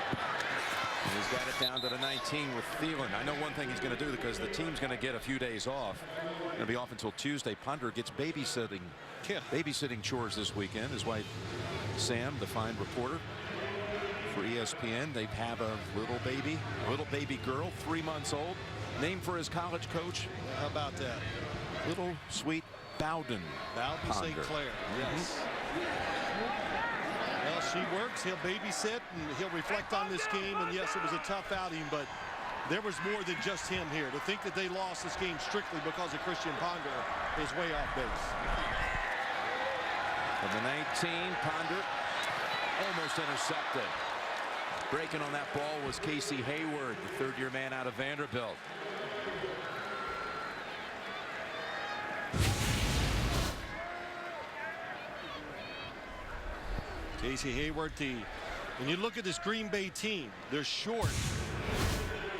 And he's got it down to the 19 with Thielen. I know one thing he's going to do because the team's going to get a few days off. Going to be off until Tuesday. Ponder gets babysitting chores this weekend. His wife, Sam, the fine reporter for ESPN, they have a little baby girl, 3 months old, named for his college coach. How about that? Little sweet Bowden St. Clair. Yes. Well, she works. He'll babysit and he'll reflect on this game. And yes, it was a tough outing, but there was more than just him here. To think that they lost this game strictly because of Christian Ponder is way off base. From the 19, Ponder almost intercepted. Breaking on that ball was Casey Hayward, the third-year man out of Vanderbilt. Casey Hayward, when you look at this Green Bay team, they're short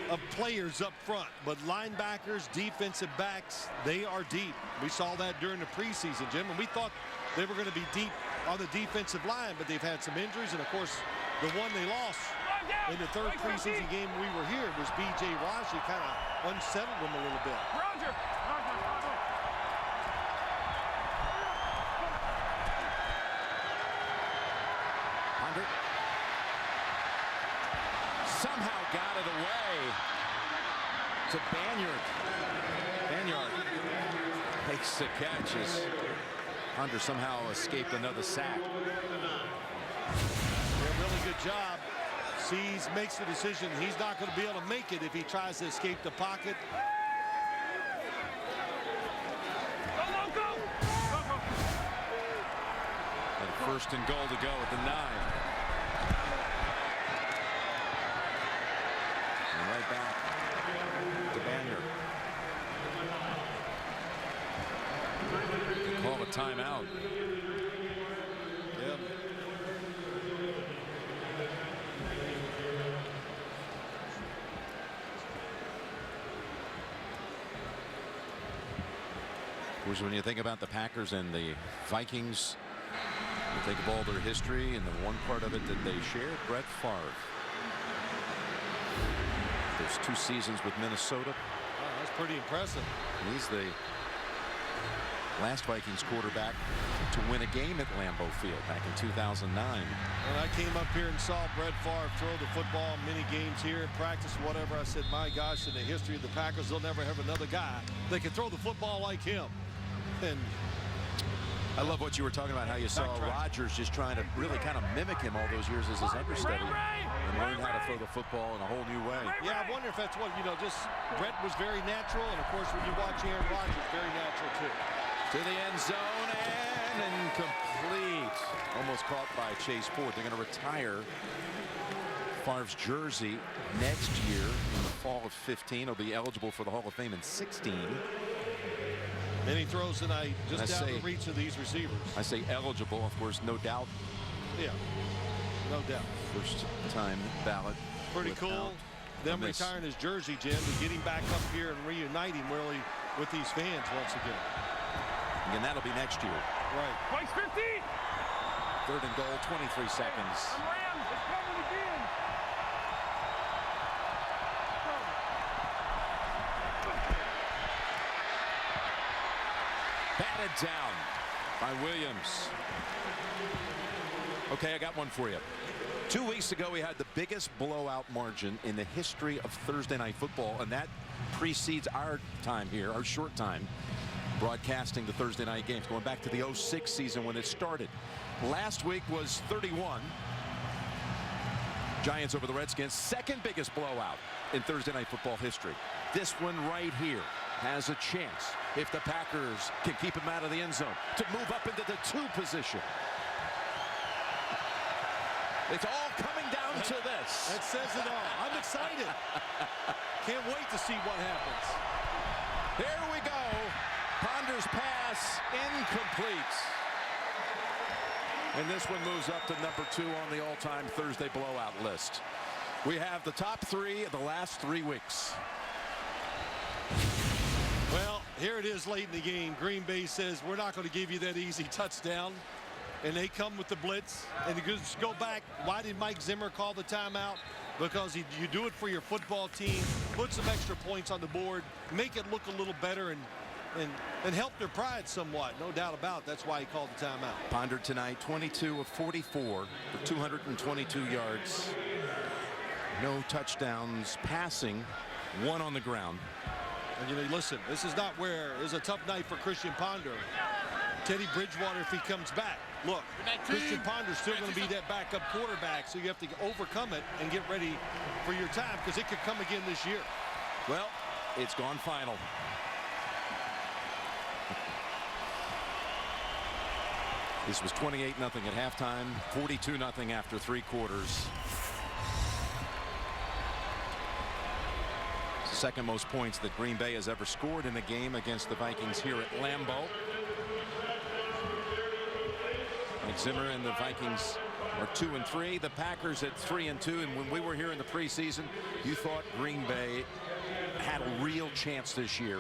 of players up front, but linebackers, defensive backs, they are deep. We saw that during the preseason, Jim, and we thought they were going to be deep on the defensive line, but they've had some injuries, and of course, the one they lost in the third preseason game we were here was B.J. Raji, kind of unsettled them a little bit. Roger. Ponder somehow got it away to Banyard. Banyard takes the catches. Ponder somehow escaped another sack. Yeah, really good job. Makes the decision he's not going to be able to make it if he tries to escape the pocket. And first and goal to go at the 9. And right back to Banyard. Call a timeout. Yep. When you think about the Packers and the Vikings, you think of all their history and the one part of it that they shared, Brett Favre. Those 2 seasons with Minnesota. Wow, that's pretty impressive. He's the last Vikings quarterback to win a game at Lambeau Field back in 2009. When I came up here and saw Brett Favre throw the football in many games here in practice, whatever, I said, my gosh, in the history of the Packers, they'll never have another guy that can throw the football like him. And I love what you were talking about, how you saw Rodgers just trying to really kind of mimic him all those years as his understudy and learn how to throw the football in a whole new way. Yeah, I wonder if that's what, just Brett was very natural, and of course when you watch Aaron Rodgers, very natural too. To the end zone and incomplete. Almost caught by Chase Ford. They're going to retire Favre's jersey next year in the fall of 15. He'll be eligible for the Hall of Fame in 16. And he throws tonight just out of the reach of these receivers. I say eligible, of course, no doubt. Yeah, no doubt. First time ballot. Pretty cool. Them retiring his jersey, Jim, and getting back up here and reuniting really with these fans once again. And that'll be next year. Right. Twice 15. Third and goal, 23 seconds. Rams, it's coming again. Batted down by Williams. Okay, I got one for you. 2 weeks ago, we had the biggest blowout margin in the history of Thursday Night Football, and that precedes our time here, our short time, broadcasting the Thursday night games, going back to the 06 season when it started. Last week was 31. Giants over the Redskins, second biggest blowout in Thursday Night Football history. This one right here has a chance, if the Packers can keep him out of the end zone, to move up into the 2 position. It's all coming down to this. That says it all. I'm excited. Can't wait to see what happens. Here we go. Ponder's pass incomplete. And this one moves up to number 2 on the all-time Thursday blowout list. We have the top 3 of the last 3 weeks. Well, here it is late in the game. Green Bay says, we're not going to give you that easy touchdown. And they come with the blitz. And you just go back. Why did Mike Zimmer call the timeout? Because you do it for your football team. Put some extra points on the board. Make it look a little better and help their pride somewhat. No doubt about it. That's why he called the timeout. Ponder tonight, 22 of 44 for 222 yards. No touchdowns passing. 1 on the ground. And listen, this is not where it's a tough night for Christian Ponder. Teddy Bridgewater, if he comes back, look, Christian Ponder's still going to be that backup quarterback, so you have to overcome it and get ready for your time, because it could come again this year. Well, it's gone final. This was 28-0 at halftime, 42-0 after 3 quarters. Second most points that Green Bay has ever scored in a game against the Vikings here at Lambeau. Mike Zimmer and the Vikings are 2-3. The Packers at 3-2. And when we were here in the preseason, you thought Green Bay had a real chance this year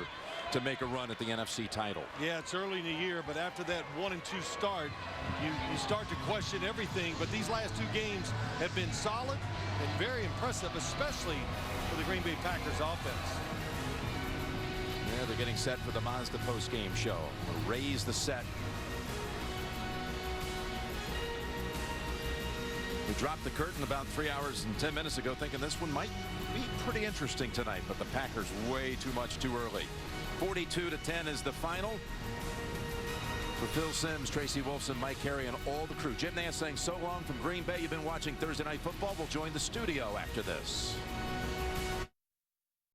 to make a run at the NFC title. Yeah, it's early in the year, but after that 1-2 start, you start to question everything. But these last 2 games have been solid and very impressive, especially for the Green Bay Packers offense. Yeah, they're getting set for the Mazda post-game show. We'll raise the set. We dropped the curtain about 3 hours and 10 minutes ago, thinking this one might be pretty interesting tonight, but the Packers way too early. 42-10 is the final. For Phil Simms, Tracy Wolfson, Mike Carey, and all the crew. Jim Nance saying so long from Green Bay. You've been watching Thursday Night Football. We'll join the studio after this.